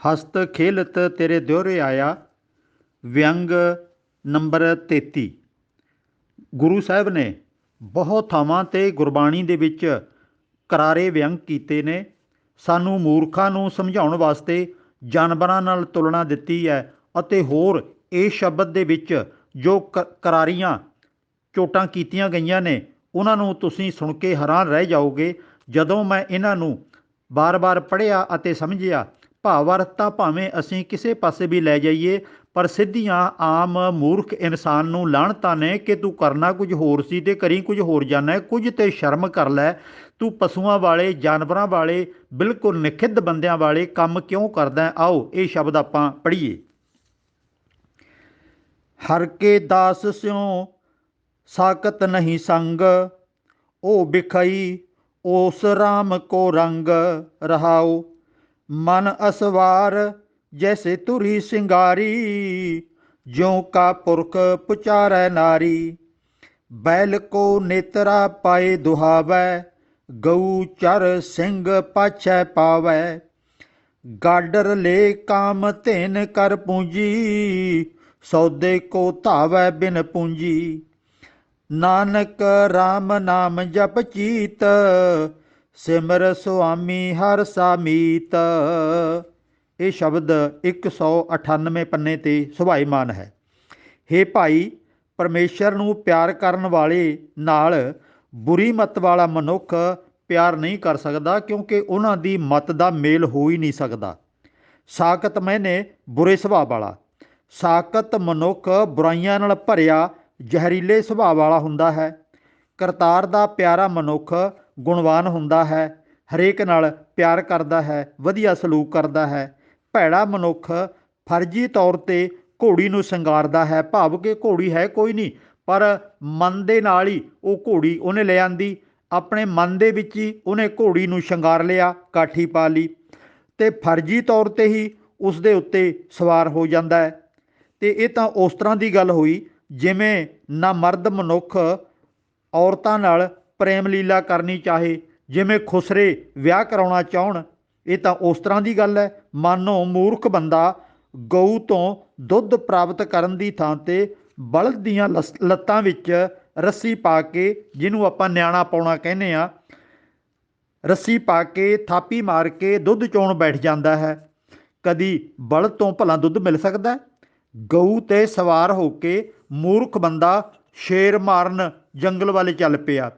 ਹਸਤ ਖੇਲਤ ਤੇਰੇ ਦਿਉਰੇ ਆਇਆ। ਵਿਅੰਗ ਨੰਬਰ 33। ਗੁਰੂ ਸਾਹਿਬ ਨੇ ਬਹੁਤ ਥਾਵਾਂ 'ਤੇ ਗੁਰਬਾਣੀ ਦੇ ਵਿੱਚ ਕਰਾਰੇ ਵਿਅੰਗ ਕੀਤੇ ਨੇ। ਸਾਨੂੰ ਮੂਰਖਾਂ ਨੂੰ ਸਮਝਾਉਣ ਵਾਸਤੇ ਜਾਨਵਰਾਂ ਨਾਲ ਤੁਲਨਾ ਦਿੱਤੀ ਹੈ ਅਤੇ ਹੋਰ ਇਹ ਸ਼ਬਦ ਦੇ ਵਿੱਚ ਜੋ ਕਰਾਰੀਆਂ ਚੋਟਾਂ ਕੀਤੀਆਂ ਗਈਆਂ ਨੇ ਉਹਨਾਂ ਨੂੰ ਤੁਸੀਂ ਸੁਣ ਕੇ ਹੈਰਾਨ ਰਹਿ ਜਾਓਗੇ। ਜਦੋਂ ਮੈਂ ਇਹਨਾਂ ਨੂੰ ਬਾਰ-ਬਾਰ ਪੜ੍ਹਿਆ ਅਤੇ ਸਮਝਿਆ, ਭਾਵ-ਅਰਥ ਤਾਂ ਭਾਵੇਂ ਅਸੀਂ ਕਿਸੇ ਪਾਸੇ ਵੀ ਲੈ ਜਾਈਏ, ਪਰ ਸਿੱਧੀਆਂ ਆਮ ਮੂਰਖ ਇਨਸਾਨ ਨੂੰ ਲਾਹਣਤਾਂ ਨੇ ਕਿ ਤੂੰ ਕਰਨਾ ਕੁਝ ਹੋਰ ਸੀ ਅਤੇ ਕਰੀ ਕੁਝ ਹੋਰ ਜਾਂਦਾ। ਕੁਝ ਤੇ ਸ਼ਰਮ ਕਰ ਲੈ, ਤੂੰ ਪਸ਼ੂਆਂ ਵਾਲੇ, ਜਾਨਵਰਾਂ ਵਾਲੇ, ਬਿਲਕੁਲ ਨਿਖਿੱਧ ਬੰਦਿਆਂ ਵਾਲੇ ਕੰਮ ਕਿਉਂ ਕਰਦਾ। ਆਓ ਇਹ ਸ਼ਬਦ ਆਪਾਂ ਪੜ੍ਹੀਏ। ਹਰ ਕੇ ਦਾਸ ਸਿਉ ਸਾਕਤ ਨਹੀਂ ਸੰਗ, ਉਹ ਬਿਖਈ ਉਸ ਰਾਮ ਕੋ ਰੰਗ ਰਹਾਓ। मन असवार जैसे तुरी सिंगारी, ज्यों का पुरख पुचारै नारी। बैल को नेत्रा पाए दुहावै, गऊ चर सिंह पाछै पावै। गाडर ले काम धेन कर पूंजी, सौदे को धावै बिन पूंजी। नानक राम नाम जप चीत, ਸਿਮਰ ਸੁਆਮੀ ਹਰ ਸਾਮੀਤ। ਇਹ ਸ਼ਬਦ 198 ਪੰਨੇ 'ਤੇ ਸੁਭਾਈਮਾਨ ਹੈ। ਹੇ ਭਾਈ, ਪਰਮੇਸ਼ਰ ਨੂੰ ਪਿਆਰ ਕਰਨ ਵਾਲੇ ਨਾਲ ਬੁਰੀ ਮੱਤ ਵਾਲਾ ਮਨੁੱਖ ਪਿਆਰ ਨਹੀਂ ਕਰ ਸਕਦਾ, ਕਿਉਂਕਿ ਉਹਨਾਂ ਦੀ ਮੱਤ ਦਾ ਮੇਲ ਹੋ ਹੀ ਨਹੀਂ ਸਕਦਾ। ਸਾਕਤ ਮੈਨੇ ਬੁਰੇ ਸੁਭਾਅ ਵਾਲਾ। ਸਾਕਤ ਮਨੁੱਖ ਬੁਰਾਈਆਂ ਨਾਲ ਭਰਿਆ ਜ਼ਹਿਰੀਲੇ ਸੁਭਾਅ ਵਾਲਾ ਹੁੰਦਾ ਹੈ। ਕਰਤਾਰ ਦਾ ਪਿਆਰਾ ਮਨੁੱਖ ਗੁਣਵਾਨ ਹੁੰਦਾ ਹੈ, ਹਰੇਕ ਨਾਲ ਪਿਆਰ ਕਰਦਾ ਹੈ, ਵਧੀਆ ਸਲੂਕ ਕਰਦਾ ਹੈ। ਭੈੜਾ ਮਨੁੱਖ ਫਰਜ਼ੀ ਤੌਰ 'ਤੇ ਘੋੜੀ ਨੂੰ ਸ਼ਿੰਗਾਰਦਾ ਹੈ, ਭਾਵ ਕਿ ਘੋੜੀ ਹੈ ਕੋਈ ਨਹੀਂ, ਪਰ ਮਨ ਦੇ ਨਾਲ ਹੀ ਉਹ ਘੋੜੀ ਉਹਨੇ ਲੈ ਆਂਦੀ, ਆਪਣੇ ਮਨ ਦੇ ਵਿੱਚ ਹੀ ਉਹਨੇ ਘੋੜੀ ਨੂੰ ਸ਼ਿੰਗਾਰ ਲਿਆ, ਕਾਠੀ ਪਾ ਲਈ ਅਤੇ ਫਰਜ਼ੀ ਤੌਰ 'ਤੇ ਹੀ ਉਸ ਦੇ ਉੱਤੇ ਸਵਾਰ ਹੋ ਜਾਂਦਾ ਹੈ। ਅਤੇ ਇਹ ਤਾਂ ਉਸ ਤਰ੍ਹਾਂ ਦੀ ਗੱਲ ਹੋਈ ਜਿਵੇਂ ਨਾ ਮਰਦ ਮਨੁੱਖ ਔਰਤਾਂ ਨਾਲ ਪ੍ਰੇਮ ਲੀਲਾ ਕਰਨੀ ਚਾਹੇ, ਜਿਵੇਂ ਖੁਸਰੇ ਵਿਆਹ ਕਰਾਉਣਾ ਚਾਹੁਣ। ਇਹ ਤਾਂ ਉਸ ਤਰ੍ਹਾਂ ਦੀ ਗੱਲ ਹੈ। ਮਾਨੋ ਮੂਰਖ ਬੰਦਾ ਗਊ ਤੋਂ ਦੁੱਧ ਪ੍ਰਾਪਤ ਕਰਨ ਦੀ ਥਾਂ 'ਤੇ ਬਲਦ ਦੀਆਂ ਲੱਤਾਂ ਵਿੱਚ ਰੱਸੀ ਪਾ ਕੇ, ਜਿਹਨੂੰ ਆਪਾਂ ਨਿਆਣਾ ਪਾਉਣਾ ਕਹਿੰਦੇ ਹਾਂ, ਰੱਸੀ ਪਾ ਕੇ ਥਾਪੀ ਮਾਰ ਕੇ ਦੁੱਧ ਚੋਣ ਬੈਠ ਜਾਂਦਾ ਹੈ। ਕਦੀ ਬਲਦ ਤੋਂ ਭਲਾ ਦੁੱਧ ਮਿਲ ਸਕਦਾ? ਗਊ 'ਤੇ ਸਵਾਰ ਹੋ ਕੇ ਮੂਰਖ ਬੰਦਾ ਸ਼ੇਰ ਮਾਰਨ ਜੰਗਲ ਵੱਲ ਚੱਲ ਪਿਆ।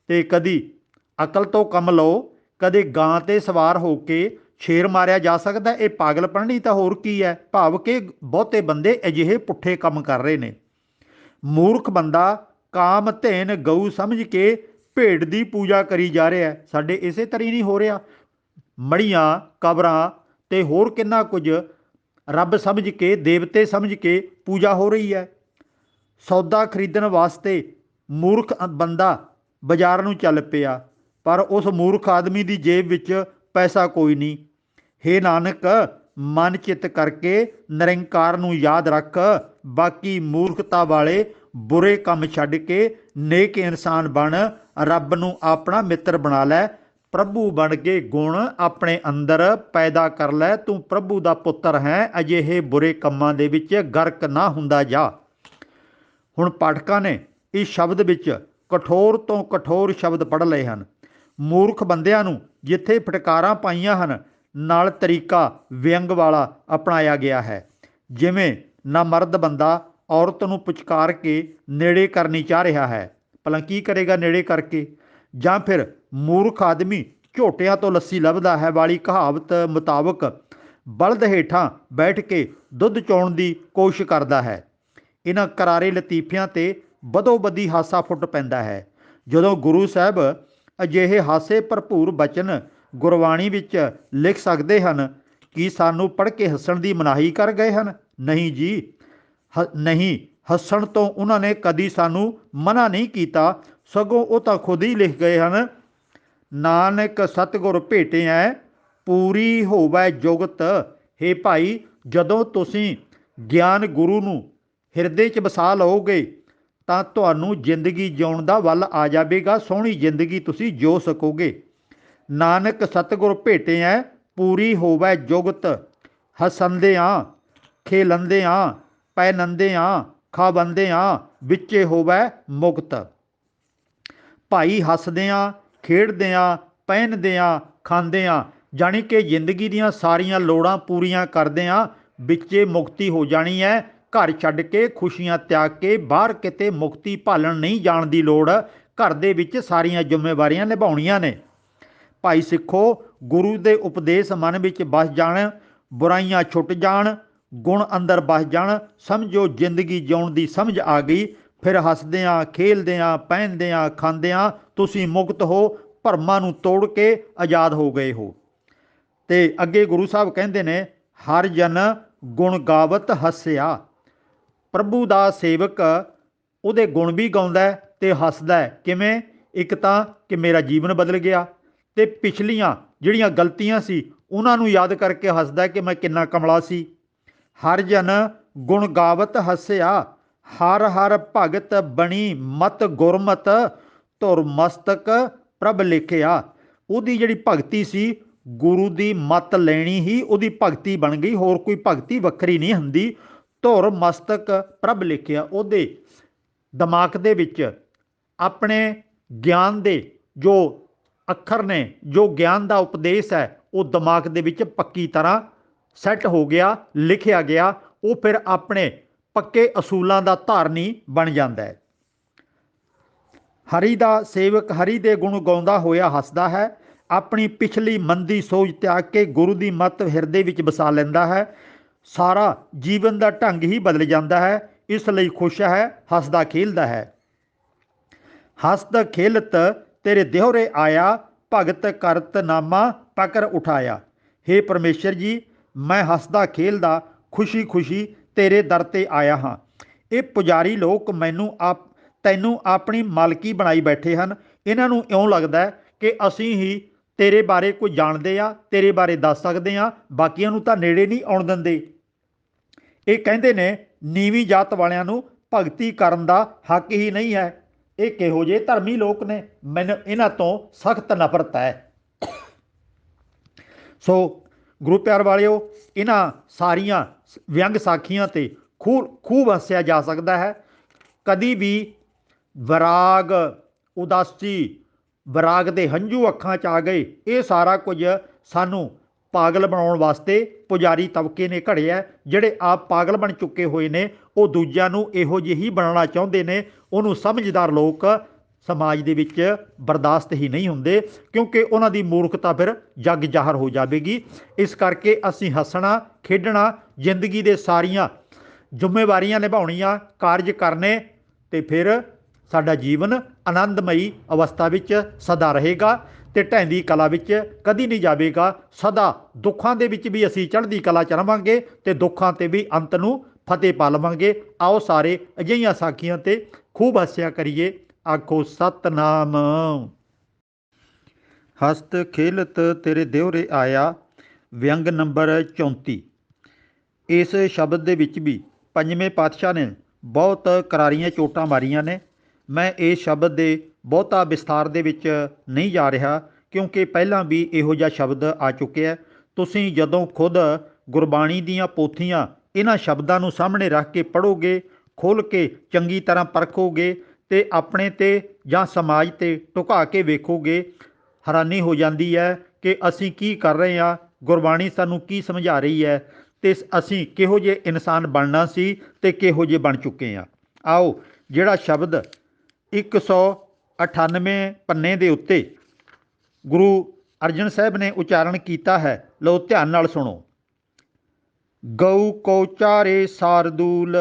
ਅਤੇ ਕਦੀ ਅਕਲ ਤੋਂ ਕੰਮ ਲਓ, ਕਦੇ ਗਾਂ 'ਤੇ ਸਵਾਰ ਹੋ ਕੇ ਸ਼ੇਰ ਮਾਰਿਆ ਜਾ ਸਕਦਾ? ਇਹ ਪਾਗਲਪਣ ਨਹੀਂ ਤਾਂ ਹੋਰ ਕੀ ਹੈ। ਭਾਵ ਕਿ ਬਹੁਤੇ ਬੰਦੇ ਅਜਿਹੇ ਪੁੱਠੇ ਕੰਮ ਕਰ ਰਹੇ ਨੇ। ਮੂਰਖ ਬੰਦਾ ਕਾਮ ਧੇਨ ਗਊ ਸਮਝ ਕੇ ਭੇਡ ਦੀ ਪੂਜਾ ਕਰੀ ਜਾ ਰਿਹਾ। ਸਾਡੇ ਇਸੇ ਤਰ੍ਹਾਂ ਨਹੀਂ ਹੋ ਰਿਹਾ? ਮੜੀਆਂ, ਕਬਰਾਂ ਅਤੇ ਹੋਰ ਕਿੰਨਾ ਕੁਝ ਰੱਬ ਸਮਝ ਕੇ, ਦੇਵਤੇ ਸਮਝ ਕੇ ਪੂਜਾ ਹੋ ਰਹੀ ਹੈ। ਸੌਦਾ ਖਰੀਦਣ ਵਾਸਤੇ ਮੂਰਖ ਬੰਦਾ ਬਾਜ਼ਾਰ ਨੂੰ ਚੱਲ ਪਿਆ, ਪਰ ਉਸ ਮੂਰਖ ਆਦਮੀ ਦੀ ਜੇਬ ਵਿੱਚ ਪੈਸਾ ਕੋਈ ਨਹੀਂ। ਹੇ ਨਾਨਕ, ਮਨ ਚਿੱਤ ਕਰਕੇ ਨਿਰੰਕਾਰ ਨੂੰ ਯਾਦ ਰੱਖ। ਬਾਕੀ ਮੂਰਖਤਾ ਵਾਲੇ ਬੁਰੇ ਕੰਮ ਛੱਡ ਕੇ ਨੇਕ ਇਨਸਾਨ ਬਣ, ਰੱਬ ਨੂੰ ਆਪਣਾ ਮਿੱਤਰ ਬਣਾ ਲੈ। ਪ੍ਰਭੂ ਬਣ ਕੇ ਗੁਣ ਆਪਣੇ ਅੰਦਰ ਪੈਦਾ ਕਰ ਲੈ। ਤੂੰ ਪ੍ਰਭੂ ਦਾ ਪੁੱਤਰ ਹੈ, ਅਜਿਹੇ ਬੁਰੇ ਕੰਮਾਂ ਦੇ ਵਿੱਚ ਗਰਕ ਨਾ ਹੁੰਦਾ ਜਾ। ਹੁਣ ਪਾਠਕਾਂ ਨੇ ਇਸ ਸ਼ਬਦ ਵਿੱਚ ਕਠੋਰ ਤੋਂ ਕਠੋਰ ਸ਼ਬਦ ਪੜ੍ਹ ਲਏ ਹਨ। ਮੂਰਖ ਬੰਦਿਆਂ ਨੂੰ ਜਿੱਥੇ ਫਟਕਾਰਾਂ ਪਾਈਆਂ ਹਨ, ਨਾਲ ਤਰੀਕਾ ਵਿਅੰਗ ਵਾਲਾ ਅਪਣਾਇਆ ਗਿਆ ਹੈ। ਜਿਵੇਂ ਨਾ ਮਰਦ ਬੰਦਾ ਔਰਤ ਨੂੰ ਪੁਚਕਾਰ ਕੇ ਨੇੜੇ ਕਰਨੀ ਚਾਹ ਰਿਹਾ ਹੈ, ਭਲਾ ਕੀ ਕਰੇਗਾ ਨੇੜੇ ਕਰਕੇ? ਜਾਂ ਫਿਰ ਮੂਰਖ ਆਦਮੀ ਝੋਟਿਆਂ ਤੋਂ ਲੱਸੀ ਲੱਭਦਾ ਹੈ ਵਾਲੀ ਕਹਾਵਤ ਮੁਤਾਬਕ ਬਲਦ ਹੇਠਾਂ ਬੈਠ ਕੇ ਦੁੱਧ ਚੋਣ ਦੀ ਕੋਸ਼ਿਸ਼ ਕਰਦਾ ਹੈ। ਇਹਨਾਂ ਕਰਾਰੇ ਲਤੀਫਿਆਂ 'ਤੇ ਬਦੋ-ਬਦੀ ਹਾਸਾ ਫੁੱਟ ਪੈਂਦਾ ਹੈ। ਜਦੋਂ ਗੁਰੂ ਸਾਹਿਬ ਅਜਿਹੇ ਹਾਸੇ ਭਰਪੂਰ ਬਚਨ ਗੁਰਬਾਣੀ ਵਿੱਚ ਲਿਖ ਸਕਦੇ ਹਨ, ਕੀ ਸਾਨੂੰ ਪੜ੍ਹ ਕੇ ਹੱਸਣ ਦੀ ਮਨਾਹੀ ਕਰ ਗਏ ਹਨ? ਨਹੀਂ ਜੀ, ਨਹੀਂ। ਹੱਸਣ ਤੋਂ ਉਹਨਾਂ ਨੇ ਕਦੀ ਸਾਨੂੰ ਮਨਾ ਨਹੀਂ ਕੀਤਾ, ਸਗੋਂ ਉਹ ਤਾਂ ਖੁਦ ਹੀ ਲਿਖ ਗਏ ਹਨ, ਨਾਨਕ ਸਤਿਗੁਰ ਭੇਟਿਐ ਪੂਰੀ ਹੋਵੈ ਜੁਗਤ। ਹੇ ਭਾਈ, ਜਦੋਂ ਤੁਸੀਂ ਗਿਆਨ ਗੁਰੂ ਨੂੰ ਹਿਰਦੇ 'ਚ ਵਸਾ ਲਓਗੇ ਤਾਂ ਤੁਹਾਨੂੰ ਜ਼ਿੰਦਗੀ ਜਿਉਣ ਦਾ ਵੱਲ ਆ ਜਾਵੇਗਾ। ਸੋਹਣੀ ਜ਼ਿੰਦਗੀ ਤੁਸੀਂ ਜਿਉ ਸਕੋਗੇ। ਨਾਨਕ ਸਤਿਗੁਰ ਭੇਟਿਐ ਪੂਰੀ ਹੋਵੈ ਜੁਗਤ। हसंदियाँ खेलंदियाँ पैनंदियाँ खावंदियाँ विचे होवै मुक्त। भाई हसदियाँ खेडदियाँ ਪਹਿਨਦਿਆਂ ਖਾਂਦਿਆਂ ਜਾਣੀ कि जिंदगी ਦੀਆਂ ਸਾਰੀਆਂ ਲੋੜਾਂ ਪੂਰੀਆਂ ਕਰਦਿਆਂ ਵਿੱਚੇ ਮੁਕਤੀ ਹੋ ਜਾਣੀ ਹੈ। घर ਛੱਡ ਕੇ ਖੁਸ਼ੀਆਂ ਤਿਆਗ ਕੇ ਬਾਹਰ ਕਿਤੇ ਮੁਕਤੀ ਭਾਲਣ ਨਹੀਂ ਜਾਣ ਦੀ ਲੋੜ। घर ਦੇ ਵਿੱਚ ਸਾਰੀਆਂ ਜ਼ਿੰਮੇਵਾਰੀਆਂ ਨਿਭਾਉਣੀਆਂ ਨੇ। ਭਾਈ ਸਿੱਖੋ, ਗੁਰੂ ਦੇ ਉਪਦੇਸ਼ ਮਨ ਵਿੱਚ ਵਸ ਜਾਣ, ਬੁਰਾਈਆਂ ਛੁੱਟ ਜਾਣ, ਗੁਣ ਅੰਦਰ ਵਸ ਜਾਣ, ਸਮਝੋ ਜ਼ਿੰਦਗੀ ਜਿਉਣ ਦੀ ਸਮਝ ਆ ਗਈ। ਫਿਰ ਹੱਸਦਿਆਂ ਖੇਲਦਿਆਂ ਪਹਿਨਦਿਆਂ ਖਾਂਦਿਆਂ ਤੁਸੀਂ ਮੁਕਤ ਹੋ, ਭਰਮਾਂ ਨੂੰ ਤੋੜ ਕੇ ਆਜ਼ਾਦ ਹੋ ਗਏ ਹੋ। ਤੇ ਅੱਗੇ ਗੁਰੂ ਸਾਹਿਬ ਕਹਿੰਦੇ ਨੇ, ਹਰ ਜਨ ਗੁਣ ਗਾਵਤ ਹੱਸਿਆ। ਪ੍ਰਭੂ ਦਾ ਸੇਵਕ ਉਹਦੇ ਗੁਣ ਵੀ ਗਾਉਂਦਾ ਤੇ ਹੱਸਦਾ। ਕਿਵੇਂ? ਇੱਕ ਤਾਂ ਕਿ ਮੇਰਾ ਜੀਵਨ ਬਦਲ ਗਿਆ, ਤੇ ਪਿਛਲੀਆਂ ਜਿਹੜੀਆਂ ਗਲਤੀਆਂ ਸੀ ਉਹਨਾਂ ਨੂੰ ਯਾਦ ਕਰਕੇ ਹੱਸਦਾ ਕਿ ਮੈਂ ਕਿੰਨਾ ਕਮਲਾ ਸੀ। ਹਰ ਜਨ ਗੁਣ ਗਾਵਤ ਹੱਸਿਆ, ਹਰ ਹਰ ਭਗਤ ਬਣੀ ਮਤ ਗੁਰਮਤ, ਧੁਰ ਮਸਤਕ ਪ੍ਰਭ ਲਿਖਿਆ। ਉਹਦੀ ਜਿਹੜੀ ਭਗਤੀ ਸੀ, ਗੁਰੂ ਦੀ ਮੱਤ ਲੈਣੀ ਹੀ ਉਹਦੀ ਭਗਤੀ ਬਣ ਗਈ, ਹੋਰ ਕੋਈ ਭਗਤੀ ਵੱਖਰੀ ਨਹੀਂ ਹੁੰਦੀ। ਧੁਰ ਮਸਤਕ ਪ੍ਰਭ ਲਿਖਿਆ, ਉਹਦੇ ਦਿਮਾਗ ਦੇ ਵਿੱਚ ਆਪਣੇ ਗਿਆਨ ਦੇ ਜੋ ਅੱਖਰ ਨੇ, ਜੋ ਗਿਆਨ ਦਾ ਉਪਦੇਸ਼ ਹੈ, ਉਹ ਦਿਮਾਗ ਦੇ ਵਿੱਚ ਪੱਕੀ ਤਰ੍ਹਾਂ ਸੈੱਟ ਹੋ ਗਿਆ, ਲਿਖਿਆ ਗਿਆ। ਉਹ ਫਿਰ ਆਪਣੇ ਪੱਕੇ ਅਸੂਲਾਂ ਦਾ ਧਾਰਨੀ ਬਣ ਜਾਂਦਾ ਹੈ। ਹਰੀ ਦਾ ਸੇਵਕ ਹਰੀ ਦੇ ਗੁਣ ਗਾਉਂਦਾ ਹੋਇਆ ਹੱਸਦਾ ਹੈ। ਆਪਣੀ ਪਿਛਲੀ ਮੰਦੀ ਸੋਚ ਤਿਆਗ ਕੇ ਗੁਰੂ ਦੀ ਮੱਤ ਹਿਰਦੇ ਵਿੱਚ ਵਸਾ ਲੈਂਦਾ ਹੈ। ਸਾਰਾ ਜੀਵਨ ਦਾ ਢੰਗ ਹੀ ਬਦਲ ਜਾਂਦਾ ਹੈ। ਇਸ ਲਈ ਖੁਸ਼ ਹੈ, ਹੱਸਦਾ ਖੇਲਦਾ ਹੈ। ਹਸਤ ਖੇਲਤ ਤੇਰੇ ਦਿਹੁਰੇ ਆਇਆ, ਭਗਤ ਕਰਤ ਨਾਮਾ ਪਕਰ ਉਠਾਇਆ। ਹੇ ਪਰਮੇਸ਼ਰ ਜੀ, ਮੈਂ ਹੱਸਦਾ ਖੇਲਦਾ ਖੁਸ਼ੀ ਖੁਸ਼ੀ ਤੇਰੇ ਦਰ 'ਤੇ ਆਇਆ ਹਾਂ। ਇਹ ਪੁਜਾਰੀ ਲੋਕ ਤੈਨੂੰ ਆਪਣੀ ਮਾਲਕੀ ਬਣਾਈ ਬੈਠੇ ਹਨ। ਇਹਨਾਂ ਨੂੰ ਇਉਂ ਲੱਗਦਾ ਹੈ ਕਿ ਅਸੀਂ ਹੀ ਤੇਰੇ ਬਾਰੇ ਕੁਝ ਜਾਣਦੇ ਆ, ਤੇਰੇ ਬਾਰੇ ਦੱਸ ਸਕਦੇ ਹਾਂ, ਬਾਕੀਆਂ ਨੂੰ ਤਾਂ ਨੇੜੇ ਨਹੀਂ ਆਉਣ ਦਿੰਦੇ। ਇਹ ਕਹਿੰਦੇ ਨੇ ਨੀਵੀਂ ਜਾਤ ਵਾਲਿਆਂ ਨੂੰ ਭਗਤੀ ਕਰਨ ਦਾ ਹੱਕ ਹੀ ਨਹੀਂ ਹੈ। ਇਹ ਕਿਹੋ ਜਿਹੇ ਧਰਮੀ ਲੋਕ ਨੇ, ਮੈਨੂੰ ਇਹਨਾਂ ਤੋਂ ਸਖਤ ਨਫ਼ਰਤ ਹੈ। ਸੋ ਗੁਰੂ ਪਿਆਰ ਵਾਲਿਓ, ਇਹਨਾਂ ਸਾਰੀਆਂ ਵਿਅੰਗ ਸਾਖੀਆਂ 'ਤੇ ਖੂਬ ਹੱਸਿਆ ਜਾ ਸਕਦਾ ਹੈ। ਕਦੀ ਵੀ ਵਿਰਾਗ, ਉਦਾਸੀ, ਵਿਰਾਗ ਦੇ ਹੰਝੂ ਅੱਖਾਂ 'ਚ ਆ ਗਏ, ਇਹ ਸਾਰਾ ਕੁਝ ਸਾਨੂੰ ਪਾਗਲ ਬਣਾਉਣ ਵਾਸਤੇ ਪੁਜਾਰੀ ਤਬਕੇ ਨੇ ਘੜਿਆ। ਜਿਹੜੇ ਆਪ ਪਾਗਲ ਬਣ ਚੁੱਕੇ ਹੋਏ ਨੇ, ਉਹ ਦੂਜਿਆਂ ਨੂੰ ਇਹੋ ਜਿਹੇ ਹੀ ਬਣਾਉਣਾ ਚਾਹੁੰਦੇ ਨੇ। ਉਹਨੂੰ ਸਮਝਦਾਰ ਲੋਕ ਸਮਾਜ ਦੇ ਵਿੱਚ ਬਰਦਾਸ਼ਤ ਹੀ ਨਹੀਂ ਹੁੰਦੇ, ਕਿਉਂਕਿ ਉਹਨਾਂ ਦੀ ਮੂਰਖਤਾ ਫਿਰ ਜੱਗ ਜ਼ਾਹਰ ਹੋ ਜਾਵੇਗੀ। ਇਸ ਕਰਕੇ ਅਸੀਂ ਹੱਸਣਾ ਖੇਡਣਾ, ਜ਼ਿੰਦਗੀ ਦੇ ਸਾਰੀਆਂ ਜ਼ਿੰਮੇਵਾਰੀਆਂ ਨਿਭਾਉਣੀਆਂ, ਕਾਰਜ ਕਰਨੇ, ਤੇ ਫਿਰ ਸਾਡਾ ਜੀਵਨ ਆਨੰਦਮਈ ਅਵਸਥਾ ਵਿੱਚ ਸਦਾ ਰਹੇਗਾ ਤੇ ਢਹਿੰਦੀ ਕਲਾ ਵਿੱਚ ਕਦੀ ਨਹੀਂ ਜਾਵੇਗਾ। ਸਦਾ ਦੁੱਖਾਂ ਦੇ ਵਿੱਚ ਵੀ ਅਸੀਂ ਚੜ੍ਹਦੀ ਕਲਾ 'ਚ ਰਵਾਂਗੇ ਤੇ ਦੁੱਖਾਂ 'ਤੇ ਵੀ ਅੰਤ ਨੂੰ ਫਤਿਹ ਪਾ ਲਵਾਂਗੇ। ਆਓ ਸਾਰੇ ਅਜਿਹੀਆਂ ਸਾਖੀਆਂ 'ਤੇ ਖੂਬ ਹੱਸਿਆ ਕਰੀਏ। ਆਖੋ ਸਤਨਾਮ। ਹਸਤ ਖੇਲਤ ਤੇਰੇ ਦਿਹੁਰੇ ਆਇਆ, ਵਿਅੰਗ ਨੰਬਰ 34। ਇਸ ਸ਼ਬਦ ਦੇ ਵਿੱਚ ਵੀ ਪੰਜਵੇਂ ਪਾਤਸ਼ਾਹ ਨੇ ਬਹੁਤ ਕਰਾਰੀਆਂ ਚੋਟਾਂ ਮਾਰੀਆਂ ਨੇ। ਮੈਂ ਇਸ ਸ਼ਬਦ ਦੇ ਬਹੁਤਾ ਵਿਸਥਾਰ ਦੇ ਵਿੱਚ ਨਹੀਂ ਜਾ ਰਿਹਾ, ਕਿਉਂਕਿ ਪਹਿਲਾਂ ਵੀ ਇਹੋ ਜਿਹਾ ਸ਼ਬਦ ਆ ਚੁੱਕਿਆ। ਤੁਸੀਂ ਜਦੋਂ ਖੁਦ ਗੁਰਬਾਣੀ ਦੀਆਂ ਪੋਥੀਆਂ ਇਹਨਾਂ ਸ਼ਬਦਾਂ ਨੂੰ ਸਾਹਮਣੇ ਰੱਖ ਕੇ ਪੜ੍ਹੋਗੇ, ਖੋਲ੍ਹ ਕੇ ਚੰਗੀ ਤਰ੍ਹਾਂ ਪਰਖੋਗੇ ਤੇ ਆਪਣੇ 'ਤੇ ਜਾਂ ਸਮਾਜ 'ਤੇ ਢੁਕਾ ਕੇ ਵੇਖੋਗੇ, ਹੈਰਾਨੀ ਹੋ ਜਾਂਦੀ ਹੈ ਕਿ ਅਸੀਂ ਕੀ ਕਰ ਰਹੇ ਹਾਂ, ਗੁਰਬਾਣੀ ਸਾਨੂੰ ਕੀ ਸਮਝਾ ਰਹੀ ਹੈ ਤੇ ਅਸੀਂ ਕਿਹੋ ਜਿਹੇ ਇਨਸਾਨ ਬਣਨਾ ਸੀ ਤੇ ਕਿਹੋ ਜਿਹੇ ਬਣ ਚੁੱਕੇ ਹਾਂ। ਆਓ ਜਿਹੜਾ ਸ਼ਬਦ 198 ਪੰਨੇ ਦੇ ਉੱਤੇ ਗੁਰੂ ਅਰਜਨ ਸਾਹਿਬ ਨੇ ਉਚਾਰਨ ਕੀਤਾ ਹੈ, ਲਓ ਧਿਆਨ ਨਾਲ ਸੁਣੋ। ਗਊ ਕੋ ਚਾਰੇ ਸਾਰਦੂਲ,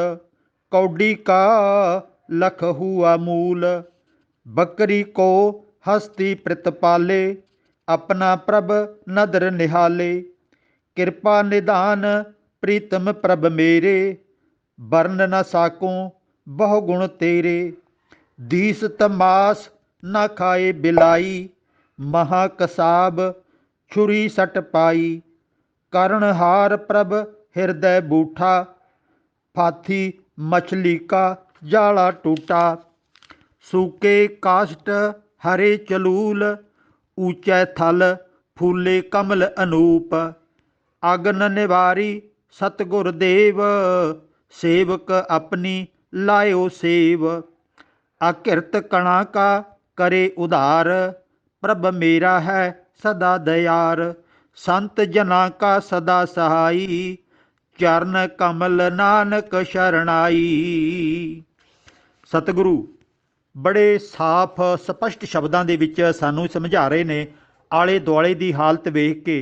ਕੌਡੀ ਕਾ ਲਖ ਹੁਆ ਮੂਲ, ਬੱਕਰੀ ਕੋ ਹਸਤੀ ਪ੍ਰਿਤਪਾਲੇ, ਆਪਣਾ ਪ੍ਰਭ ਨਦਰ ਨਿਹਾਲੇ, ਕਿਰਪਾ ਨਿਧਾਨ ਪ੍ਰੀਤਮ ਪ੍ਰਭ ਮੇਰੇ, ਵਰਨ ਨ ਸਾਕੂੰ ਬਹੁ ਗੁਣ ਤੇਰੇ, ਦੀਸ ਤਮਾਸ ਨਾ ਖਾਏ ਬਿਲਾਈ, ਮਹਾ ਕਸਾਬ ਛੁਰੀ ਸਟ ਪਾਈ, ਕਰਨਹਾਰ ਪ੍ਰਭ ਹਿਰਦੈ ਬੂਠਾ, ਫਾਥੀ ਮਛਲੀ ਕਾ ਜਾਲਾ ਟੂਟਾ, सूके काष्ट हरे चलूल, ऊंचे थल फूले कमल अनूप, अगन निवारी सतगुर देव, सेवक अपनी लायो सेव। अकिरत कणा का करे उधार, प्रभ मेरा है सदा दयार। संत जना का सदा सहाई, चरण कमल नानक शरणाई। सतगुरु बड़े साफ स्पष्ट शब्दां ਦੇ ਵਿੱਚ ਸਾਨੂੰ ਸਮਝਾ ਰਹੇ ਨੇ ਆਲੇ ਦੁਆਲੇ ਦੀ ਹਾਲਤ ਵੇਖ ਕੇ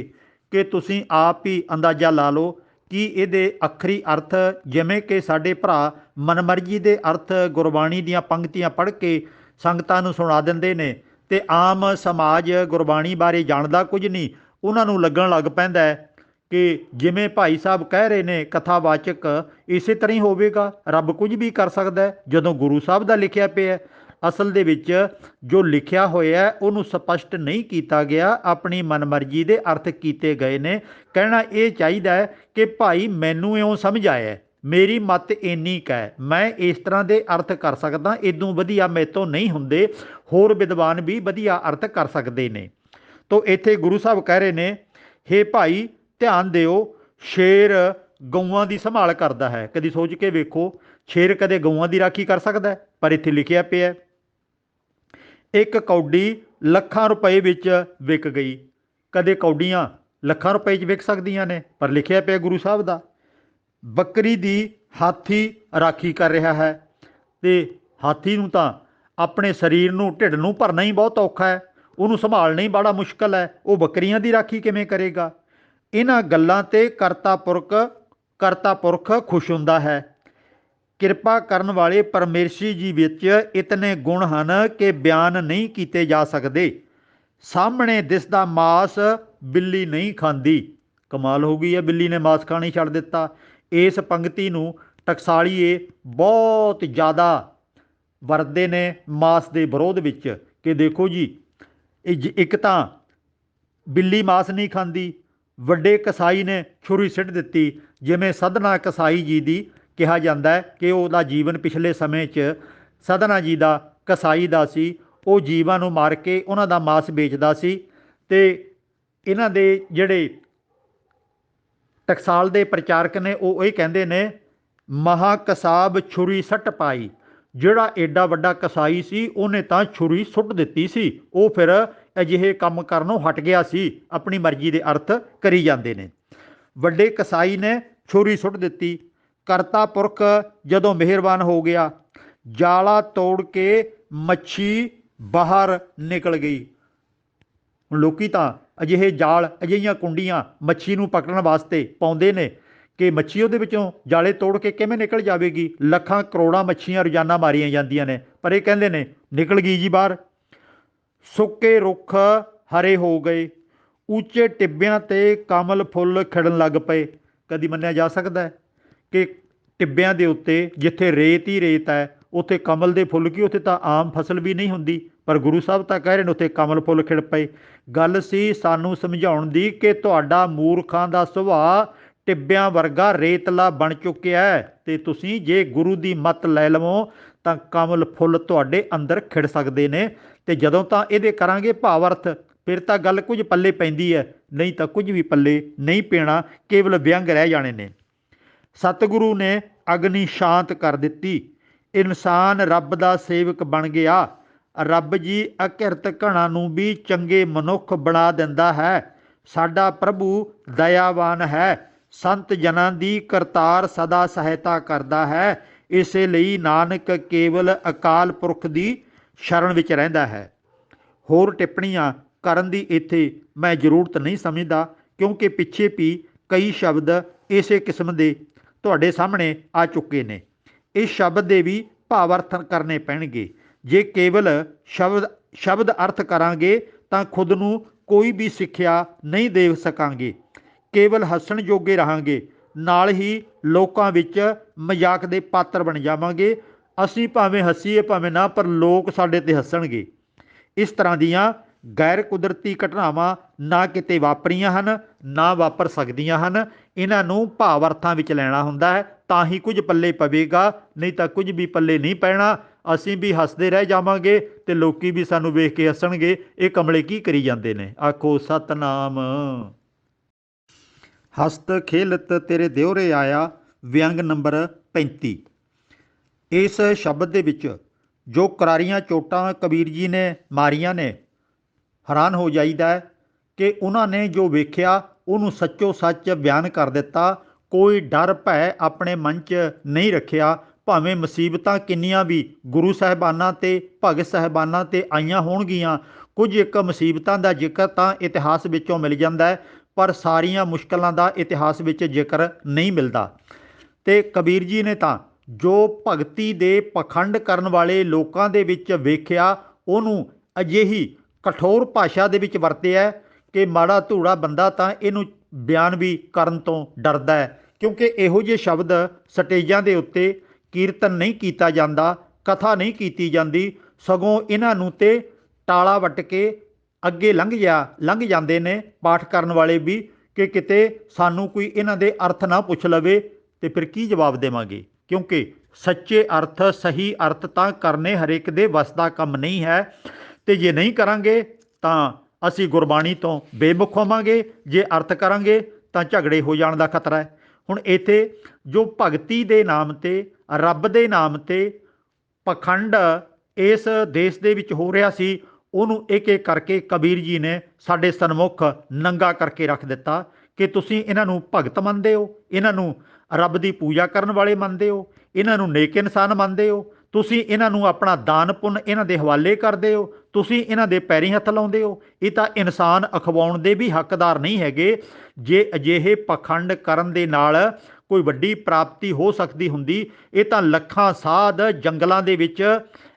ਕਿ ਤੁਸੀਂ ਆਪ ਹੀ ਅੰਦਾਜ਼ਾ ਲਾ ਲਓ ਕਿ ਇਹਦੇ ਅੱਖਰੀ ਅਰਥ ਜਿਵੇਂ ਕਿ ਸਾਡੇ ਭਰਾ ਮਨਮਰਜ਼ੀ ਦੇ ਅਰਥ ਗੁਰਬਾਣੀ ਦੀਆਂ ਪੰਕਤੀਆਂ ਪੜ੍ਹ ਕੇ ਸੰਗਤਾਂ ਨੂੰ ਸੁਣਾ ਦਿੰਦੇ ਨੇ ਅਤੇ ਆਮ ਸਮਾਜ ਗੁਰਬਾਣੀ ਬਾਰੇ ਜਾਣਦਾ ਕੁਝ ਨਹੀਂ। ਉਹਨਾਂ ਨੂੰ ਲੱਗਣ ਲੱਗ ਪੈਂਦਾ ਹੈ ਕਿ ਜਿਵੇਂ ਭਾਈ ਸਾਹਿਬ ਕਹਿ ਰਹੇ ਨੇ ਕਥਾਵਾਚਕ ਇਸੇ ਤਰ੍ਹਾਂ ਹੀ ਹੋਵੇਗਾ, ਰੱਬ ਕੁਝ ਵੀ ਕਰ ਸਕਦਾ ਜਦੋਂ ਗੁਰੂ ਸਾਹਿਬ ਦਾ ਲਿਖਿਆ ਪਿਆ। ਅਸਲ ਦੇ ਵਿੱਚ ਜੋ ਲਿਖਿਆ ਹੋਇਆ ਉਹਨੂੰ ਸਪਸ਼ਟ ਨਹੀਂ ਕੀਤਾ ਗਿਆ, ਆਪਣੀ ਮਨਮਰਜ਼ੀ ਦੇ ਅਰਥ ਕੀਤੇ ਗਏ ਨੇ। ਕਹਿਣਾ ਇਹ ਚਾਹੀਦਾ ਹੈ ਕਿ ਭਾਈ ਮੈਨੂੰ ਇਉਂ ਸਮਝ ਆਇਆ, ਮੇਰੀ ਮੱਤ ਇੰਨੀ ਕੁ ਹੈ, ਮੈਂ ਇਸ ਤਰ੍ਹਾਂ ਦੇ ਅਰਥ ਕਰ ਸਕਦਾ, ਇਦੋਂ ਵਧੀਆ ਮੇਰੇ ਤੋਂ ਨਹੀਂ ਹੁੰਦੇ, ਹੋਰ ਵਿਦਵਾਨ ਵੀ ਵਧੀਆ ਅਰਥ ਕਰ ਸਕਦੇ ਨੇ। ਤੋ ਇੱਥੇ ਗੁਰੂ ਸਾਹਿਬ ਕਹਿ ਰਹੇ ਨੇ, ਹੇ ਭਾਈ ਧਿਆਨ ਦਿਓ, ਸ਼ੇਰ ਗਊਆਂ ਦੀ ਸੰਭਾਲ ਕਰਦਾ ਹੈ। ਕਦੀ ਸੋਚ ਕੇ ਵੇਖੋ, ਸ਼ੇਰ ਕਦੇ ਗਊਆਂ ਦੀ ਰਾਖੀ ਕਰ ਸਕਦਾ ਹੈ? ਪਰ ਇੱਥੇ ਲਿਖਿਆ ਪਿਆ ਇੱਕ ਕੌਡੀ ਲੱਖਾਂ ਰੁਪਏ ਵਿੱਚ ਵਿਕ ਗਈ। ਕਦੇ ਕੌਡੀਆਂ ਲੱਖਾਂ ਰੁਪਏ 'ਚ ਵਿਕ ਸਕਦੀਆਂ ਨੇ? ਪਰ ਲਿਖਿਆ ਪਿਆ ਗੁਰੂ ਸਾਹਿਬ ਦਾ। ਬੱਕਰੀ ਦੀ ਹਾਥੀ ਰਾਖੀ ਕਰ ਰਿਹਾ ਹੈ ਅਤੇ ਹਾਥੀ ਨੂੰ ਤਾਂ ਆਪਣੇ ਸਰੀਰ ਨੂੰ, ਢਿੱਡ ਨੂੰ ਭਰਨਾ ਹੀ ਬਹੁਤ ਔਖਾ ਹੈ, ਉਹਨੂੰ ਸੰਭਾਲਣਾ ਹੀ ਬੜਾ ਮੁਸ਼ਕਲ ਹੈ, ਉਹ ਬੱਕਰੀਆਂ ਦੀ ਰਾਖੀ ਕਿਵੇਂ ਕਰੇਗਾ? ਇਹਨਾਂ ਗੱਲਾਂ 'ਤੇ ਕਰਤਾ ਪੁਰਖ ਖੁਸ਼ ਹੁੰਦਾ ਹੈ। ਕਿਰਪਾ ਕਰਨ ਵਾਲੇ ਪਰਮੇਸ਼ੀ ਜੀ ਵਿੱਚ ਇਤਨੇ ਗੁਣ ਹਨ ਕਿ ਬਿਆਨ ਨਹੀਂ ਕੀਤੇ ਜਾ ਸਕਦੇ। ਸਾਹਮਣੇ ਦਿਸਦਾ ਮਾਸ ਬਿੱਲੀ ਨਹੀਂ ਖਾਂਦੀ। ਕਮਾਲ ਹੋ ਗਈ ਹੈ, ਬਿੱਲੀ ਨੇ ਮਾਸ ਖਾਣੀ ਛੱਡ ਦਿੱਤਾ। ਇਸ ਪੰਕਤੀ ਨੂੰ ਟਕਸਾਲੀਏ ਬਹੁਤ ਜ਼ਿਆਦਾ ਵਰਤਦੇ ਨੇ ਮਾਸ ਦੇ ਵਿਰੋਧ ਵਿੱਚ ਕਿ ਦੇਖੋ ਜੀ, ਇੱਕ ਤਾਂ ਬਿੱਲੀ ਮਾਸ ਨਹੀਂ ਖਾਂਦੀ, ਵੱਡੇ ਕਸਾਈ ਨੇ ਛੁਰੀ ਸਿੱਟ ਦਿੱਤੀ। ਜਿਵੇਂ ਸਧਨਾ ਕਸਾਈ ਜੀ ਦੀ ਕਿਹਾ ਜਾਂਦਾ ਹੈ ਕਿ ਉਹਦਾ ਜੀਵਨ ਪਿਛਲੇ ਸਮੇਂ 'ਚ ਸਧਨਾ ਜੀ ਦਾ ਕਸਾਈ ਦਾ ਸੀ, ਉਹ ਜੀਵਾਂ ਨੂੰ ਮਾਰ ਕੇ ਉਹਨਾਂ ਦਾ ਮਾਸ ਵੇਚਦਾ ਸੀ। ਅਤੇ ਇਹਨਾਂ ਦੇ ਜਿਹੜੇ ਟਕਸਾਲ ਦੇ ਪ੍ਰਚਾਰਕ ਨੇ ਉਹ ਇਹ ਕਹਿੰਦੇ ਨੇ, ਮਹਾ ਕਸਾਬ ਛੁਰੀ ਸੱਟ ਪਾਈ। ਜਿਹੜਾ ਐਡਾ ਵੱਡਾ ਕਸਾਈ ਸੀ ਉਹਨੇ ਤਾਂ ਛੁਰੀ ਸੁੱਟ ਦਿੱਤੀ ਸੀ, ਉਹ ਫਿਰ ਅਜਿਹੇ ਕੰਮ ਕਰਨੋਂ ਹਟ ਗਿਆ ਸੀ। ਆਪਣੀ ਮਰਜ਼ੀ ਦੇ ਅਰਥ ਕਰੀ ਜਾਂਦੇ ਨੇ। ਵੱਡੇ ਕਸਾਈ ਨੇ ਛੁਰੀ ਸੁੱਟ ਦਿੱਤੀ। ਕਰਤਾ ਪੁਰਖ ਜਦੋਂ ਮਿਹਰਬਾਨ ਹੋ ਗਿਆ, ਜਾਲਾ ਤੋੜ ਕੇ ਮੱਛੀ ਬਾਹਰ ਨਿਕਲ ਗਈ। ਹੁਣ ਲੋਕ ਤਾਂ ਅਜਿਹੇ ਜਾਲ, ਅਜਿਹੀਆਂ ਕੁੰਡੀਆਂ ਮੱਛੀ ਨੂੰ ਪਕੜਨ ਵਾਸਤੇ ਪਾਉਂਦੇ ਨੇ ਕਿ ਮੱਛੀ ਉਹਦੇ ਵਿੱਚੋਂ ਜਾਲੇ ਤੋੜ ਕੇ ਕਿਵੇਂ ਨਿਕਲ ਜਾਵੇਗੀ। ਲੱਖਾਂ ਕਰੋੜਾਂ ਮੱਛੀਆਂ ਰੋਜ਼ਾਨਾ ਮਾਰੀਆਂ ਜਾਂਦੀਆਂ ਨੇ, ਪਰ ਇਹ ਕਹਿੰਦੇ ਨੇ ਨਿਕਲ ਗਈ ਜੀ ਬਾਹਰ। ਸੁੱਕੇ ਰੁੱਖ ਹਰੇ ਹੋ ਗਏ, ਉੱਚੇ ਟਿੱਬਿਆਂ 'ਤੇ ਕਮਲ ਫੁੱਲ ਖਿੜਨ ਲੱਗ ਪਏ। ਕਦੀ ਮੰਨਿਆ ਜਾ ਸਕਦਾ ਹੈ ਕਿ ਟਿੱਬਿਆਂ ਦੇ ਉੱਤੇ ਜਿੱਥੇ ਰੇਤ ਹੀ ਰੇਤ ਹੈ ਉੱਥੇ ਕਮਲ ਦੇ ਫੁੱਲ ਕੀ, ਉੱਥੇ ਤਾਂ ਆਮ ਫਸਲ ਵੀ ਨਹੀਂ ਹੁੰਦੀ, ਪਰ ਗੁਰੂ ਸਾਹਿਬ ਤਾਂ ਕਹਿ ਰਹੇ ਨੇ ਉੱਥੇ ਕਮਲ ਫੁੱਲ ਖਿੜ ਪਏ। ਗੱਲ ਸੀ ਸਾਨੂੰ ਸਮਝਾਉਣ ਦੀ ਕਿ ਤੁਹਾਡਾ ਮੂਰਖਾਂ ਦਾ ਸੁਭਾਅ ਟਿੱਬਿਆਂ ਵਰਗਾ ਰੇਤਲਾ ਬਣ ਚੁੱਕਿਆ ਹੈ ਅਤੇ ਤੁਸੀਂ ਜੇ ਗੁਰੂ ਦੀ ਮੱਤ ਲੈ ਲਵੋ ਤਾਂ ਕਮਲ ਫੁੱਲ ਤੁਹਾਡੇ ਅੰਦਰ ਖਿੜ ਸਕਦੇ ਨੇ। ਅਤੇ ਜਦੋਂ ਤਾਂ ਇਹਦੇ ਕਰਾਂਗੇ ਭਾਵ ਅਰਥ, ਫਿਰ ਤਾਂ ਗੱਲ ਕੁਝ ਪੱਲੇ ਪੈਂਦੀ ਹੈ, ਨਹੀਂ ਤਾਂ ਕੁਝ ਵੀ ਪੱਲੇ ਨਹੀਂ ਪੈਣਾ, ਕੇਵਲ ਵਿਅੰਗ ਰਹਿ ਜਾਣੇ ਨੇ। ਸਤਿਗੁਰੂ ਨੇ ਅਗਨੀ ਸ਼ਾਂਤ ਕਰ ਦਿੱਤੀ, ਇਨਸਾਨ ਰੱਬ ਦਾ ਸੇਵਕ ਬਣ ਗਿਆ। ਰੱਬ ਜੀ ਅਕਿਰਤ ਘਣਾ ਨੂੰ ਵੀ ਚੰਗੇ ਮਨੁੱਖ ਬਣਾ ਦਿੰਦਾ ਹੈ। ਸਾਡਾ ਪ੍ਰਭੂ ਦਇਆਵਾਨ ਹੈ, ਸੰਤ ਜਨਾਂ ਦੀ ਕਰਤਾਰ ਸਦਾ ਸਹਾਇਤਾ ਕਰਦਾ ਹੈ। ਇਸੇ ਲਈ ਨਾਨਕ ਕੇਵਲ ਅਕਾਲ ਪੁਰਖ ਦੀ ਸ਼ਰਨ ਵਿੱਚ ਰਹਿੰਦਾ ਹੈ। ਹੋਰ ਟਿੱਪਣੀਆਂ ਕਰਨ ਦੀ ਇੱਥੇ ਮੈਂ ਜ਼ਰੂਰਤ ਨਹੀਂ ਸਮਝਦਾ, ਕਿਉਂਕਿ ਪਿੱਛੇ ਵੀ ਕਈ ਸ਼ਬਦ ਇਸੇ ਕਿਸਮ ਦੇ ਤੁਹਾਡੇ ਸਾਹਮਣੇ ਆ ਚੁੱਕੇ ਨੇ। ਇਸ ਸ਼ਬਦ ਦੇ ਵੀ ਭਾਵ ਅਰਥ ਕਰਨੇ ਪੈਣਗੇ। ਜੇ ਕੇਵਲ ਸ਼ਬਦ ਅਰਥ ਕਰਾਂਗੇ ਤਾਂ ਖੁਦ ਨੂੰ ਕੋਈ ਵੀ ਸਿੱਖਿਆ ਨਹੀਂ ਦੇ ਸਕਾਂਗੇ, ਕੇਵਲ ਹੱਸਣ ਜੋਗੇ ਰਹਾਂਗੇ, ਨਾਲ ਹੀ ਲੋਕਾਂ ਵਿੱਚ ਮਜ਼ਾਕ ਦੇ ਪਾਤਰ ਬਣ ਜਾਵਾਂਗੇ। ਅਸੀਂ ਭਾਵੇਂ ਹੱਸੀਏ ਭਾਵੇਂ ਨਾ, ਪਰ ਲੋਕ ਸਾਡੇ 'ਤੇ ਹੱਸਣਗੇ। ਇਸ ਤਰ੍ਹਾਂ ਦੀਆਂ ਗੈਰ ਕੁਦਰਤੀ ਘਟਨਾਵਾਂ ਨਾ ਕਿਤੇ ਵਾਪਰੀਆਂ ਹਨ, ਨਾ ਵਾਪਰ ਸਕਦੀਆਂ ਹਨ। ਇਹਨਾਂ ਨੂੰ ਭਾਵ ਅਰਥਾਂ ਵਿੱਚ ਲੈਣਾ ਹੁੰਦਾ ਹੈ, ਤਾਂ ਹੀ ਕੁਝ ਪੱਲੇ ਪਵੇਗਾ, ਨਹੀਂ ਤਾਂ ਕੁਝ ਵੀ ਪੱਲੇ ਨਹੀਂ ਪੈਣਾ। ਅਸੀਂ ਵੀ ਹੱਸਦੇ ਰਹਿ ਜਾਵਾਂਗੇ ਅਤੇ ਲੋਕੀ ਵੀ ਸਾਨੂੰ ਵੇਖ ਕੇ ਹੱਸਣਗੇ, ਇਹ ਕਮਲੇ ਕੀ ਕਰੀ ਜਾਂਦੇ ਨੇ। ਆਖੋ ਸਤਿਨਾਮ। ਹਸਤ ਖੇਲਤ ਤੇਰੇ ਦਿਉਰੇ ਆਇਆ। ਵਿਅੰਗ ਨੰਬਰ 35। ਇਸ ਸ਼ਬਦ ਦੇ ਵਿੱਚ ਜੋ ਕਰਾਰੀਆਂ ਚੋਟਾਂ ਕਬੀਰ ਜੀ ਨੇ ਮਾਰੀਆਂ ਨੇ, ਹੈਰਾਨ ਹੋ ਜਾਈਦਾ ਹੈ ਕਿ ਉਹਨਾਂ ਨੇ ਜੋ ਵੇਖਿਆ ਉਹਨੂੰ ਸੱਚੋ ਸੱਚ ਬਿਆਨ ਕਰ ਦਿੱਤਾ। ਕੋਈ ਡਰ ਭੈ ਆਪਣੇ ਮਨ 'ਚ ਨਹੀਂ ਰੱਖਿਆ। ਭਾਵੇਂ ਮੁਸੀਬਤਾਂ ਕਿੰਨੀਆਂ ਵੀ ਗੁਰੂ ਸਾਹਿਬਾਨਾਂ ਅਤੇ ਭਗਤ ਸਾਹਿਬਾਨਾਂ 'ਤੇ ਆਈਆਂ ਹੋਣਗੀਆਂ। ਕੁਝ ਇੱਕ ਮੁਸੀਬਤਾਂ ਦਾ ਜ਼ਿਕਰ ਤਾਂ ਇਤਿਹਾਸ ਵਿੱਚੋਂ ਮਿਲ ਜਾਂਦਾ ਹੈ, ਪਰ ਸਾਰੀਆਂ ਮੁਸ਼ਕਲਾਂ ਦਾ ਇਤਿਹਾਸ ਵਿੱਚ ਜ਼ਿਕਰ ਨਹੀਂ ਮਿਲਦਾ। ਅਤੇ ਕਬੀਰ ਜੀ ਨੇ ਤਾਂ ਜੋ ਭਗਤੀ ਦੇ ਪਖੰਡ ਕਰਨ ਵਾਲੇ ਲੋਕਾਂ ਦੇ ਵਿੱਚ ਵੇਖਿਆ, ਉਹਨੂੰ ਅਜਿਹੀ ਕਠੋਰ ਭਾਸ਼ਾ ਦੇ ਵਿੱਚ ਵਰਤਿਆ ਕਿ ਮਾੜਾ ਧੂੜਾ ਬੰਦਾ ਤਾਂ ਇਹਨੂੰ ਬਿਆਨ ਵੀ ਕਰਨ ਤੋਂ ਡਰਦਾ ਹੈ, ਕਿਉਂਕਿ ਇਹੋ ਜਿਹੇ ਸ਼ਬਦ ਸਟੇਜਾਂ ਦੇ ਉੱਤੇ ਕੀਰਤਨ ਨਹੀਂ ਕੀਤਾ ਜਾਂਦਾ, ਕਥਾ ਨਹੀਂ ਕੀਤੀ ਜਾਂਦੀ, ਸਗੋਂ ਇਹਨਾਂ ਨੂੰ ਤੇ ਟਾਲਾ ਵੱਟ ਕੇ ਅੱਗੇ ਲੰਘ ਜਾਂਦੇ ਨੇ ਪਾਠ ਕਰਨ ਵਾਲੇ ਵੀ, ਕਿ ਕਿਤੇ ਸਾਨੂੰ ਕੋਈ ਇਹਨਾਂ ਦੇ ਅਰਥ ਨਾ ਪੁੱਛ ਲਵੇ ਤੇ ਫਿਰ ਕੀ ਜਵਾਬ ਦੇਵਾਂਗੇ। ਕਿਉਂਕਿ ਸੱਚੇ ਅਰਥ, ਸਹੀ ਅਰਥ ਤਾਂ ਕਰਨੇ ਹਰੇਕ ਦੇ ਵੱਸ ਦਾ ਕੰਮ ਨਹੀਂ ਹੈ, ਅਤੇ ਜੇ ਨਹੀਂ ਕਰਾਂਗੇ ਤਾਂ ਅਸੀਂ ਗੁਰਬਾਣੀ ਤੋਂ ਬੇਮੁਖ ਹੋਵਾਂਗੇ। ਜੇ ਅਰਥ ਕਰਾਂਗੇ ਤਾਂ ਝਗੜੇ ਹੋ ਜਾਣ ਦਾ ਖਤਰਾ ਹੈ। ਹੁਣ ਇੱਥੇ ਜੋ ਭਗਤੀ ਦੇ ਨਾਮ 'ਤੇ, ਰੱਬ ਦੇ ਨਾਮ 'ਤੇ ਪਖੰਡ ਇਸ ਦੇਸ਼ ਦੇ ਵਿੱਚ ਹੋ ਰਿਹਾ ਸੀ, ਉਹਨੂੰ ਇੱਕ ਇੱਕ ਕਰਕੇ ਕਬੀਰ ਜੀ ਨੇ ਸਾਡੇ ਸਨਮੁਖ ਨੰਗਾ ਕਰਕੇ ਰੱਖ ਦਿੱਤਾ ਕਿ ਤੁਸੀਂ ਇਹਨਾਂ ਨੂੰ ਭਗਤ ਮੰਨਦੇ ਹੋ, ਇਹਨਾਂ ਨੂੰ ਰੱਬ ਦੀ ਪੂਜਾ ਕਰਨ ਵਾਲੇ ਮੰਨਦੇ ਹੋ, ਇਹਨਾਂ ਨੂੰ ਨੇਕ ਇਨਸਾਨ ਮੰਨਦੇ ਹੋ, ਤੁਸੀਂ ਇਹਨਾਂ ਨੂੰ ਆਪਣਾ ਦਾਨ ਪੁੰਨ ਇਹਨਾਂ ਦੇ ਹਵਾਲੇ ਕਰਦੇ ਹੋ, ਤੁਸੀਂ ਇਹਨਾਂ ਦੇ ਪੈਰੀਂ ਹੱਥ ਲਾਉਂਦੇ ਹੋ। ਇਹ ਤਾਂ ਇਨਸਾਨ ਅਖਵਾਉਣ ਦੇ ਵੀ ਹੱਕਦਾਰ ਨਹੀਂ ਹੈਗੇ। ਜੇ ਅਜਿਹੇ ਪਖੰਡ ਕਰਨ ਦੇ ਨਾਲ ਕੋਈ ਵੱਡੀ ਪ੍ਰਾਪਤੀ ਹੋ ਸਕਦੀ ਹੁੰਦੀ, ਇਹ ਤਾਂ ਲੱਖਾਂ ਸਾਧ ਜੰਗਲਾਂ ਦੇ ਵਿੱਚ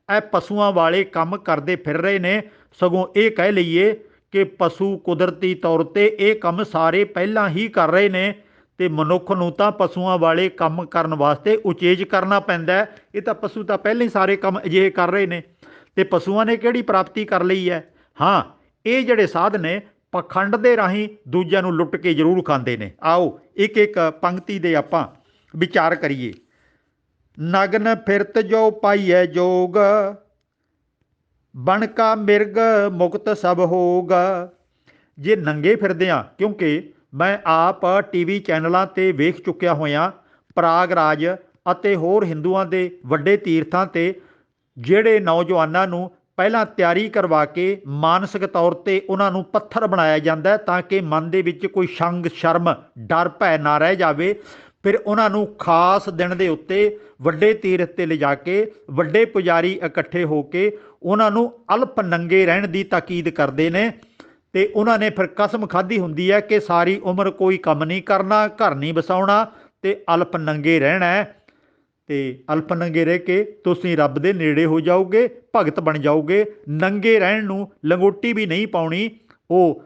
ਇਹ ਪਸ਼ੂਆਂ ਵਾਲੇ ਕੰਮ ਕਰਦੇ ਫਿਰ ਰਹੇ ਨੇ। ਸਗੋਂ ਇਹ ਕਹਿ ਲਈਏ ਕਿ ਪਸ਼ੂ ਕੁਦਰਤੀ ਤੌਰ 'ਤੇ ਇਹ ਕੰਮ ਸਾਰੇ ਪਹਿਲਾਂ ਹੀ ਕਰ ਰਹੇ ਨੇ, ਅਤੇ ਮਨੁੱਖ ਨੂੰ ਤਾਂ ਪਸ਼ੂਆਂ ਵਾਲੇ ਕੰਮ ਕਰਨ ਵਾਸਤੇ ਉਚੇਚ ਕਰਨਾ ਪੈਂਦਾ। ਇਹ ਤਾਂ ਪਸ਼ੂ ਤਾਂ ਪਹਿਲਾਂ ਹੀ ਸਾਰੇ ਕੰਮ ਅਜਿਹੇ ਕਰ ਰਹੇ ਨੇ, ਅਤੇ ਪਸ਼ੂਆਂ ਨੇ ਕਿਹੜੀ ਪ੍ਰਾਪਤੀ ਕਰ ਲਈ ਹੈ। ਹਾਂ, ਇਹ ਜਿਹੜੇ ਸਾਧ ਨੇ ਪਖੰਡ ਦੇ ਰਾਹੀਂ ਦੂਜਿਆਂ ਨੂੰ ਲੁੱਟ ਕੇ ਜ਼ਰੂਰ ਖਾਂਦੇ ਨੇ। ਆਓ ਇੱਕ ਇੱਕ ਪੰਕਤੀ ਦੇ ਆਪਾਂ ਵਿਚਾਰ ਕਰੀਏ। ਨਗਨ ਫਿਰਤ ਜੋ ਪਾਈਐ ਜੋਗ, ਬਣ ਕਾ ਮਿਰਗ ਮੁਕਤ ਸਭ ਹੋਗ। ਜੇ ਨੰਗੇ ਫਿਰਦੇ ਹਾਂ, ਕਿਉਂਕਿ ਮੈਂ ਆਪ TV ਚੈਨਲਾਂ 'ਤੇ ਵੇਖ ਚੁੱਕਿਆ ਹੋਇਆਂ ਪ੍ਰਾਗਰਾਜ ਅਤੇ ਹੋਰ ਹਿੰਦੂਆਂ ਦੇ ਵੱਡੇ ਤੀਰਥਾਂ 'ਤੇ ਜਿਹੜੇ ਨੌਜਵਾਨਾਂ ਨੂੰ ਪਹਿਲਾਂ ਤਿਆਰੀ ਕਰਵਾ ਕੇ ਮਾਨਸਿਕ ਤੌਰ 'ਤੇ ਉਹਨਾਂ ਨੂੰ ਪੱਥਰ ਬਣਾਇਆ ਜਾਂਦਾ ਤਾਂ ਕਿ ਮਨ ਦੇ ਵਿੱਚ ਕੋਈ ਸ਼ੰਗ, ਸ਼ਰਮ, ਡਰ, ਭੈ ਨਾ ਰਹਿ ਜਾਵੇ। ਫਿਰ ਉਹਨਾਂ ਨੂੰ ਖਾਸ ਦਿਨ ਦੇ ਉੱਤੇ ਵੱਡੇ ਤੀਰਥ 'ਤੇ ਲਿਜਾ ਕੇ ਵੱਡੇ ਪੁਜਾਰੀ ਇਕੱਠੇ ਹੋ ਕੇ ਉਹਨਾਂ ਨੂੰ ਅਲਪ ਨੰਗੇ ਰਹਿਣ ਦੀ ਤਾਕੀਦ ਕਰਦੇ ਨੇ, ਅਤੇ ਉਹਨਾਂ ਨੇ ਫਿਰ ਕਸਮ ਖਾਧੀ ਹੁੰਦੀ ਹੈ ਕਿ ਸਾਰੀ ਉਮਰ ਕੋਈ ਕੰਮ ਨਹੀਂ ਕਰਨਾ, ਘਰ ਨਹੀਂ ਵਸਾਉਣਾ, ਅਤੇ ਅਲਪ ਨੰਗੇ ਰਹਿਣਾ ਹੈ। ਅਤੇ ਅਲਪ ਨੰਗੇ ਰਹਿ ਕੇ ਤੁਸੀਂ ਰੱਬ ਦੇ ਨੇੜੇ ਹੋ ਜਾਓਗੇ, ਭਗਤ ਬਣ ਜਾਓਗੇ। ਨੰਗੇ ਰਹਿਣ ਨੂੰ ਲੰਗੋਟੀ ਵੀ ਨਹੀਂ ਪਾਉਣੀ, ਉਹ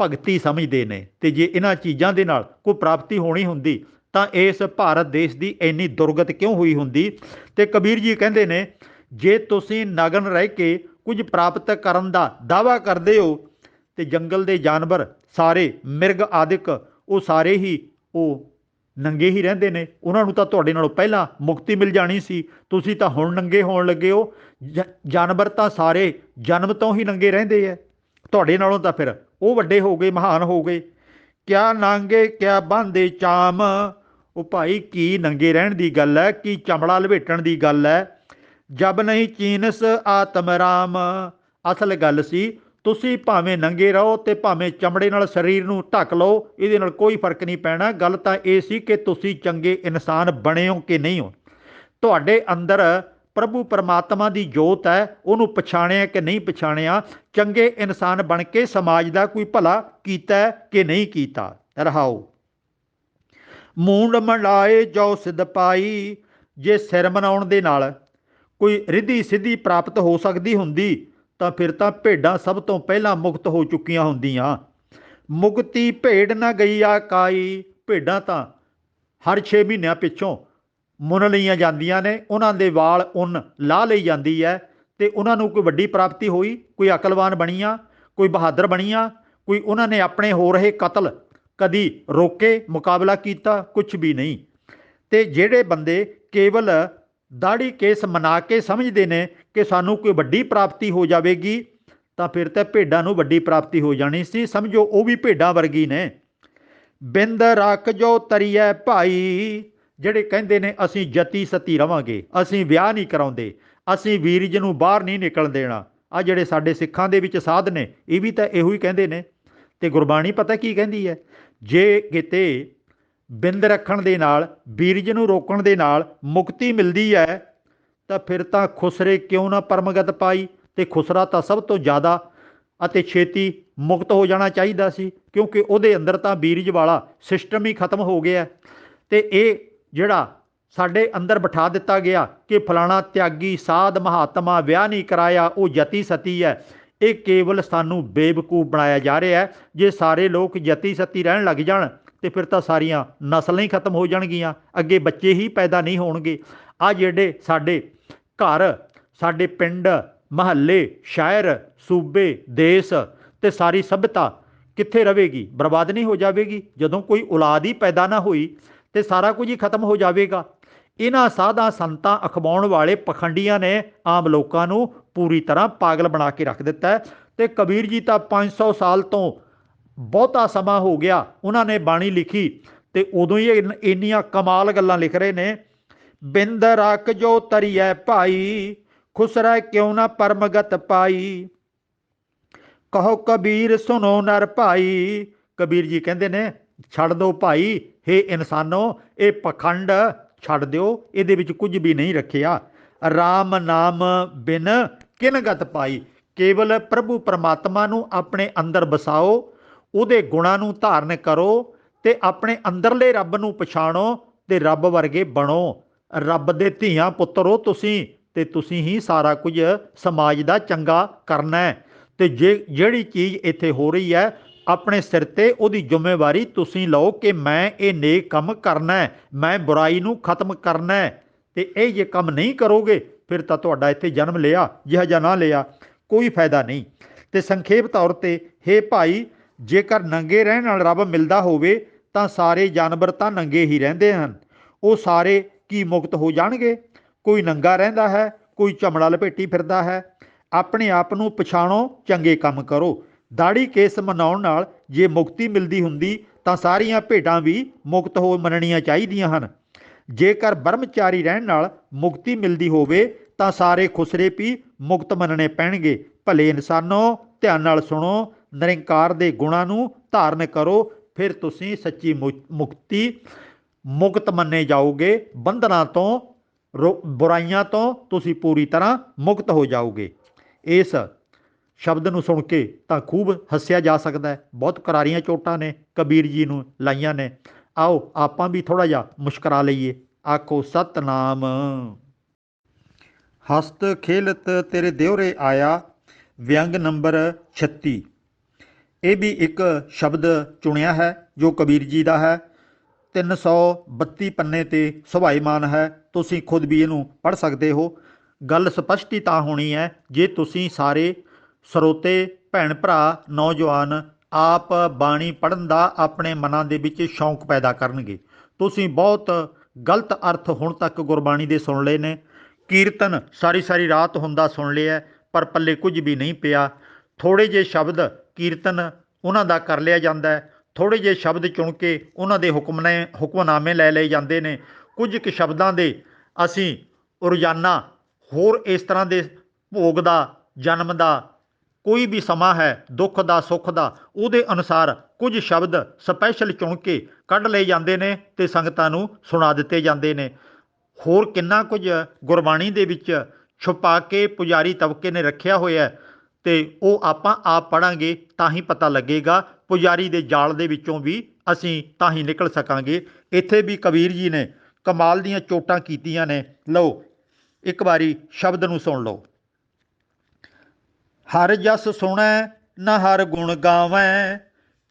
ਭਗਤੀ ਸਮਝਦੇ ਨੇ। ਅਤੇ ਜੇ ਇਹਨਾਂ ਚੀਜ਼ਾਂ ਦੇ ਨਾਲ ਕੋਈ ਪ੍ਰਾਪਤੀ ਹੋਣੀ ਹੁੰਦੀ ਤਾਂ ਇਸ ਭਾਰਤ ਦੇਸ਼ ਦੀ ਇੰਨੀ ਦੁਰਗਤ ਕਿਉਂ ਹੋਈ ਹੁੰਦੀ। ਅਤੇ ਕਬੀਰ ਜੀ ਕਹਿੰਦੇ ਨੇ, ਜੇ ਤੁਸੀਂ ਨਗਨ ਰਹਿ ਕੇ ਕੁਝ ਪ੍ਰਾਪਤ ਕਰਨ ਦਾ ਦਾਅਵਾ ਕਰਦੇ ਹੋ, ਅਤੇ ਜੰਗਲ ਦੇ ਜਾਨਵਰ ਸਾਰੇ, ਮਿਰਗ ਆਦਿਕ, ਉਹ ਸਾਰੇ ਹੀ ਉਹ ਨੰਗੇ ਹੀ ਰਹਿੰਦੇ ਨੇ, ਉਹਨਾਂ ਨੂੰ ਤਾਂ ਤੁਹਾਡੇ ਨਾਲੋਂ ਪਹਿਲਾਂ ਮੁਕਤੀ ਮਿਲ ਜਾਣੀ ਸੀ। ਤੁਸੀਂ ਤਾਂ ਹੁਣ ਨੰਗੇ ਹੋਣ ਲੱਗੇ ਹੋ। ਜਾਨਵਰ ਤਾਂ ਸਾਰੇ ਜਨਮ ਤੋਂ ਹੀ ਨੰਗੇ ਰਹਿੰਦੇ ਹੈ, ਤੁਹਾਡੇ ਨਾਲੋਂ ਤਾਂ ਫਿਰ ਉਹ ਵੱਡੇ ਹੋ ਗਏ, ਮਹਾਨ ਹੋ ਗਏ। ਕਿਆ ਨਾਂਗੇ ਕਿਆ ਬਾਂਦੇ ਚਾਮ। ਉਹ ਭਾਈ ਕੀ ਨੰਗੇ ਰਹਿਣ ਦੀ ਗੱਲ ਹੈ, ਕੀ ਚਮੜਾ ਲਪੇਟਣ ਦੀ ਗੱਲ ਹੈ। ਜਬ ਨਹੀਂ ਚੀਨਸ ਆਤਮ ਰਾਮ। ਅਸਲ ਗੱਲ ਸੀ ਤੁਸੀਂ ਭਾਵੇਂ ਨੰਗੇ ਰਹੋ ਅਤੇ ਭਾਵੇਂ ਚਮੜੇ ਨਾਲ ਸਰੀਰ ਨੂੰ ਢੱਕ ਲਓ, ਇਹਦੇ ਨਾਲ ਕੋਈ ਫਰਕ ਨਹੀਂ ਪੈਣਾ। ਗੱਲ ਤਾਂ ਇਹ ਸੀ ਕਿ ਤੁਸੀਂ ਚੰਗੇ ਇਨਸਾਨ ਬਣੇ ਹੋ ਕਿ ਨਹੀਂ ਹੋ। ਤੁਹਾਡੇ ਅੰਦਰ ਪ੍ਰਭੂ ਪਰਮਾਤਮਾ ਦੀ ਜੋਤ ਹੈ, ਉਹਨੂੰ ਪਛਾਣਿਆ ਕਿ ਨਹੀਂ ਪਛਾਣਿਆ। ਚੰਗੇ ਇਨਸਾਨ ਬਣ ਕੇ ਸਮਾਜ ਦਾ ਕੋਈ ਭਲਾ ਕੀਤਾ ਕਿ ਨਹੀਂ ਕੀਤਾ। ਰਹਾਓ। ਮੂੰਡ ਮੰਡਾਏ ਜੋ ਸਿੱਧ ਪਾਈ। ਜੇ ਸਿਰ ਮਨਾਉਣ ਦੇ ਨਾਲ ਕੋਈ ਰਿੱਧੀ ਸਿੱਧੀ ਪ੍ਰਾਪਤ ਹੋ ਸਕਦੀ ਹੁੰਦੀ ਤਾਂ ਫਿਰ ਤਾਂ ਭੇਡਾਂ ਸਭ ਤੋਂ ਪਹਿਲਾਂ ਮੁਕਤ ਹੋ ਚੁੱਕੀਆਂ ਹੁੰਦੀਆਂ। ਮੁਕਤੀ ਭੇਡ ਨਾ ਗਈ ਆ ਕਾਈ। ਭੇਡਾਂ ਤਾਂ ਹਰ 6 ਮਹੀਨਿਆਂ ਪਿੱਛੋਂ ਮੁੰਨ ਲਈਆਂ ਜਾਂਦੀਆਂ ਨੇ, ਉਹਨਾਂ ਦੇ ਵਾਲ ਉੱਨ ਲਾਹ ਲਈ ਜਾਂਦੀ ਹੈ, ਅਤੇ ਉਹਨਾਂ ਨੂੰ ਕੋਈ ਵੱਡੀ ਪ੍ਰਾਪਤੀ ਹੋਈ, ਕੋਈ ਅਕਲਵਾਨ ਬਣੀਆਂ, ਕੋਈ ਬਹਾਦਰ ਬਣੀਆਂ, ਕੋਈ ਉਹਨਾਂ ਨੇ ਆਪਣੇ ਹੋ ਰਹੇ ਕਤਲ ਕਦੀ ਰੋਕੇ, ਮੁਕਾਬਲਾ ਕੀਤਾ, ਕੁਛ ਵੀ ਨਹੀਂ। ਅਤੇ ਜਿਹੜੇ ਬੰਦੇ ਕੇਵਲ ਦਾੜੀ ਕੇਸ ਮਨਾ ਕੇ ਸਮਝਦੇ ਨੇ ਕਿ ਸਾਨੂੰ ਕੋਈ ਵੱਡੀ ਪ੍ਰਾਪਤੀ ਹੋ ਜਾਵੇਗੀ, ਤਾਂ ਫਿਰ ਤਾਂ ਭੇਡਾਂ ਨੂੰ ਵੱਡੀ ਪ੍ਰਾਪਤੀ ਹੋ ਜਾਣੀ ਸੀ। ਸਮਝੋ ਉਹ ਵੀ ਭੇਡਾਂ ਵਰਗੀ ਨੇ। ਬਿੰਦ ਰੱਖ ਜੋ ਤਰੀਐ ਭਾਈ। ਜਿਹੜੇ ਕਹਿੰਦੇ ਨੇ ਅਸੀਂ ਜਤੀ ਸਤੀ ਰਵਾਂਗੇ, ਅਸੀਂ ਵਿਆਹ ਨਹੀਂ ਕਰਾਉਂਦੇ, ਅਸੀਂ ਵੀਰਜ ਨੂੰ ਬਾਹਰ ਨਹੀਂ ਨਿਕਲ ਦੇਣਾ, ਆ ਜਿਹੜੇ ਸਾਡੇ ਸਿੱਖਾਂ ਦੇ ਵਿੱਚ ਸਾਧ ਨੇ ਇਹ ਵੀ ਤਾਂ ਇਹੋ ਹੀ ਕਹਿੰਦੇ ਨੇ। ਤੇ ਗੁਰਬਾਣੀ ਪਤਾ ਕੀ ਕਹਿੰਦੀ ਹੈ, ਜੇ ਕਿਤੇ ਬਿੰਦ ਰੱਖਣ ਦੇ ਨਾਲ, ਵੀਰਜ ਨੂੰ ਰੋਕਣ ਦੇ ਨਾਲ ਮੁਕਤੀ ਮਿਲਦੀ ਹੈ ਤਾਂ ਫਿਰ ਤਾਂ ਖੁਸਰੇ ਕਿਉਂ ਨਾ ਪਰਮਗਤ ਪਾਈ। ਤੇ ਖੁਸਰਾ ਤਾਂ ਸਭ ਤੋਂ ਜ਼ਿਆਦਾ ਅਤੇ ਛੇਤੀ ਮੁਕਤ ਹੋ ਜਾਣਾ ਚਾਹੀਦਾ ਸੀ, ਕਿਉਂਕਿ ਉਹਦੇ ਅੰਦਰ ਤਾਂ ਬੀਰਜ ਵਾਲਾ ਸਿਸਟਮ ਹੀ ਖਤਮ ਹੋ ਗਿਆ। ਤੇ ਇਹ ਜਿਹੜਾ ਸਾਡੇ ਅੰਦਰ ਬਿਠਾ ਦਿੱਤਾ ਗਿਆ ਕਿ ਫਲਾਣਾ ਤਿਆਗੀ ਸਾਧ ਮਹਾਤਮਾ ਵਿਆਹ ਨਹੀਂ ਕਰਾਇਆ, ਉਹ ਜਤੀ ਸਤੀ ਹੈ, ਇਹ ਕੇਵਲ ਸਾਨੂੰ ਬੇਵਕੂਫ ਬਣਾਇਆ ਜਾ ਰਿਹਾ ਹੈ। ਜੇ ਸਾਰੇ ਲੋਕ ਜਤੀ ਸਤੀ ਰਹਿਣ ਲੱਗ ਜਾਣ ਤੇ ਫਿਰ ਤਾਂ ਸਾਰੀਆਂ ਨਸਲਾਂ ਹੀ ਖਤਮ ਹੋ ਜਾਣਗੀਆਂ, ਅੱਗੇ ਬੱਚੇ ਹੀ ਪੈਦਾ ਨਹੀਂ ਹੋਣਗੇ। ਆ ਜਿਹੜੇ ਸਾਡੇ ਘਰ, ਸਾਡੇ ਪਿੰਡ, ਮਹੱਲੇ, ਸ਼ਹਿਰ, ਸੂਬੇ, ਦੇਸ਼ ਤੇ ਸਾਰੀ ਸਭਿਅਤਾ ਕਿੱਥੇ ਰਵੇਗੀ? ਬਰਬਾਦ ਨਹੀਂ ਹੋ ਜਾਵੇਗੀ? ਜਦੋਂ ਕੋਈ ਔਲਾਦ ਹੀ ਪੈਦਾ ਨਾ ਹੋਈ ਤੇ ਸਾਰਾ ਕੁਝ ਹੀ ਖਤਮ ਹੋ ਜਾਵੇਗਾ। ਇਹਨਾਂ ਸਾਧਾਂ ਸੰਤਾਂ ਅਖਵਾਉਣ ਵਾਲੇ ਪਖੰਡੀਆਂ ਨੇ ਆਮ ਲੋਕਾਂ ਨੂੰ ਪੂਰੀ ਤਰ੍ਹਾਂ ਪਾਗਲ ਬਣਾ ਕੇ ਰੱਖ ਦਿੱਤਾ ਹੈ। ਤੇ ਕਬੀਰ ਜੀ ਤਾਂ 500 ਸਾਲ ਤੋਂ ਬਹੁਤਾ ਸਮਾਂ ਹੋ ਗਿਆ ਉਹਨਾਂ ਨੇ ਬਾਣੀ ਲਿਖੀ, ਤੇ ਉਦੋਂ ਹੀ ਇੰਨੀਆਂ ਕਮਾਲ ਗੱਲਾਂ ਲਿਖ ਰਹੇ ਨੇ। ਬਿੰਦ ਰੱਖ ਜੋ ਤਰੀਐ ਭਾਈ, ਖੁਸਰੈ ਕਿਉਂ ਨਾ ਪਰਮਗਤ ਪਾਈ। ਕਹੋ ਕਬੀਰ ਸੁਣੋ ਨਰ ਭਾਈ। ਕਬੀਰ ਜੀ ਕਹਿੰਦੇ ਨੇ ਛੱਡ ਦਿਓ ਭਾਈ, ਹੇ ਇਨਸਾਨੋ, ਇਹ ਪਖੰਡ ਛੱਡ ਦਿਓ, ਇਹਦੇ ਵਿੱਚ ਕੁਝ ਵੀ ਨਹੀਂ ਰੱਖਿਆ। ਰਾਮ ਨਾਮ ਬਿਨ ਕਿਨਗਤ ਪਾਈ। ਕੇਵਲ ਪ੍ਰਭੂ ਪਰਮਾਤਮਾ ਨੂੰ ਆਪਣੇ ਅੰਦਰ ਵਸਾਓ, ਉਹਦੇ ਗੁਣਾਂ ਨੂੰ ਧਾਰਨ ਕਰੋ ਤੇ ਆਪਣੇ ਅੰਦਰਲੇ ਰੱਬ ਨੂੰ ਪਛਾਣੋ ਤੇ ਰੱਬ ਵਰਗੇ ਬਣੋ। ਰੱਬ ਦੇ ਧੀਆਂ ਪੁੱਤਰੋ ਤੁਸੀਂ, ਤੇ ਤੁਸੀਂ ਹੀ ਸਾਰਾ ਕੁਝ ਸਮਾਜ ਦਾ ਚੰਗਾ ਕਰਨਾ ਹੈ। ਤੇ ਜਿਹੜੀ ਚੀਜ਼ ਇੱਥੇ ਹੋ ਰਹੀ ਹੈ ਆਪਣੇ ਸਿਰ ਤੇ ਉਹਦੀ ਜ਼ਿੰਮੇਵਾਰੀ ਤੁਸੀਂ ਲਓ ਕਿ ਮੈਂ ਇਹ ਨੇਕ ਕੰਮ ਕਰਨਾ ਹੈ, ਮੈਂ ਬੁਰਾਈ ਨੂੰ ਖਤਮ ਕਰਨਾ ਹੈ। ਤੇ ਇਹ ਜੇ ਕੰਮ ਨਹੀਂ ਕਰੋਗੇ ਫਿਰ ਤਾਂ ਤੁਹਾਡਾ ਇੱਥੇ ਜਨਮ ਲਿਆ ਜਿਹਾ ਜਾਂ ਨਾ ਲਿਆ ਕੋਈ ਫਾਇਦਾ ਨਹੀਂ। ਤੇ ਸੰਖੇਪ ਤੌਰ ਤੇ ਹੇ ਭਾਈ, ਜੇਕਰ ਨੰਗੇ ਰਹਿਣ ਨਾਲ ਰੱਬ ਮਿਲਦਾ ਹੋਵੇ ਤਾਂ ਸਾਰੇ ਜਾਨਵਰ ਤਾਂ ਨੰਗੇ ਹੀ ਰਹਿੰਦੇ ਹਨ, ਉਹ ਸਾਰੇ ਕੀ ਮੁਕਤ ਹੋ ਜਾਣਗੇ? ਕੋਈ ਨੰਗਾ ਰਹਿੰਦਾ ਹੈ, ਕੋਈ ਚਮੜਾ ਲਪੇਟੀ ਫਿਰਦਾ ਹੈ। ਆਪਣੇ ਆਪ ਨੂੰ ਪਛਾਣੋ, ਚੰਗੇ ਕੰਮ ਕਰੋ। ਦਾੜੀ ਕੇਸ ਮਨਾਉਣ ਨਾਲ ਜੇ ਮੁਕਤੀ ਮਿਲਦੀ ਹੁੰਦੀ ਤਾਂ ਸਾਰੀਆਂ ਭੇਡਾਂ ਵੀ ਮੁਕਤ ਹੋ ਮੰਨਣੀਆਂ ਚਾਹੀਦੀਆਂ ਹਨ। ਜੇਕਰ ਬ੍ਰਹਮਚਾਰੀ ਰਹਿਣ ਨਾਲ ਮੁਕਤੀ ਮਿਲਦੀ ਹੋਵੇ ਤਾਂ ਸਾਰੇ ਖੁਸਰੇ ਵੀ ਮੁਕਤ ਮੰਨਣੇ ਪੈਣਗੇ। ਭਲੇ ਇਨਸਾਨੋ, ਧਿਆਨ ਨਾਲ ਸੁਣੋ, ਨਿਰੰਕਾਰ ਦੇ ਗੁਣਾਂ ਨੂੰ ਧਾਰਨ ਕਰੋ, ਫਿਰ ਤੁਸੀਂ ਸੱਚੀ ਮੁਕਤੀ ਮੁਕਤ ਮੰਨੇ ਜਾਓਗੇ। ਬੰਧਨਾਂ ਤੋਂ, ਬੁਰਾਈਆਂ ਤੋਂ ਤੁਸੀਂ ਪੂਰੀ ਤਰ੍ਹਾਂ ਮੁਕਤ ਹੋ ਜਾਓਗੇ। ਇਸ ਸ਼ਬਦ ਨੂੰ ਸੁਣ ਕੇ ਤਾਂ ਖੂਬ ਹੱਸਿਆ ਜਾ ਸਕਦਾ ਹੈ, ਬਹੁਤ ਕਰਾਰੀਆਂ ਚੋਟਾਂ ਨੇ ਕਬੀਰ ਜੀ ਨੂੰ ਲਾਈਆਂ ਨੇ। ਆਓ ਆਪਾਂ ਵੀ ਥੋੜ੍ਹਾ ਜਿਹਾ ਮੁਸਕਰਾ ਲਈਏ। ਆਖੋ ਸਤਨਾਮ। ਹਸਤ ਖੇਲਤ ਤੇਰੇ ਦਿਉਰੇ ਆਇਆ, ਵਿਅੰਗ ਨੰਬਰ 36। ਇਹ ਵੀ ਇੱਕ ਸ਼ਬਦ ਚੁਣਿਆ ਹੈ ਜੋ ਕਬੀਰ ਜੀ ਦਾ ਹੈ। 332 ਪੰਨੇ ਤੇ ਸੁਭਾਈਮਾਨ ਹੈ, ਤੁਸੀਂ ਖੁਦ ਵੀ ਇਹਨੂੰ ਪੜ੍ਹ ਸਕਦੇ ਹੋ। ਗੱਲ ਸਪਸ਼ਟ ਹੀ ਤਾਂ ਹੋਣੀ ਹੈ ਜੇ ਤੁਸੀਂ ਸਾਰੇ ਸਰੋਤੇ ਭੈਣ ਭਰਾ ਨੌਜਵਾਨ ਆਪ ਬਾਣੀ ਪੜ੍ਹਨ ਦਾ ਆਪਣੇ ਮਨਾਂ ਦੇ ਵਿੱਚ ਸ਼ੌਂਕ ਪੈਦਾ ਕਰਨਗੇ। ਤੁਸੀਂ ਬਹੁਤ ਗਲਤ ਅਰਥ ਹੁਣ ਤੱਕ ਗੁਰਬਾਣੀ ਦੇ ਸੁਣ ਲਏ ਨੇ, ਕੀਰਤਨ ਸਾਰੀ ਸਾਰੀ ਰਾਤ ਹੁੰਦਾ ਸੁਣ ਲਿਆ ਪਰ ਪੱਲੇ ਕੁਝ ਵੀ ਨਹੀਂ ਪਿਆ। ਥੋੜ੍ਹੇ ਜਿਹੇ ਸ਼ਬਦ ਕੀਰਤਨ ਉਹਨਾਂ ਦਾ ਕਰ ਲਿਆ ਜਾਂਦਾ ਹੈ, ਥੋੜ੍ਹੇ ਜਿਹੇ ਸ਼ਬਦ ਚੁਣ ਕੇ ਉਹਨਾਂ ਦੇ ਹੁਕਮਨਾਮੇ ਲੈ ਲਏ ਜਾਂਦੇ ਨੇ। ਕੁਝ ਕੁ ਸ਼ਬਦਾਂ ਦੇ ਅਸੀਂ ਰੋਜ਼ਾਨਾ ਹੋਰ ਇਸ ਤਰ੍ਹਾਂ ਦੇ ਭੋਗ ਦਾ, ਜਨਮ ਦਾ, ਕੋਈ ਵੀ ਸਮਾਂ ਹੈ, ਦੁੱਖ ਦਾ ਸੁੱਖ ਦਾ, ਉਹਦੇ ਅਨੁਸਾਰ ਕੁਝ ਸ਼ਬਦ ਸਪੈਸ਼ਲ ਚੁਣ ਕੇ ਕੱਢ ਲਏ ਜਾਂਦੇ ਨੇ ਤੇ ਸੰਗਤਾਂ ਨੂੰ ਸੁਣਾ ਦਿੱਤੇ ਜਾਂਦੇ ਨੇ। ਹੋਰ ਕਿੰਨਾ ਕੁਝ ਗੁਰਬਾਣੀ ਦੇ ਵਿੱਚ ਛੁਪਾ ਕੇ ਪੁਜਾਰੀ ਤਬਕੇ ਨੇ ਰੱਖਿਆ ਹੋਇਆ ਤੇ ਉਹ ਆਪਾਂ ਆਪ ਪੜ੍ਹਾਂਗੇ ਤਾਂ ਹੀ ਪਤਾ ਲੱਗੇਗਾ। ਪੁਜਾਰੀ ਦੇ ਜਾਲ ਦੇ ਵਿੱਚੋਂ ਵੀ ਅਸੀਂ ਤਾਂ ਹੀ ਨਿਕਲ ਸਕਾਂਗੇ। ਇੱਥੇ ਵੀ ਕਬੀਰ ਜੀ ਨੇ ਕਮਾਲ ਦੀਆਂ ਚੋਟਾਂ ਕੀਤੀਆਂ ਨੇ। ਲਓ ਇੱਕ ਵਾਰੀ ਸ਼ਬਦ ਨੂੰ ਸੁਣ ਲਓ। ਹਰ ਜਸ ਸੁਣੈ ਨਾ ਹਰ ਗੁਣ ਗਾਵੈ।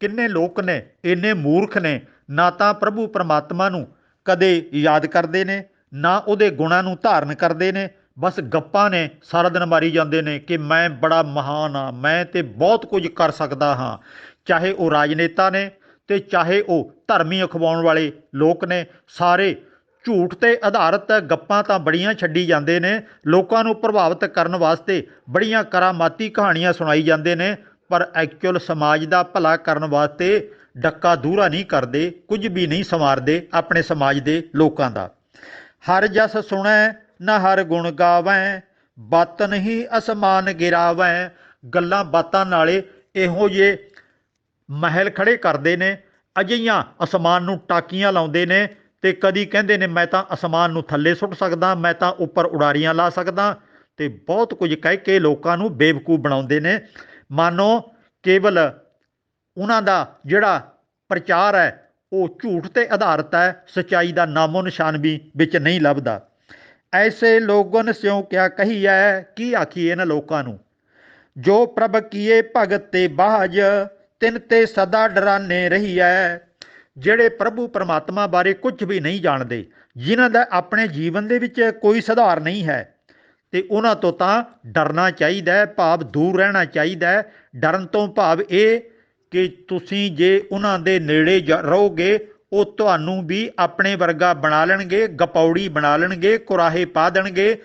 ਕਿੰਨੇ ਲੋਕ ਨੇ ਇੰਨੇ ਮੂਰਖ ਨੇ, ਨਾ ਤਾਂ ਪ੍ਰਭੂ ਪਰਮਾਤਮਾ ਨੂੰ ਕਦੇ ਯਾਦ ਕਰਦੇ ਨੇ, ਨਾ ਉਹਦੇ ਗੁਣਾਂ ਨੂੰ ਧਾਰਨ ਕਰਦੇ ਨੇ। ਬਸ ਗੱਪਾਂ ਨੇ ਸਾਰਾ ਦਿਨ ਮਾਰੀ ਜਾਂਦੇ ਨੇ ਕਿ ਮੈਂ ਬੜਾ ਮਹਾਨ ਹਾਂ, ਮੈਂ ਤੇ ਬਹੁਤ ਕੁਝ ਕਰ ਸਕਦਾ ਹਾਂ। ਚਾਹੇ ਉਹ ਰਾਜਨੇਤਾ ਨੇ ਤੇ ਚਾਹੇ ਉਹ ਧਰਮੀ ਅਖਵਾਉਣ ਵਾਲੇ ਲੋਕ ਨੇ, ਸਾਰੇ ਝੂਠ ਤੇ ਆਧਾਰਿਤ ਗੱਪਾਂ ਤਾਂ ਬੜੀਆਂ ਛੱਡੀ ਜਾਂਦੇ ਨੇ। ਲੋਕਾਂ ਨੂੰ ਪ੍ਰਭਾਵਿਤ ਕਰਨ ਵਾਸਤੇ ਬੜੀਆਂ ਕਰਾਮਾਤੀ ਕਹਾਣੀਆਂ ਸੁਣਾਈ ਜਾਂਦੇ ਨੇ, ਪਰ ਐਕਚੁਅਲ ਸਮਾਜ ਦਾ ਭਲਾ ਕਰਨ ਵਾਸਤੇ ਡੱਕਾ ਦੂਰਾ ਨਹੀਂ ਕਰਦੇ, ਕੁਝ ਵੀ ਨਹੀਂ ਸੰਵਾਰਦੇ ਆਪਣੇ ਸਮਾਜ ਦੇ ਲੋਕਾਂ ਦਾ। ਹਰ ਜਸ ਸੁਣੈ ਨਾ ਹਰ ਗੁਣ ਗਾਵੈ, ਬਾਤ ਨਹੀਂ ਅਸਮਾਨ ਗਿਰਾਵੈ। ਗੱਲਾਂ ਬਾਤਾਂ ਨਾਲੇ ਇਹੋ ਜਿਹੇ ਮਹਿਲ ਖੜੇ ਕਰਦੇ ਨੇ, ਅਜਿਹੀਆਂ ਅਸਮਾਨ ਨੂੰ ਟਾਕੀਆਂ ਲਾਉਂਦੇ ਨੇ, ਤੇ ਕਦੀ ਕਹਿੰਦੇ ਨੇ ਮੈਂ ਤਾਂ ਅਸਮਾਨ ਨੂੰ ਥੱਲੇ ਸੁੱਟ ਸਕਦਾ, ਮੈਂ ਤਾਂ ਉੱਪਰ ਉਡਾਰੀਆਂ ਲਾ ਸਕਦਾ, ਤੇ ਬਹੁਤ ਕੁਝ ਕਹਿ ਕੇ ਲੋਕਾਂ ਨੂੰ ਬੇਵਕੂਫ ਬਣਾਉਂਦੇ ਨੇ। ਮਾਨੋ ਕੇਵਲ ਉਹਨਾਂ ਦਾ ਜਿਹੜਾ ਪ੍ਰਚਾਰ ਹੈ ਉਹ ਝੂਠ ਤੇ ਆਧਾਰਿਤ ਹੈ, ਸੱਚਾਈ ਦਾ ਨਾਮੋ ਨਿਸ਼ਾਨ ਵੀ ਵਿੱਚ ਨਹੀਂ ਲੱਭਦਾ। ਐਸੇ ਲੋਗਨ ਸਿਉ ਕਿਆ ਕਹੀਐ, ਕੀ ਆਖੀਏ ਇਹਨਾਂ ਲੋਕਾਂ ਨੂੰ। ਜੋ ਪ੍ਰਭ ਕੀਏ ਭਗਤ ਤੇ ਬਾਜ, ਤਿਨ ਤੇ ਸਦਾ ਡਰਾਨੇ ਰਹੀਐ। ਜਿਹੜੇ ਪ੍ਰਭੂ ਪਰਮਾਤਮਾ ਬਾਰੇ ਕੁਝ ਵੀ ਨਹੀਂ ਜਾਣਦੇ, ਜਿਨ੍ਹਾਂ ਦਾ ਆਪਣੇ ਜੀਵਨ ਦੇ ਵਿੱਚ ਕੋਈ ਸੁਧਾਰ ਨਹੀਂ ਹੈ, ਤੇ ਉਹਨਾਂ ਤੋਂ ਤਾਂ ਡਰਨਾ ਚਾਹੀਦਾ ਹੈ, ਭਾਵ ਦੂਰ ਰਹਿਣਾ ਚਾਹੀਦਾ ਹੈ। ਡਰਨ ਤੋਂ ਭਾਵ ਇਹ ਕਿ ਤੁਸੀਂ ਜੇ ਉਹਨਾਂ ਦੇ ਨੇੜੇ ਰਹੋਗੇ, ਉਹ ਤੁਹਾਨੂੰ ਵੀ ਆਪਣੇ ਵਰਗਾ ਬਣਾ ਲੈਣਗੇ, ਗਪੌੜੀ ਬਣਾ ਲੈਣਗੇ, ਕੁਰਾਹੇ ਪਾ ਦੇਣਗੇ,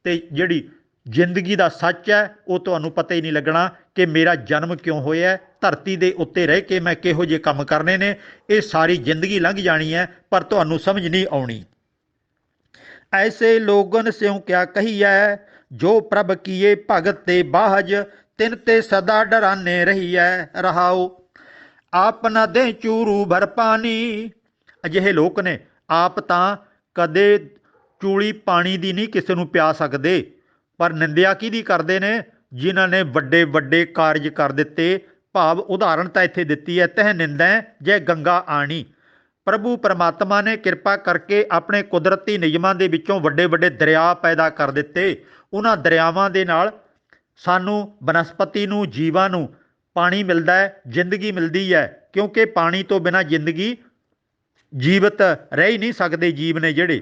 ਤੇ ਜਿਹੜੀ ਜ਼ਿੰਦਗੀ ਦਾ ਸੱਚ ਹੈ ਉਹ ਤੁਹਾਨੂੰ ਪਤਾ ਹੀ ਨਹੀਂ ਲੱਗਣਾ ਕਿ ਮੇਰਾ ਜਨਮ ਕਿਉਂ ਹੋਇਆ, ਧਰਤੀ ਦੇ ਉੱਤੇ ਰਹਿ ਕੇ ਮੈਂ ਕਿਹੋ ਜਿਹੇ ਕੰਮ ਕਰਨੇ ਨੇ। ਇਹ ਸਾਰੀ ਜ਼ਿੰਦਗੀ ਲੰਘ ਜਾਣੀ ਹੈ, ਪਰ ਤੁਹਾਨੂੰ ਸਮਝ ਨਹੀਂ ਆਉਣੀ। ਐਸੇ ਲੋਗਨ ਸਿਉ ਕਿਆ ਕਹੀਐ, ਜੋ ਪ੍ਰਭ ਕੀਏ ਭਗਤ ਤੇ ਬਾਜ, ਤਿਨ ਤੇ ਸਦਾ ਡਰਾਨੇ ਰਹੀਐ। ਰਹਾਓ। ਆਪ ਨਾ ਦੇ ਚੂਰੂ ਭਰ ਪਾਣੀ। ਅਜਿਹੇ ਲੋਕ ਨੇ, ਆਪ ਤਾਂ ਕਦੇ ਚੂਲੀ ਪਾਣੀ ਦੀ ਨਹੀਂ ਕਿਸੇ ਨੂੰ ਪਿਆ ਸਕਦੇ, ਪਰ ਨਿੰਦਿਆ ਕਿਹਦੀ ਕਰਦੇ ਨੇ, ਜਿਨ੍ਹਾਂ ਨੇ ਵੱਡੇ ਵੱਡੇ ਕਾਰਜ ਕਰ ਦਿੱਤੇ। ਭਾਵ ਉਦਾਹਰਣ ਤਾਂ ਇੱਥੇ ਦਿੱਤੀ ਹੈ, ਤਹਿ ਨਿੰਦੈ ਜੈ ਗੰਗਾ ਆਣੀ। ਪ੍ਰਭੂ ਪਰਮਾਤਮਾ ਨੇ ਕਿਰਪਾ ਕਰਕੇ ਆਪਣੇ ਕੁਦਰਤੀ ਨਿਯਮਾਂ ਦੇ ਵਿੱਚੋਂ ਵੱਡੇ ਵੱਡੇ ਦਰਿਆ ਪੈਦਾ ਕਰ ਦਿੱਤੇ। ਉਹਨਾਂ ਦਰਿਆਵਾਂ ਦੇ ਨਾਲ ਸਾਨੂੰ, ਬਨਸਪਤੀ ਨੂੰ, ਜੀਵਾਂ ਨੂੰ ਪਾਣੀ ਮਿਲਦਾ ਹੈ, ਜ਼ਿੰਦਗੀ ਮਿਲਦੀ ਹੈ, ਕਿਉਂਕਿ ਪਾਣੀ ਤੋਂ ਬਿਨਾਂ ਜ਼ਿੰਦਗੀ ਜੀਵਤ ਰਹਿ ਹੀ ਨਹੀਂ ਸਕਦੇ ਜੀਵ ਨੇ ਜਿਹੜੇ,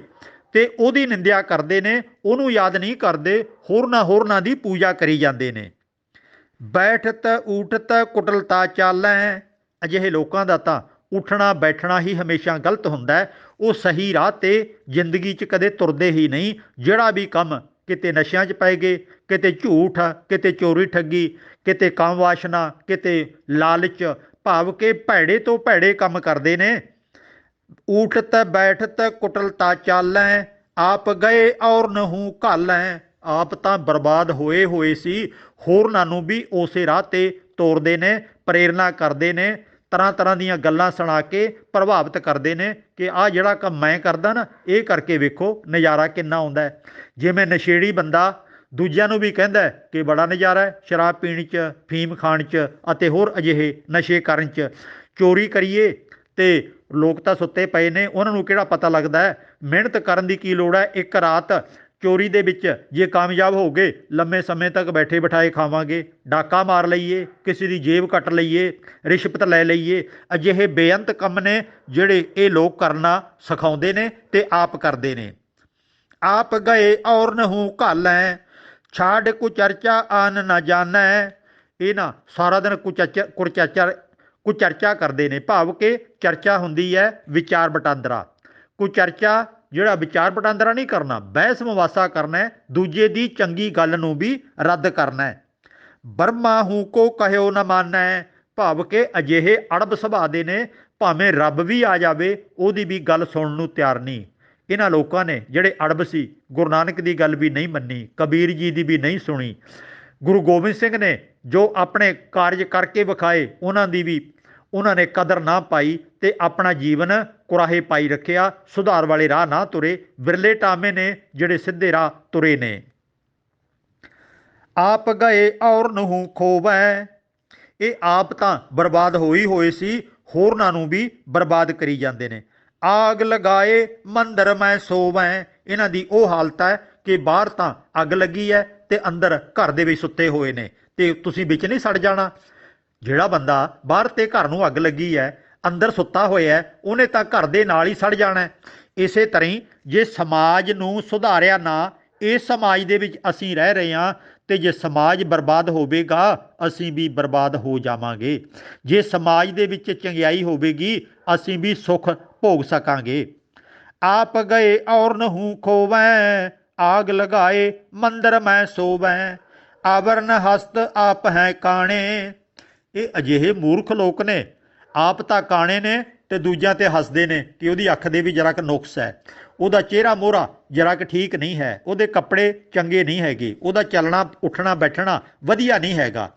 ਤੇ ਉਹਦੀ ਨਿੰਦਿਆ ਕਰਦੇ ਨੇ, ਉਹਨੂੰ ਯਾਦ ਨਹੀਂ ਕਰਦੇ, ਹੋਰਨਾਂ ਦੀ ਪੂਜਾ ਕਰੀ ਜਾਂਦੇ ਨੇ। ਬੈਠਤ ਊਠਤ ਕੁਟਲਤਾ ਚਾਲੈ। ਅਜਿਹੇ ਲੋਕਾਂ ਦਾ ਤਾਂ ਉੱਠਣਾ ਬੈਠਣਾ ਹੀ ਹਮੇਸ਼ਾ ਗਲਤ ਹੁੰਦਾ ਹੈ। ਉਹ ਸਹੀ ਰਾਹ 'ਤੇ ਜ਼ਿੰਦਗੀ 'ਚ ਕਦੇ ਤੁਰਦੇ ਹੀ ਨਹੀਂ। ਜਿਹੜਾ ਵੀ ਕੰਮ, ਕਿਤੇ ਨਸ਼ਿਆਂ 'ਚ ਪੈ ਗਏ, ਕਿਤੇ ਝੂਠ, ਕਿਤੇ ਚੋਰੀ ਠੱਗੀ, ਕਿਤੇ ਕਾਮ ਵਾਸ਼ਨਾ, ਕਿਤੇ ਲਾਲਚ, ਭਾਵ ਕਿ ਭੈੜੇ ਤੋਂ ਭੈੜੇ ਕੰਮ ਕਰਦੇ ਨੇ। ਊਠਤ ਬੈਠਤ ਕੁਟਲਤਾ ਚਾਲੈ, ਆਪ ਗਏ ਔਰ ਨਹੂ ਘਾਲੈ। ਆਪ ਤਾਂ ਬਰਬਾਦ ਹੋਏ ਹੋਏ ਸੀ, ਹੋਰਨਾਂ ਨੂੰ ਵੀ ਉਸੇ ਰਾਹ 'ਤੇ ਤੋਰਦੇ ਨੇ, ਪ੍ਰੇਰਨਾ ਕਰਦੇ ਨੇ, ਤਰ੍ਹਾਂ ਤਰ੍ਹਾਂ ਦੀਆਂ ਗੱਲਾਂ ਸੁਣਾ ਕੇ ਪ੍ਰਭਾਵਿਤ ਕਰਦੇ ਨੇ ਕਿ ਆਹ ਜਿਹੜਾ ਕੰਮ ਮੈਂ ਕਰਦਾ ਨਾ, ਇਹ ਕਰਕੇ ਵੇਖੋ ਨਜ਼ਾਰਾ ਕਿੰਨਾ ਆਉਂਦਾ। ਜਿਵੇਂ ਨਸ਼ੇੜੀ ਬੰਦਾ ਦੂਜਿਆਂ ਨੂੰ ਵੀ ਕਹਿੰਦਾ ਕਿ ਬੜਾ ਨਜ਼ਾਰਾ ਹੈ ਸ਼ਰਾਬ ਪੀਣ 'ਚ, ਫੀਮ ਖਾਣ 'ਚ, ਅਤੇ ਹੋਰ ਅਜਿਹੇ ਨਸ਼ੇ ਕਰਨ 'ਚ। ਚੋਰੀ ਕਰੀਏ ਤੇ ਲੋਕ ਤਾਂ ਸੁੱਤੇ ਪਏ ਨੇ, ਉਹਨਾਂ ਨੂੰ ਕਿਹੜਾ ਪਤਾ ਲੱਗਦਾ ਹੈ। ਮਿਹਨਤ ਕਰਨ ਦੀ ਕੀ ਲੋੜ ਹੈ। ਇੱਕ ਰਾਤ ਚੋਰੀ ਦੇ ਵਿੱਚ ਜੇ ਕਾਮਯਾਬ ਹੋ ਗਏ, ਲੰਮੇ ਸਮੇਂ ਤੱਕ ਬੈਠੇ ਬਿਠਾਏ ਖਾਵਾਂਗੇ। ਡਾਕਾ ਮਾਰ ਲਈਏ, ਕਿਸੇ ਦੀ ਜੇਬ ਕੱਟ ਲਈਏ, ਰਿਸ਼ਵਤ ਲੈ ਲਈਏ। ਅਜਿਹੇ ਬੇਅੰਤ ਕੰਮ ਨੇ ਜਿਹੜੇ ਇਹ ਲੋਕ ਕਰਨਾ ਸਿਖਾਉਂਦੇ ਨੇ ਤੇ ਆਪ ਕਰਦੇ ਨੇ। ਆਪ ਗਏ ਔਰ ਨਹੂ ਘਾਲੈ, ਛਾੜ ਕੁਚਰਚਾ ਆਨ ਨਾ ਜਾਣੈ। ਇਹ ਨਾ ਸਾਰਾ ਦਿਨ ਕੁਚਰਚਾ ਕਰਦੇ ਨੇ, ਭਾਵ ਕਿ ਚਰਚਾ ਹੁੰਦੀ ਹੈ ਵਿਚਾਰ ਵਟਾਂਦਰਾ। ਕੁਚਰਚਾ ਜਿਹੜਾ ਵਿਚਾਰ ਵਟਾਂਦਰਾ ਨਹੀਂ ਕਰਨਾ, ਬਹਿਸ ਮੁਬਾਸਾ ਕਰਨਾ, ਦੂਜੇ ਦੀ ਚੰਗੀ ਗੱਲ ਨੂੰ ਵੀ ਰੱਦ ਕਰਨਾ। ਬਰਮਾ ਹੂੰ ਕੋ ਕਹਿਓ ਨਾ ਮਾਨੈ, ਭਾਵ ਕਿ ਅਜਿਹੇ ਅੜਬ ਸੁਭਾਅ ਦੇ ਨੇ, ਭਾਵੇਂ ਰੱਬ ਵੀ ਆ ਜਾਵੇ ਉਹਦੀ ਵੀ ਗੱਲ ਸੁਣਨ ਨੂੰ ਤਿਆਰ ਨਹੀਂ। ਇਹਨਾਂ ਲੋਕਾਂ ਨੇ ਜਿਹੜੇ ਅੜਬ ਸੀ, ਗੁਰੂ ਨਾਨਕ ਦੀ ਗੱਲ ਵੀ ਨਹੀਂ ਮੰਨੀ, ਕਬੀਰ ਜੀ ਦੀ ਵੀ ਨਹੀਂ ਸੁਣੀ। ਗੁਰੂ ਗੋਬਿੰਦ ਸਿੰਘ ਨੇ ਜੋ ਆਪਣੇ ਕਾਰਜ ਕਰਕੇ ਵਿਖਾਏ, ਉਹਨਾਂ ਨੇ ਕਦਰ ਨਾ ਪਾਈ ਤੇ ਆਪਣਾ ਜੀਵਨ ਕੁਰਾਹੇ ਪਾਈ ਰੱਖਿਆ। ਸੁਧਾਰ ਵਾਲੇ ਰਾਹ ਨਾ ਤੁਰੇ। ਵਿਰਲੇ ਟਾਮੇ ਨੇ ਜਿਹੜੇ ਸਿੱਧੇ ਰਾਹ ਤੁਰੇ ਨੇ। ਆਪ ਗਏ ਔਰ ਨਹੂ ਖੋਵੈ। ਇਹ ਆਪ ਤਾਂ ਬਰਬਾਦ ਹੋਏ ਸੀ, ਹੋਰਨਾਂ ਨੂੰ ਵੀ ਬਰਬਾਦ ਕਰੀ ਜਾਂਦੇ ਨੇ। ਆਗ ਲਗਾਏ ਮੰਦਰ ਮੈਂ ਸੋਵੈ। ਇਹਨਾਂ ਦੀ ਉਹ ਹਾਲਤ ਹੈ ਕਿ ਬਾਹਰ ਤਾਂ ਅੱਗ ਲੱਗੀ ਹੈ ਤੇ ਅੰਦਰ ਘਰ ਦੇ ਵਿੱਚ ਸੁੱਤੇ ਹੋਏ ਨੇ, ਤੇ ਤੁਸੀਂ ਵਿੱਚ ਨਹੀਂ ਸੜ ਜਾਣਾ। ਜਿਹੜਾ ਬੰਦਾ ਬਾਹਰ ਤੇ ਘਰ ਨੂੰ ਅੱਗ ਲੱਗੀ ਹੈ, ਅੰਦਰ ਸੁੱਤਾ ਹੋਇਆ, ਉਹਨੇ ਤਾਂ ਘਰ ਦੇ ਨਾਲ ਹੀ ਸੜ ਜਾਣਾ। ਇਸੇ ਤਰ੍ਹਾਂ ਹੀ ਜੇ ਸਮਾਜ ਨੂੰ ਸੁਧਾਰਿਆ ਨਾ, ਇਸ ਸਮਾਜ ਦੇ ਵਿੱਚ ਅਸੀਂ ਰਹਿ ਰਹੇ ਹਾਂ, ਤੇ ਜੇ ਸਮਾਜ ਬਰਬਾਦ ਹੋਵੇਗਾ ਅਸੀਂ ਵੀ ਬਰਬਾਦ ਹੋ ਜਾਵਾਂਗੇ। ਜੇ ਸਮਾਜ ਦੇ ਵਿੱਚ ਚੰਗਿਆਈ ਹੋਵੇਗੀ ਅਸੀਂ ਵੀ ਸੁੱਖ ਭੋਗ ਸਕਾਂਗੇ। ਆਪ ਗਏ ਔਰ ਨਹੂ ਖੋਵੈ, ਆਗ ਲਗਾਏ ਮੰਦਰ ਮੈਂ ਸੋਵੈ। ਆਵਰਨ ਹਸਤ ਆਪ ਹੈ ਕਾਣੇ। ਇਹ ਅਜਿਹੇ ਮੂਰਖ ਲੋਕ ਨੇ, ਆਪ ਤਾਂ ਕਾਣੇ ਨੇ ਤੇ ਦੂਜਿਆਂ ਤੇ ਹੱਸਦੇ ਨੇ ਕਿ ਉਹਦੀ ਅੱਖ ਦੇ ਵੀ ਜਰਾ ਕੁ ਨੁਕਸ ਹੈ, ਉਹਦਾ ਚਿਹਰਾ ਮੋਹਰਾ ਜਰਾ ਕੁ ਠੀਕ ਨਹੀਂ ਹੈ, ਉਹਦੇ ਕੱਪੜੇ ਚੰਗੇ ਨਹੀਂ ਹੈਗੇ, ਉਹਦਾ ਚੱਲਣਾ ਉੱਠਣਾ ਬੈਠਣਾ ਵਧੀਆ ਨਹੀਂ ਹੈਗਾ।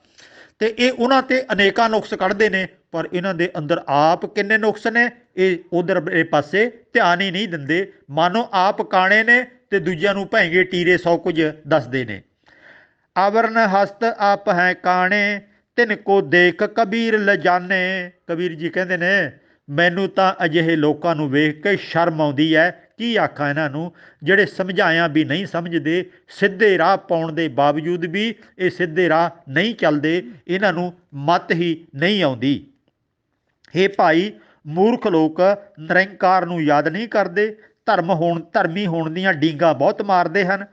ਤੇ ਇਹ ਉਹਨਾਂ ਤੇ ਅਨੇਕਾਂ ਨੁਕਸ ਕੱਢਦੇ ਨੇ, ਪਰ ਇਹਨਾਂ ਦੇ ਅੰਦਰ ਆਪ ਕਿੰਨੇ ਨੁਕਸ ਨੇ ਇਹ ਉਧਰ ਪਾਸੇ ਧਿਆਨ ਹੀ ਨਹੀਂ ਦਿੰਦੇ। ਮਾਨੋ ਆਪ ਕਾਣੇ ਨੇ ਤੇ ਦੂਜਿਆਂ ਨੂੰ ਭੈਂਗੇ ਟੀਰੇ ਸੌ ਕੁਝ ਦੱਸਦੇ ਨੇ। ਆਵਰਨ ਹਸਤ ਆਪ ਹੈ ਕਾਣੇ ਤਿਨ ਕੋ ਦੇਖ ਕਬੀਰ ਲਜਾਨੇ। ਕਬੀਰ ਜੀ ਕਹਿੰਦੇ ਨੇ ਮੈਨੂੰ ਤਾਂ ਅਜਿਹੇ ਲੋਕਾਂ ਨੂੰ ਵੇਖ ਕੇ ਸ਼ਰਮ ਆਉਂਦੀ ਹੈ। ਕੀ ਆਖਾਂ ਇਹਨਾਂ ਨੂੰ, ਜਿਹੜੇ ਸਮਝਾਇਆ ਵੀ ਨਹੀਂ ਸਮਝਦੇ, ਸਿੱਧੇ ਰਾਹ ਪਾਉਣ ਦੇ ਬਾਵਜੂਦ ਵੀ ਇਹ ਸਿੱਧੇ ਰਾਹ ਨਹੀਂ ਚੱਲਦੇ, ਇਹਨਾਂ ਨੂੰ ਮੱਤ ਹੀ ਨਹੀਂ ਆਉਂਦੀ। ਇਹ ਭਾਈ ਮੂਰਖ ਲੋਕ ਨਿਰੰਕਾਰ ਨੂੰ ਯਾਦ ਨਹੀਂ ਕਰਦੇ, ਧਰਮੀ ਹੋਣ ਦੀਆਂ ਡੀਂਗਾਂ ਬਹੁਤ ਮਾਰਦੇ ਹਨ।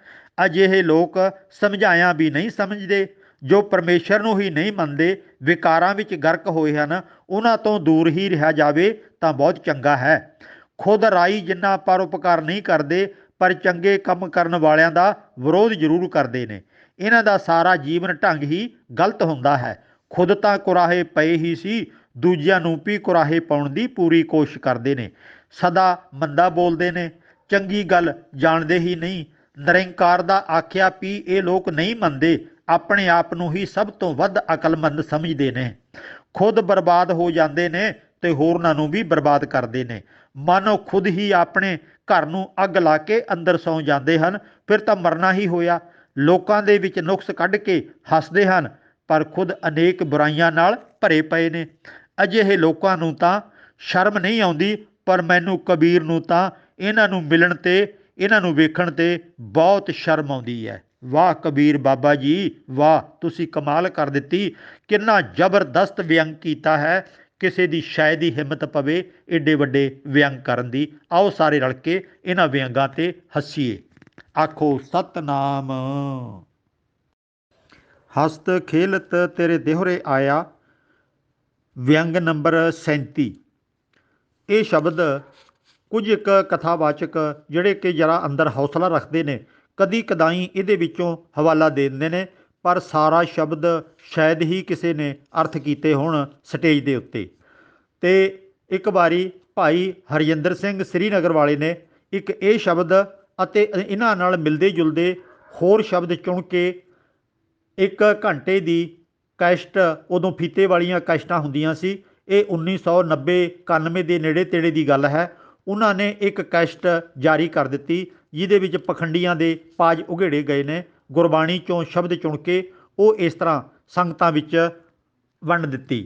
ਅਜਿਹੇ ਲੋਕ ਸਮਝਾਇਆ ਵੀ ਨਹੀਂ ਸਮਝਦੇ, ਜੋ ਪਰਮੇਸ਼ਰ ਨੂੰ ਹੀ ਨਹੀਂ ਮੰਨਦੇ, ਵਿਕਾਰਾਂ ਵਿੱਚ ਗਰਕ ਹੋਏ ਹਨ, ਉਹਨਾਂ ਤੋਂ ਦੂਰ ਹੀ ਰਿਹਾ ਜਾਵੇ ਤਾਂ ਬਹੁਤ ਚੰਗਾ ਹੈ। ਖੁਦ ਰਾਈ ਜਿੰਨਾ ਪਰਉਪਕਾਰ ਨਹੀਂ ਕਰਦੇ, ਪਰ ਚੰਗੇ ਕੰਮ ਕਰਨ ਵਾਲਿਆਂ ਦਾ ਵਿਰੋਧ ਜ਼ਰੂਰ ਕਰਦੇ ਨੇ। ਇਹਨਾਂ ਦਾ ਸਾਰਾ ਜੀਵਨ ਢੰਗ ਹੀ ਗਲਤ ਹੁੰਦਾ ਹੈ। ਖੁਦ ਤਾਂ ਕੁਰਾਹੇ ਪਏ ਹੀ ਸੀ, ਦੂਜਿਆਂ ਨੂੰ ਵੀ ਕੁਰਾਹੇ ਪਾਉਣ ਦੀ ਪੂਰੀ ਕੋਸ਼ਿਸ਼ ਕਰਦੇ ਨੇ। ਸਦਾ ਮੰਦਾ ਬੋਲਦੇ ਨੇ, ਚੰਗੀ ਗੱਲ ਜਾਣਦੇ ਹੀ ਨਹੀਂ। ਨਿਰੰਕਾਰ ਦਾ ਆਖਿਆ ਵੀ ਇਹ ਲੋਕ ਨਹੀਂ ਮੰਨਦੇ, ਆਪਣੇ ਆਪ ਨੂੰ ਹੀ ਸਭ ਤੋਂ ਵੱਧ ਅਕਲਮੰਦ ਸਮਝਦੇ ਨੇ। ਖੁਦ ਬਰਬਾਦ ਹੋ ਜਾਂਦੇ ਨੇ ਤੇ ਹੋਰਨਾਂ ਨੂੰ ਵੀ ਬਰਬਾਦ ਕਰਦੇ ਨੇ। ਮਾਨੋ ਖੁਦ ਹੀ ਆਪਣੇ ਘਰ ਨੂੰ ਅੱਗ ਲਾ ਕੇ ਅੰਦਰ ਸੌਂ ਜਾਂਦੇ ਹਨ, ਫਿਰ ਤਾਂ ਮਰਨਾ ਹੀ ਹੋਇਆ। ਲੋਕਾਂ ਦੇ ਵਿੱਚ ਨੁਕਸ ਕੱਢ ਕੇ ਹੱਸਦੇ ਹਨ, ਪਰ ਖੁਦ ਅਨੇਕ ਬੁਰਾਈਆਂ ਨਾਲ ਭਰੇ ਪਏ ਨੇ। ਅਜਿਹੇ ਲੋਕਾਂ ਨੂੰ ਤਾਂ ਸ਼ਰਮ ਨਹੀਂ ਆਉਂਦੀ, ਪਰ ਮੈਨੂੰ ਕਬੀਰ ਨੂੰ ਤਾਂ ਇਹਨਾਂ ਨੂੰ ਮਿਲਣ ਤੇ ਇਹਨਾਂ ਨੂੰ ਵੇਖਣ ਤੇ ਬਹੁਤ ਸ਼ਰਮ ਆਉਂਦੀ ਹੈ। ਵਾਹ ਕਬੀਰ ਬਾਬਾ ਜੀ, ਵਾਹ, ਤੁਸੀਂ ਕਮਾਲ ਕਰ ਦਿੱਤੀ। ਕਿੰਨਾ ਜ਼ਬਰਦਸਤ ਵਿਅੰਗ ਕੀਤਾ ਹੈ। ਕਿਸੇ ਦੀ ਸ਼ਾਇਦ ਹੀ ਹਿੰਮਤ ਪਵੇ ਏਡੇ ਵੱਡੇ ਵਿਅੰਗ ਕਰਨ ਦੀ। ਆਓ ਸਾਰੇ ਰਲ ਕੇ ਇਹਨਾਂ ਵਿਅੰਗਾਂ ਤੇ ਹੱਸੀਏ। ਆਖੋ ਸਤਨਾਮ। ਹਸਤ ਖੇਲਤ ਤੇਰੇ ਦੇਹੁਰੇ ਆਇਆ। ਵਿਅੰਗ ਨੰਬਰ 37। ਇਹ ਸ਼ਬਦ ਕੁਝ ਇੱਕ ਕਥਾਵਾਚਕ ਜਿਹੜੇ ਕਿ ਜਰਾ ਅੰਦਰ ਹੌਸਲਾ ਰੱਖਦੇ ਨੇ, ਕਦੀ ਕਦਾਈ ਇਹਦੇ ਵਿੱਚੋਂ ਹਵਾਲਾ ਦੇ ਦਿੰਦੇ ਨੇ, ਪਰ ਸਾਰਾ ਸ਼ਬਦ ਸ਼ਾਇਦ ਹੀ ਕਿਸੇ ਨੇ ਅਰਥ ਕੀਤੇ ਹੋਣ ਸਟੇਜ ਦੇ ਉੱਤੇ। ਤੇ ਇੱਕ ਵਾਰੀ ਭਾਈ ਹਰਜਿੰਦਰ ਸਿੰਘ ਸ੍ਰੀਨਗਰ ਵਾਲੇ ਨੇ ਇੱਕ ਇਹ ਸ਼ਬਦ ਅਤੇ ਇਹਨਾਂ ਨਾਲ ਮਿਲਦੇ ਜੁਲਦੇ ਹੋਰ ਸ਼ਬਦ ਚੁਣ ਕੇ ਇੱਕ ਘੰਟੇ ਦੀ ਕੈਸਟ, ਉਦੋਂ ਫੀਤੇ ਵਾਲੀਆਂ ਕੈਸਟਾਂ ਹੁੰਦੀਆਂ ਸੀ, ਇਹ 1990-91 ਦੇ ਨੇੜੇ ਤੇੜੇ ਦੀ ਗੱਲ ਹੈ, ਉਹਨਾਂ ਨੇ ਇੱਕ ਕੈਸਟ ਜਾਰੀ ਕਰ ਦਿੱਤੀ ਜਿਹਦੇ ਵਿੱਚ ਪਖੰਡੀਆਂ ਦੇ ਪਾਜ ਉਘੇੜੇ ਗਏ ਨੇ। ਗੁਰਬਾਣੀ 'ਚੋਂ ਸ਼ਬਦ ਚੁਣ ਕੇ ਉਹ ਇਸ ਤਰ੍ਹਾਂ ਸੰਗਤਾਂ ਵਿੱਚ ਵੰਡ ਦਿੱਤੀ,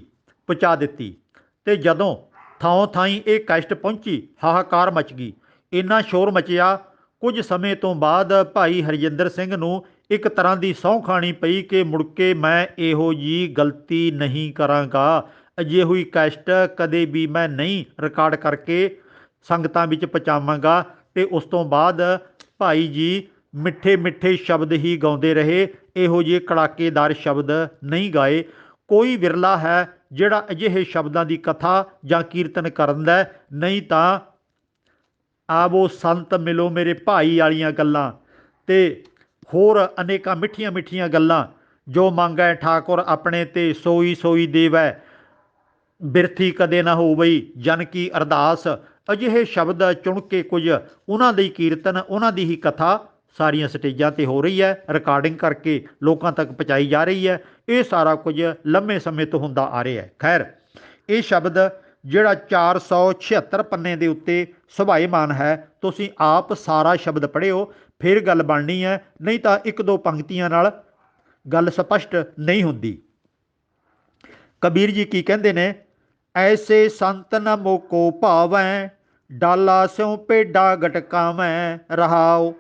ਪਹੁੰਚਾ ਦਿੱਤੀ। ਅਤੇ ਜਦੋਂ ਥਾਂ ਥਾਈਂ ਇਹ ਕੈਸਟ ਪਹੁੰਚੀ, ਹਾਹਾਕਾਰ ਮਚ ਗਈ, ਇੰਨਾ ਸ਼ੋਰ ਮਚਿਆ। ਕੁਝ ਸਮੇਂ ਤੋਂ ਬਾਅਦ ਭਾਈ ਹਰਜਿੰਦਰ ਸਿੰਘ ਨੂੰ ਇੱਕ ਤਰ੍ਹਾਂ ਦੀ ਸਹੁੰ ਖਾਣੀ ਪਈ ਕਿ ਮੁੜ ਕੇ ਮੈਂ ਇਹੋ ਜਿਹੀ ਗਲਤੀ ਨਹੀਂ ਕਰਾਂਗਾ, ਅਜਿਹੀ ਹੋਈ ਕੈਸਟ ਕਦੇ ਵੀ ਮੈਂ ਨਹੀਂ ਰਿਕਾਰਡ ਕਰਕੇ ਸੰਗਤਾਂ ਵਿੱਚ ਪਹੁੰਚਾਵਾਂਗਾ। ਅਤੇ ਉਸ ਤੋਂ ਬਾਅਦ ਭਾਈ ਜੀ ਮਿੱਠੇ ਮਿੱਠੇ ਸ਼ਬਦ ਹੀ ਗਾਉਂਦੇ ਰਹੇ, ਇਹੋ ਜਿਹੇ ਕੜਾਕੇਦਾਰ ਸ਼ਬਦ ਨਹੀਂ ਗਾਏ। ਕੋਈ ਵਿਰਲਾ ਹੈ ਜਿਹੜਾ ਅਜਿਹੇ ਸ਼ਬਦਾਂ ਦੀ ਕਥਾ ਜਾਂ ਕੀਰਤਨ ਕਰਦਾ, ਨਹੀਂ ਤਾਂ ਆਵੋ ਸੰਤ ਮਿਲੋ ਮੇਰੇ ਭਾਈ ਵਾਲੀਆਂ ਗੱਲਾਂ ਅਤੇ ਹੋਰ ਅਨੇਕਾਂ ਮਿੱਠੀਆਂ ਮਿੱਠੀਆਂ ਗੱਲਾਂ, ਜੋ ਮੰਗੈ ਠਾਕੁਰ ਆਪਣੇ ਤੇ ਸੋਈ ਸੋਈ ਦੇਵੈ, ਬਿਰਥੀ ਕਦੇ ਨਾ ਹੋਵਈ ਜਨ ਕੀ ਅਰਦਾਸ। ਅਜਿਹੇ ਸ਼ਬਦ ਚੁਣ ਕੇ ਕੁਝ ਉਹਨਾਂ ਦੇ ਕੀਰਤਨ, ਉਹਨਾਂ ਦੀ ਹੀ ਕਥਾ ਸਾਰੀਆਂ ਸਟੇਜਾਂ 'ਤੇ ਹੋ ਰਹੀ ਹੈ, ਰਿਕਾਰਡਿੰਗ ਕਰਕੇ ਲੋਕਾਂ ਤੱਕ ਪਹੁੰਚਾਈ ਜਾ ਰਹੀ ਹੈ। ਇਹ ਸਾਰਾ ਕੁਝ ਲੰਮੇ ਸਮੇਂ ਤੋਂ ਹੁੰਦਾ ਆ ਰਿਹਾ ਹੈ। ਖੈਰ, ਇਹ ਸ਼ਬਦ ਜਿਹੜਾ 476 ਪੰਨੇ ਦੇ ਉੱਤੇ ਸੁਭਾਏਮਾਨ ਹੈ, ਤੁਸੀਂ ਆਪ ਸਾਰਾ ਸ਼ਬਦ ਪੜ੍ਹਿਓ, ਫਿਰ ਗੱਲ ਬਣਨੀ ਹੈ, ਨਹੀਂ ਤਾਂ ਇੱਕ ਦੋ ਪੰਕਤੀਆਂ ਨਾਲ ਗੱਲ ਸਪਸ਼ਟ ਨਹੀਂ ਹੁੰਦੀ। ਕਬੀਰ ਜੀ ਕੀ ਕਹਿੰਦੇ ਨੇ, ਐਸੇ ਸੰਤ ਨ ਮੋਕੋ ਭਾਵੈ, ਡਾਲਾ ਸਿਉ ਭੇਡਾ ਗਟਕਾਵੈ ਰਹਾਓ।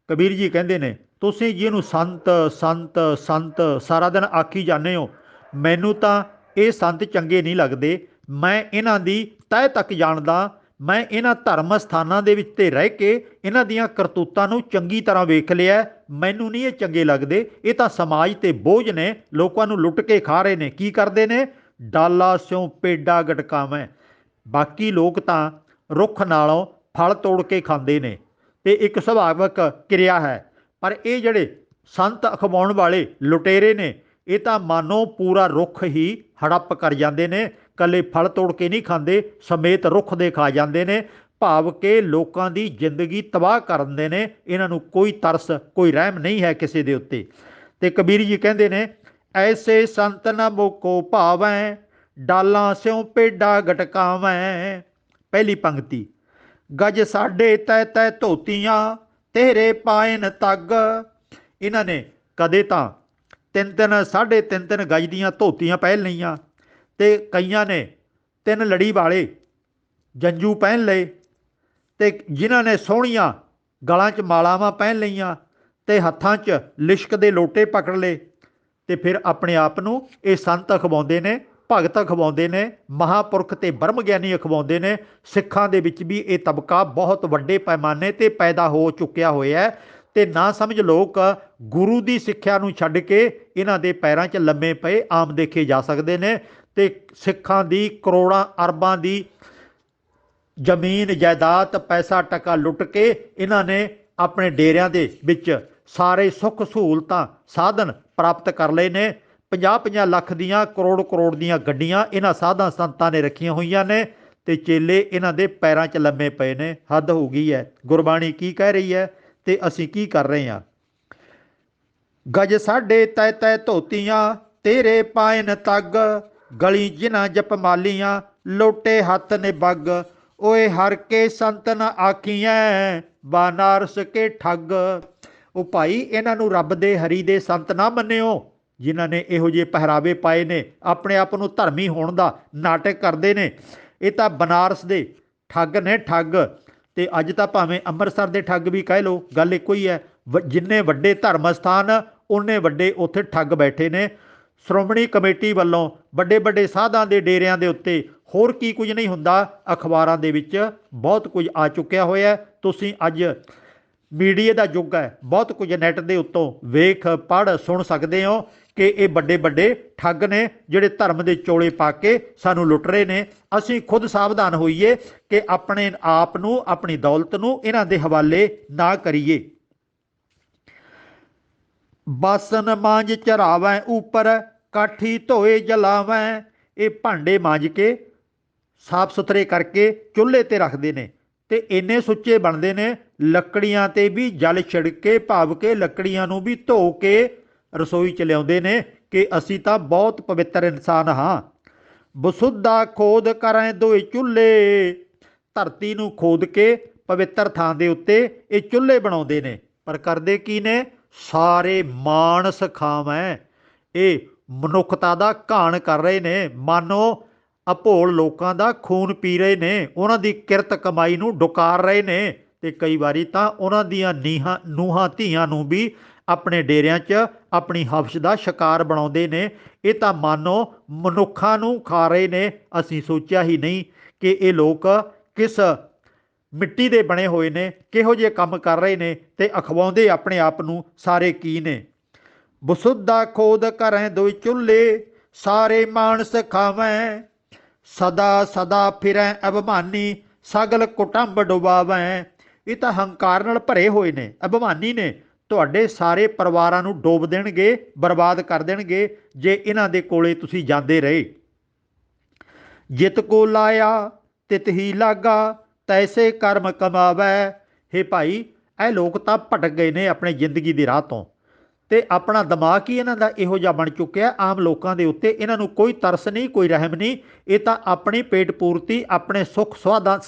ਕਬੀਰ ਜੀ ਕਹਿੰਦੇ ਨੇ ਤੁਸੀਂ ਜਿਹਨੂੰ ਸੰਤ ਸੰਤ ਸੰਤ ਸਾਰਾ ਦਿਨ ਆਖੀ ਜਾਂਦੇ ਹੋ, ਮੈਨੂੰ ਤਾਂ ਇਹ ਸੰਤ ਚੰਗੇ ਨਹੀਂ ਲੱਗਦੇ। ਮੈਂ ਇਹਨਾਂ ਦੀ ਤਹਿ ਤੱਕ ਜਾਣਦਾ, ਮੈਂ ਇਹਨਾਂ ਧਰਮ ਸਥਾਨਾਂ ਦੇ ਵਿੱਚ ਤੇ ਰਹਿ ਕੇ ਇਹਨਾਂ ਦੀਆਂ ਕਰਤੂਤਾਂ ਨੂੰ ਚੰਗੀ ਤਰ੍ਹਾਂ ਵੇਖ ਲਿਆ। ਮੈਨੂੰ ਨਹੀਂ ਇਹ ਚੰਗੇ ਲੱਗਦੇ, ਇਹ ਤਾਂ ਸਮਾਜ 'ਤੇ ਬੋਝ ਨੇ, ਲੋਕਾਂ ਨੂੰ ਲੁੱਟ ਕੇ ਖਾ ਰਹੇ ਨੇ। ਕੀ ਕਰਦੇ ਨੇ, ਡਾਲਾ ਸਿਉ ਪੇਡਾ ਗਟਕਾਵੈ। ਬਾਕੀ ਲੋਕ ਤਾਂ ਰੁੱਖ ਨਾਲੋਂ ਫਲ ਤੋੜ ਕੇ ਖਾਂਦੇ ਨੇ ਅਤੇ ਇੱਕ ਸੁਭਾਵਿਕ ਕਿਰਿਆ ਹੈ, ਪਰ ਇਹ ਜਿਹੜੇ ਸੰਤ ਅਖਵਾਉਣ ਵਾਲੇ ਲੁਟੇਰੇ ਨੇ, ਇਹ ਤਾਂ ਮਾਨੋ ਪੂਰਾ ਰੁੱਖ ਹੀ ਹੜੱਪ ਕਰ ਜਾਂਦੇ ਨੇ। कले फल तोड़ के नहीं खाते, समेत रुख दे खा जाते ने। भाव के लोगों की जिंदगी तबाह कर देंगे ने। इन्हों कोई तरस कोई रहम नहीं है किसी के उत्ते। ते कबीर जी कहते ने, ऐसे संत न मोको भावैं, डालां स्यों पेडा गटकावैं। पहली पंक्ति, गज साढ़े तै तै धोतियां, तेरे पायन तग। इन्होंने कदे तां 3-3 3.5 गज दियां धोतियां पहन लईयां, ते कईयां ने 3 लड़ी वाले जंजू पहन लए, ते जिन्हां ने सोहणियां गलां च मालावां पहन लईयां, ते हत्थां च लिश्क दे लोटे पकड़ लए, ते फिर अपने आप ਨੂੰ ਇਹ ਸੰਤ ਅਖਵਾਉਂਦੇ ਨੇ, ਭਗਤ ਅਖਵਾਉਂਦੇ ਨੇ, ਮਹਾਂਪੁਰਖ ਤੇ ਬ੍ਰਹਮ ਗਿਆਨੀ ਅਖਵਾਉਂਦੇ ਨੇ। ਸਿੱਖਾਂ ਦੇ ਵਿੱਚ ਵੀ ਇਹ ਤਬਕਾ ਬਹੁਤ ਵੱਡੇ ਪੈਮਾਨੇ ਤੇ ਪੈਦਾ ਹੋ ਚੁੱਕਿਆ ਹੋਇਆ ਹੈ, ਤੇ ਨਾ ਸਮਝ ਲੋਕ ਗੁਰੂ ਦੀ ਸਿੱਖਿਆ ਨੂੰ ਛੱਡ ਕੇ ਇਹਨਾਂ ਦੇ ਪੈਰਾਂ 'ਚ ਲੰਮੇ ਪਏ ਆਮ ਦੇਖੇ ਜਾ ਸਕਦੇ ਨੇ। ਤੇ ਸਿੱਖਾਂ ਦੀ ਕਰੋੜਾਂ ਅਰਬਾਂ ਦੀ ਜ਼ਮੀਨ ਜਾਇਦਾਦ ਪੈਸਾ ਟਕਾ ਲੁੱਟ ਕੇ ਇਹਨਾਂ ਨੇ ਆਪਣੇ ਡੇਰਿਆਂ ਦੇ ਵਿੱਚ ਸਾਰੇ ਸੁੱਖ ਸਹੂਲਤਾਂ ਸਾਧਨ ਪ੍ਰਾਪਤ ਕਰ ਲਏ ਨੇ। 50-50 ਲੱਖ ਦੀਆਂ ਕਰੋੜ ਦੀਆਂ ਗੱਡੀਆਂ ਇਹਨਾਂ ਸਾਧਾਂ ਸੰਤਾਂ ਨੇ ਰੱਖੀਆਂ ਹੋਈਆਂ ਨੇ, ਤੇ ਚੇਲੇ ਇਹਨਾਂ ਦੇ ਪੈਰਾਂ 'ਚ ਲੰਮੇ ਪਏ ਨੇ। ਹੱਦ ਹੋ ਗਈ ਹੈ। ਗੁਰਬਾਣੀ ਕੀ ਕਹਿ ਰਹੀ ਹੈ ਤੇ ਅਸੀਂ ਕੀ ਕਰ ਰਹੇ ਹਾਂ। ਗਜ ਸਾਢੇ ਤੈ ਤੈ ਧੋਤੀਆਂ, ਤੇਰੇ ਪਾਇਨ ਤੱਗ। ਗਲੀ ਜਿਨ੍ਹਾਂ ਜਪਮਾਲੀਆਂ, ਲੋਟੇ ਹੱਥ ਨੇ ਬੱਗ। ਓਏ ਹਰ ਕੇ ਸੰਤ ਨ ਆਖੀਐ, ਬਾਨਾਰਸ ਕੇ ਠੱਗ। ਉਹ ਭਾਈ ਇਹਨਾਂ ਨੂੰ ਰੱਬ ਦੇ ਹਰੀ ਦੇ ਸੰਤ ਨਾ ਮੰਨਿਓ, ਜਿਨ੍ਹਾਂ ਨੇ ਇਹੋ ਜਿਹੇ ਪਹਿਰਾਵੇ ਪਾਏ ਨੇ, ਆਪਣੇ ਆਪ ਨੂੰ ਧਰਮੀ ਹੋਣ ਦਾ ਨਾਟਕ ਕਰਦੇ ਨੇ। ਇਹ ਤਾਂ ਬਨਾਰਸ ਦੇ ਠੱਗ ਨੇ, ਠੱਗ। ਤੇ ਅੱਜ ਤਾਂ ਭਾਵੇਂ ਅੰਮ੍ਰਿਤਸਰ ਦੇ ਠੱਗ ਵੀ ਕਹਿ ਲਓ, ਗੱਲ ਇੱਕੋ ਹੀ ਹੈ। ਜਿੰਨੇ ਵੱਡੇ ਧਰਮ ਸਥਾਨ ਉਨੇ ਵੱਡੇ ਉੱਥੇ ਠੱਗ ਬੈਠੇ ਨੇ। ਸ਼੍ਰੋਮਣੀ ਕਮੇਟੀ ਵੱਲੋਂ ਵੱਡੇ ਵੱਡੇ ਸਾਧਾਂ ਦੇ ਡੇਰਿਆਂ ਦੇ ਉੱਤੇ ਹੋਰ ਕੀ ਕੁਝ ਨਹੀਂ ਹੁੰਦਾ, ਅਖਬਾਰਾਂ ਦੇ ਵਿੱਚ ਬਹੁਤ ਕੁਝ ਆ ਚੁੱਕਿਆ ਹੋਇਆ। ਤੁਸੀਂ ਅੱਜ ਮੀਡੀਆ ਦਾ ਯੁੱਗ ਹੈ, ਬਹੁਤ ਕੁਝ ਨੈੱਟ ਦੇ ਉੱਤੋਂ ਵੇਖ ਪੜ੍ਹ ਸੁਣ ਸਕਦੇ ਹੋ ਕਿ ਇਹ ਵੱਡੇ ਵੱਡੇ ਠੱਗ ਨੇ ਜਿਹੜੇ ਧਰਮ ਦੇ ਚੋਲੇ ਪਾ ਕੇ ਸਾਨੂੰ ਲੁੱਟ ਰਹੇ ਨੇ। ਅਸੀਂ ਖੁਦ ਸਾਵਧਾਨ ਹੋਈਏ ਕਿ ਆਪਣੇ ਆਪ ਨੂੰ, ਆਪਣੀ ਦੌਲਤ ਨੂੰ ਇਹਨਾਂ ਦੇ ਹਵਾਲੇ ਨਾ ਕਰੀਏ। ਬਾਸਨ ਮਾਂਜ ਚਰਾਵੈਂ ਉੱਪਰ, ਕਾਠੀ ਧੋਏ ਜਲਾਵੈਂ। ਇਹ ਭਾਂਡੇ ਮਾਂਜ ਕੇ ਸਾਫ ਸੁਥਰੇ ਕਰਕੇ ਚੁੱਲ੍ਹੇ 'ਤੇ ਰੱਖਦੇ ਨੇ, ਤੇ ਇੰਨੇ ਸੁੱਚੇ ਬਣਦੇ ਨੇ, ਲੱਕੜੀਆਂ 'ਤੇ ਵੀ ਜਲ ਛਿੜਕ ਕੇ, ਭਾਵ ਕੇ ਲੱਕੜੀਆਂ ਨੂੰ ਵੀ ਧੋ ਕੇ ਰਸੋਈ 'ਚ ਲਿਆਉਂਦੇ ਨੇ ਕਿ ਅਸੀਂ ਤਾਂ ਬਹੁਤ ਪਵਿੱਤਰ ਇਨਸਾਨ ਹਾਂ। ਬਸੁੱਧਾ ਖੋਦ ਕਰੈਂ ਦੋਏ ਚੁੱਲ੍ਹੇ। ਧਰਤੀ ਨੂੰ ਖੋਦ ਕੇ ਪਵਿੱਤਰ ਥਾਂ ਦੇ ਉੱਤੇ ਇਹ ਚੁੱਲ੍ਹੇ ਬਣਾਉਂਦੇ ਨੇ, ਪਰ ਕਰਦੇ ਕੀ ਨੇ? ਸਾਰੇ ਮਾਣਸ ਖਾਵੈਂ। ਇਹ ਮਨੁੱਖਤਾ ਦਾ ਘਾਣ ਕਰ ਰਹੇ ਨੇ। ਮਾਨੋ ਅਭੋਲ ਲੋਕਾਂ ਦਾ ਖੂਨ ਪੀ ਰਹੇ ਨੇ, ਉਹਨਾਂ ਦੀ ਕਿਰਤ ਕਮਾਈ ਨੂੰ ਡੁਕਾਰ ਰਹੇ ਨੇ, ਤੇ ਕਈ ਵਾਰੀ ਤਾਂ ਉਹਨਾਂ ਦੀਆਂ ਨੂੰਹਾਂ ਧੀਆਂ ਨੂੰ ਵੀ ਆਪਣੇ ਡੇਰਿਆਂ 'ਚ ਆਪਣੀ ਹਵਸ ਦਾ ਸ਼ਿਕਾਰ ਬਣਾਉਂਦੇ ਨੇ। ਇਹ ਤਾਂ ਮਾਨੋ ਮਨੁੱਖਾਂ ਨੂੰ ਖਾ ਰਹੇ ਨੇ। ਅਸੀਂ ਸੋਚਿਆ ਹੀ ਨਹੀਂ ਕਿ ਇਹ ਲੋਕ ਕਿਸ ਮਿੱਟੀ ਦੇ ਬਣੇ ਹੋਏ ਨੇ, ਕਿਹੋ ਜਿਹੇ ਕੰਮ ਕਰ ਰਹੇ ਨੇ, ਤੇ ਅਖਵਾਉਂਦੇ ਆਪਣੇ ਆਪ ਨੂੰ ਸਾਰੇ ਕੀ ਨੇ। ਬਸੁੱਧਾ ਖੋਦ ਕਰੈਂ ਦੋਇ ਚੁੱਲ੍ਹੇ, ਸਾਰੇ ਮਾਣਸ ਖਾਵੈਂ। ਸਦਾ ਸਦਾ ਫਿਰੈਂ ਅਭਿਮਾਨੀ, ਸਗਲ ਕੁਟੰਬ ਡੁਬਾਵੈਂ। ਇਹ ਤਾਂ ਹੰਕਾਰ ਨਾਲ ਭਰੇ ਹੋਏ ਨੇ, ਅਭਿਮਾਨੀ ਨੇ। ਤੁਹਾਡੇ ਸਾਰੇ ਪਰਿਵਾਰਾਂ ਨੂੰ ਡੋਬ ਦੇਣਗੇ, ਬਰਬਾਦ ਕਰ ਦੇਣਗੇ ਜੇ ਇਹਨਾਂ ਦੇ ਕੋਲੇ ਤੁਸੀਂ ਜਾਂਦੇ ਰਹੇ। ਜਿਤ ਕੋ ਲਾਇਆ ਤਿਤ ਹੀ ਲਾਗਾ, ਤੈਸੇ ਕਰਮ ਕਮਾਵੈ। ਹੇ ਭਾਈ, ਇਹ ਲੋਕ ਤਾਂ ਭਟਕ ਗਏ ਨੇ ਆਪਣੇ ਜ਼ਿੰਦਗੀ ਦੀ ਰਾਹ ਤੋਂ, ਤੇ ਆਪਣਾ ਦਿਮਾਗ ਹੀ ਇਹਨਾਂ ਦਾ ਇਹੋ ਜਿਹਾ ਬਣ ਚੁੱਕਿਆ ਆਮ ਲੋਕਾਂ ਦੇ ਉੱਤੇ। ਇਹਨਾਂ ਨੂੰ ਕੋਈ ਤਰਸ ਨਹੀਂ, ਕੋਈ ਰਹਿਮ ਨਹੀਂ। ਇਹ ਤਾਂ ਆਪਣੀ ਪੇਟ ਪੂਰਤੀ, ਆਪਣੇ ਸੁੱਖ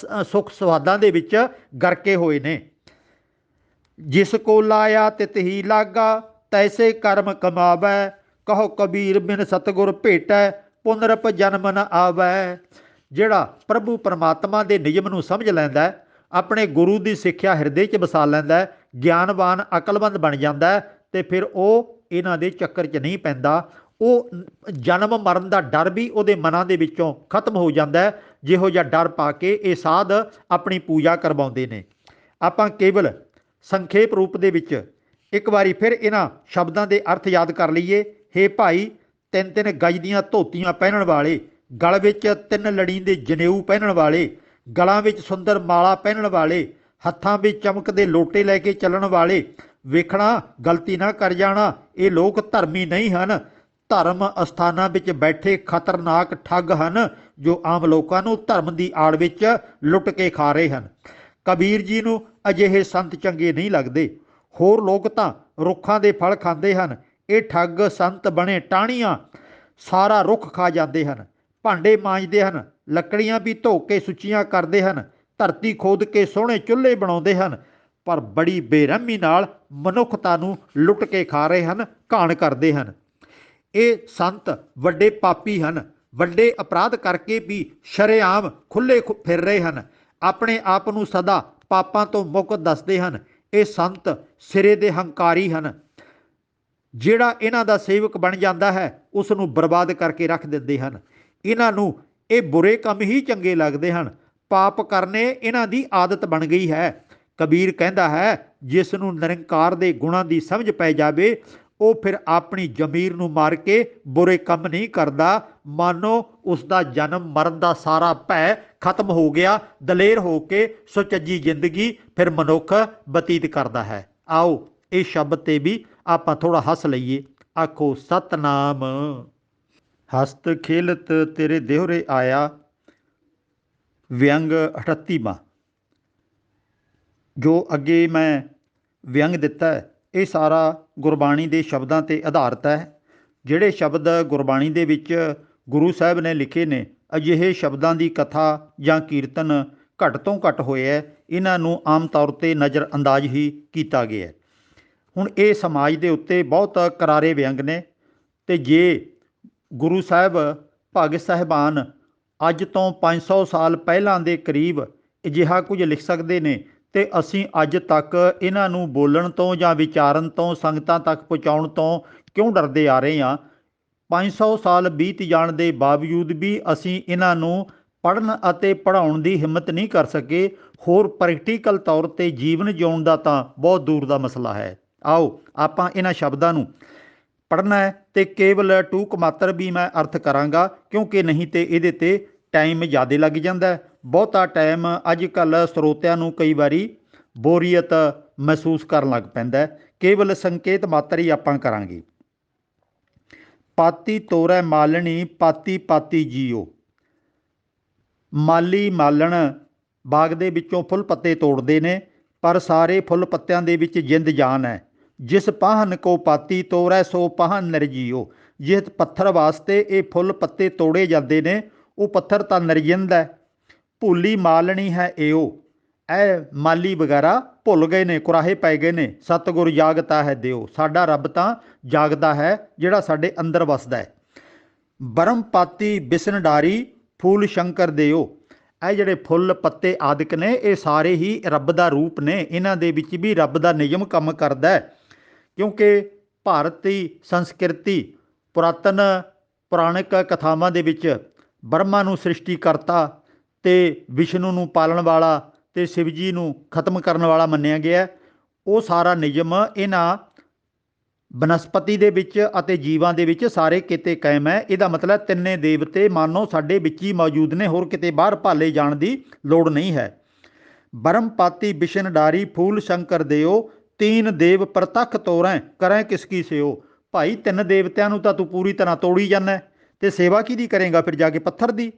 ਸੁਆਦਾਂ ਦੇ ਵਿੱਚ ਗਰਕੇ ਹੋਏ ਨੇ। ਜਿਸ ਕੋ ਲਾਇਆ ਤਿਤ ਹੀ ਲਾਗਾ, ਤੈਸੇ ਕਰਮ ਕਮਾਵੈ। ਕਹੋ ਕਬੀਰ ਬਿਨ ਸਤਿਗੁਰ ਭੇਟੈ, ਪੁਨਰਪ ਜਨਮ ਨ ਆਵੈ। ਜਿਹੜਾ ਪ੍ਰਭੂ ਪਰਮਾਤਮਾ ਦੇ ਨਿਯਮ ਨੂੰ ਸਮਝ ਲੈਂਦਾ, ਆਪਣੇ ਗੁਰੂ ਦੀ ਸਿੱਖਿਆ ਹਿਰਦੇ 'ਚ ਵਸਾ ਲੈਂਦਾ, ਗਿਆਨਵਾਨ ਅਕਲਮੰਦ ਬਣ ਜਾਂਦਾ, ਤੇ ਫਿਰ ਉਹ ਇਹਨਾਂ ਦੇ ਚੱਕਰ 'ਚ ਨਹੀਂ ਪੈਂਦਾ। ਉਹ ਜਨਮ ਮਰਨ ਦਾ ਡਰ ਵੀ ਉਹਦੇ ਮਨਾਂ ਦੇ ਵਿੱਚੋਂ ਖਤਮ ਹੋ ਜਾਂਦਾ, ਜਿਹੋ ਜਿਹਾ ਡਰ ਪਾ ਕੇ ਇਹ ਸਾਧ ਆਪਣੀ ਪੂਜਾ ਕਰਵਾਉਂਦੇ ਨੇ। ਆਪਾਂ ਕੇਵਲ ਸੰਖੇਪ ਰੂਪ ਦੇ ਵਿੱਚ ਇੱਕ ਵਾਰੀ ਫਿਰ ਇਹਨਾਂ ਸ਼ਬਦਾਂ ਦੇ ਅਰਥ ਯਾਦ ਕਰ ਲਈਏ। ਹੇ ਭਾਈ, 3-3 ਗਜ ਦੀਆਂ ਧੋਤੀਆਂ ਪਹਿਨਣ ਵਾਲੇ, ਗਲ ਵਿੱਚ 3 ਲੜੀ ਦੇ ਜਨੇਊ ਪਹਿਨਣ ਵਾਲੇ, ਗਲਾਂ ਵਿੱਚ ਸੁੰਦਰ ਮਾਲਾ ਪਹਿਨਣ ਵਾਲੇ, ਹੱਥਾਂ ਵਿੱਚ ਚਮਕਦੇ ਲੋਟੇ ਲੈ ਕੇ ਚੱਲਣ ਵਾਲੇ, ਵੇਖਣਾ ਗਲਤੀ ਨਾ ਕਰ ਜਾਣਾ, ਇਹ ਲੋਕ ਧਰਮੀ ਨਹੀਂ ਹਨ। ਧਰਮ ਅਸਥਾਨਾਂ ਵਿੱਚ ਬੈਠੇ ਖਤਰਨਾਕ ਠੱਗ ਹਨ, ਜੋ ਆਮ ਲੋਕਾਂ ਨੂੰ ਧਰਮ ਦੀ ਆੜ ਵਿੱਚ ਲੁੱਟ ਕੇ ਖਾ ਰਹੇ ਹਨ। ਕਬੀਰ ਜੀ ਨੂੰ ਅਜਿਹੇ ਸੰਤ ਚੰਗੇ ਨਹੀਂ ਲੱਗਦੇ। ਹੋਰ ਲੋਕ ਤਾਂ ਰੁੱਖਾਂ ਦੇ ਫਲ ਖਾਂਦੇ ਹਨ, ਇਹ ਠੱਗ ਸੰਤ ਬਣੇ ਟਾਹਣੀਆਂ ਸਾਰਾ ਰੁੱਖ ਖਾ ਜਾਂਦੇ ਹਨ। ਭਾਂਡੇ ਮਾਂਜਦੇ ਹਨ, ਲੱਕੜੀਆਂ ਵੀ ਧੋ ਕੇ ਸੁੱਚੀਆਂ ਕਰਦੇ ਹਨ, ਧਰਤੀ ਖੋਦ ਕੇ ਸੋਹਣੇ ਚੁੱਲ੍ਹੇ ਬਣਾਉਂਦੇ ਹਨ, ਪਰ ਬੜੀ ਬੇਰਹਿਮੀ ਨਾਲ ਮਨੁੱਖਤਾ ਨੂੰ ਲੁੱਟ ਕੇ ਖਾ ਰਹੇ ਹਨ, ਘਾਣ ਕਰਦੇ ਹਨ। ਇਹ ਸੰਤ ਵੱਡੇ ਪਾਪੀ ਹਨ, ਵੱਡੇ ਅਪਰਾਧ ਕਰਕੇ ਵੀ ਸ਼ਰੇਆਮ ਖੁੱਲ੍ਹੇ ਫਿਰ ਰਹੇ ਹਨ, ਆਪਣੇ ਆਪ ਨੂੰ ਸਦਾ ਪਾਪਾਂ ਤੋਂ ਮੁਕਤ ਦੱਸਦੇ ਹਨ। ਇਹ ਸੰਤ ਸਿਰੇ ਦੇ ਹੰਕਾਰੀ ਹਨ। ਜਿਹੜਾ ਇਹਨਾਂ ਦਾ ਸੇਵਕ ਬਣ ਜਾਂਦਾ ਹੈ ਉਸ ਨੂੰ ਬਰਬਾਦ ਕਰਕੇ ਰੱਖ ਦਿੰਦੇ ਹਨ। ਇਹਨਾਂ ਨੂੰ ਇਹ ਬੁਰੇ ਕੰਮ ਹੀ ਚੰਗੇ ਲੱਗਦੇ ਹਨ। ਪਾਪ ਕਰਨੇ ਇਹਨਾਂ ਦੀ ਆਦਤ ਬਣ ਗਈ ਹੈ। ਕਬੀਰ ਕਹਿੰਦਾ ਹੈ, ਜਿਸ ਨੂੰ ਨਿਰੰਕਾਰ ਦੇ ਗੁਣਾਂ ਦੀ ਸਮਝ ਪੈ ਜਾਵੇ ਉਹ ਫਿਰ ਆਪਣੀ ਜ਼ਮੀਰ ਨੂੰ ਮਾਰ ਕੇ ਬੁਰੇ ਕੰਮ ਨਹੀਂ ਕਰਦਾ। ਮਾਨੋ ਉਸ ਦਾ ਜਨਮ ਮਰਨ ਦਾ ਸਾਰਾ ਭੈ ਖਤਮ ਹੋ ਗਿਆ, ਦਲੇਰ ਹੋ ਕੇ ਸੁਚੱਜੀ ਜ਼ਿੰਦਗੀ ਫਿਰ ਮਨੁੱਖ ਬਤੀਤ ਕਰਦਾ ਹੈ। ਆਓ ਇਹ ਸ਼ਬਦ ਤੇ ਵੀ ਆਪਾਂ ਥੋੜਾ ਹੱਸ ਲਈਏ। ਆਖੋ ਸਤਨਾਮ। ਹਸਤ ਖੇਲਤ ਤੇਰੇ ਦੇਹੁਰੇ ਆਇਆ। ਵਿਅੰਗ 38ਵਾਂ। ਜੋ ਅੱਗੇ ਮੈਂ ਵਿਅੰਗ ਦਿੱਤਾ ਹੈ ਇਹ ਸਾਰਾ ਗੁਰਬਾਣੀ ਦੇ ਸ਼ਬਦਾਂ 'ਤੇ ਆਧਾਰਿਤ ਹੈ। ਜਿਹੜੇ ਸ਼ਬਦ ਗੁਰਬਾਣੀ ਦੇ ਵਿੱਚ ਗੁਰੂ ਸਾਹਿਬ ਨੇ ਲਿਖੇ ਨੇ, ਅਜਿਹੇ ਸ਼ਬਦਾਂ ਦੀ ਕਥਾ ਜਾਂ ਕੀਰਤਨ ਘੱਟ ਤੋਂ ਘੱਟ ਹੋਏ ਹੈ। ਇਹਨਾਂ ਨੂੰ ਆਮ ਤੌਰ 'ਤੇ ਨਜ਼ਰ ਅੰਦਾਜ਼ ਹੀ ਕੀਤਾ ਗਿਆ ਹੈ। ਹੁਣ ਇਹ ਸਮਾਜ ਦੇ ਉੱਤੇ ਬਹੁਤ ਕਰਾਰੇ ਵਿਅੰਗ ਨੇ, ਅਤੇ ਜੇ ਗੁਰੂ ਸਾਹਿਬ ਭਗਤ ਸਾਹਿਬਾਨ ਅੱਜ ਤੋਂ 500 ਸਾਲ ਪਹਿਲਾਂ ਦੇ ਕਰੀਬ ਅਜਿਹਾ ਕੁਝ ਲਿਖ ਸਕਦੇ ਨੇ ਅਤੇ ਅਸੀਂ ਅੱਜ ਤੱਕ ਇਹਨਾਂ ਨੂੰ ਬੋਲਣ ਤੋਂ ਜਾਂ ਵਿਚਾਰਨ ਤੋਂ, ਸੰਗਤਾਂ ਤੱਕ ਪਹੁੰਚਾਉਣ ਤੋਂ ਕਿਉਂ ਡਰਦੇ ਆ ਰਹੇ ਹਾਂ। 500 ਸਾਲ ਬੀਤ ਜਾਣ ਦੇ ਬਾਵਜੂਦ ਵੀ ਅਸੀਂ ਇਹਨਾਂ ਨੂੰ ਪੜ੍ਹਨ ਅਤੇ ਪੜ੍ਹਾਉਣ ਦੀ ਹਿੰਮਤ ਨਹੀਂ ਕਰ ਸਕੇ। ਹੋਰ ਪ੍ਰੈਕਟੀਕਲ ਤੌਰ 'ਤੇ ਜੀਵਨ ਜਿਉਣ ਦਾ ਤਾਂ ਬਹੁਤ ਦੂਰ ਦਾ ਮਸਲਾ ਹੈ। ਆਓ ਆਪਾਂ ਇਹਨਾਂ ਸ਼ਬਦਾਂ ਨੂੰ ਪੜ੍ਹਨਾ ਹੈ ਅਤੇ ਕੇਵਲ ਟੂਕ ਮਾਤਰ ਵੀ ਮੈਂ ਅਰਥ ਕਰਾਂਗਾ, ਕਿਉਂਕਿ ਨਹੀਂ ਤਾਂ ਇਹਦੇ 'ਤੇ ਟਾਈਮ ਜ਼ਿਆਦਾ ਲੱਗ ਜਾਂਦਾ। ਬਹੁਤਾ ਟਾਈਮ ਅੱਜ ਕੱਲ੍ਹ ਸਰੋਤਿਆਂ ਨੂੰ ਕਈ ਵਾਰੀ ਬੋਰੀਅਤ ਮਹਿਸੂਸ ਕਰਨ ਲੱਗ ਪੈਂਦਾ। ਕੇਵਲ ਸੰਕੇਤ ਮਾਤਰ ਹੀ ਆਪਾਂ ਕਰਾਂਗੇ। ਪਾਤੀ ਤੋਰੈ ਮਾਲਣੀ ਪਾਤੀ ਪਾਤੀ ਜੀਓ। ਮਾਲੀ ਮਾਲਣ ਬਾਗ ਦੇ ਵਿੱਚੋਂ ਫੁੱਲ ਪੱਤੇ ਤੋੜਦੇ ਨੇ, ਪਰ ਸਾਰੇ ਫੁੱਲ ਪੱਤਿਆਂ ਦੇ ਵਿੱਚ ਜਿੰਦ ਜਾਨ ਹੈ। ਜਿਸ ਪਾਹਨ ਕੋ ਪਾਤੀ ਤੋਰੈ ਸੋ ਪਾਹਨ ਨਿਰਜੀਓ। ਜਿਸ ਪੱਥਰ ਵਾਸਤੇ ਇਹ ਫੁੱਲ ਪੱਤੇ ਤੋੜੇ ਜਾਂਦੇ ਨੇ ਉਹ ਪੱਥਰ ਤਾਂ ਨਿਰਜਿੰਦ ਹੈ। ਭੁੱਲੀ ਮਾਲਣੀ ਹੈ ਏਓ। ਇਹ ਮਾਲੀ ਵਗੈਰਾ ਭੁੱਲ ਗਏ ਨੇ, ਕੁਰਾਹੇ ਪੈ ਗਏ ਨੇ। ਸਤਿਗੁਰ ਜਾਗਤਾ ਹੈ ਦਿਓ। ਸਾਡਾ ਰੱਬ ਤਾਂ ਜਾਗਦਾ ਹੈ, ਜਿਹੜਾ ਸਾਡੇ ਅੰਦਰ ਵਸਦਾ ਹੈ। ਬਰਮ ਪਾਤੀ ਬਿਸਨ ਡਾਰੀ ਫੂਲ ਸ਼ੰਕਰ ਦਿਓ। ਇਹ ਜਿਹੜੇ ਫੁੱਲ ਪੱਤੇ ਆਦਿਕ ਨੇ ਇਹ ਸਾਰੇ ਹੀ ਰੱਬ ਦਾ ਰੂਪ ਨੇ। ਇਹਨਾਂ ਦੇ ਵਿੱਚ ਵੀ ਰੱਬ ਦਾ ਨਿਯਮ ਕੰਮ ਕਰਦਾ ਹੈ, ਕਿਉਂਕਿ ਭਾਰਤੀ ਸੰਸਕ੍ਰਿਤੀ ਪੁਰਾਤਨ ਪੁਰਾਣਿਕ ਕਥਾਵਾਂ ਦੇ ਵਿੱਚ ਬ੍ਰਹਮਾ ਨੂੰ ਸ੍ਰਿਸ਼ਟੀ ਕਰਤਾ ਅਤੇ ਵਿਸ਼ਨੂੰ ਨੂੰ ਪਾਲਣ ਵਾਲਾ ਅਤੇ ਸ਼ਿਵਜੀ ਨੂੰ ਖਤਮ ਕਰਨ ਵਾਲਾ ਮੰਨਿਆ ਗਿਆ। ਉਹ ਸਾਰਾ ਨਿਯਮ ਇਹਨਾਂ ਬਨਸਪਤੀ ਦੇ ਵਿੱਚ ਅਤੇ ਜੀਵਾਂ ਦੇ ਵਿੱਚ ਸਾਰੇ ਕਿਤੇ ਕਾਇਮ ਹੈ। ਇਹਦਾ ਮਤਲਬ ਤਿੰਨੇ ਦੇਵਤੇ ਮਾਨੋ ਸਾਡੇ ਵਿੱਚ ਹੀ ਮੌਜੂਦ ਨੇ, ਹੋਰ ਕਿਤੇ ਬਾਹਰ ਭਾਲੇ ਜਾਣ ਦੀ ਲੋੜ ਨਹੀਂ ਹੈ। ਬਰਮ ਪਾਤੀ ਬਿਸ਼ਨ ਡਾਰੀ ਫੂਲ ਸ਼ੰਕਰ ਦਿਓ। ਤੀਨ ਦੇਵ ਪ੍ਰਤੱਖ ਤੋਰੈ ਕਰੈ ਕਿਸ ਕੀ ਸਿਓ। ਭਾਈ ਤਿੰਨ ਦੇਵਤਿਆਂ ਨੂੰ ਤਾਂ ਤੂੰ ਪੂਰੀ ਤਰ੍ਹਾਂ ਤੋੜੀ ਜਾਂਦਾ ਅਤੇ ਸੇਵਾ ਕਿਹਦੀ ਕਰੇਗਾ ਫਿਰ ਜਾ ਕੇ? ਪੱਥਰ ਦੀ।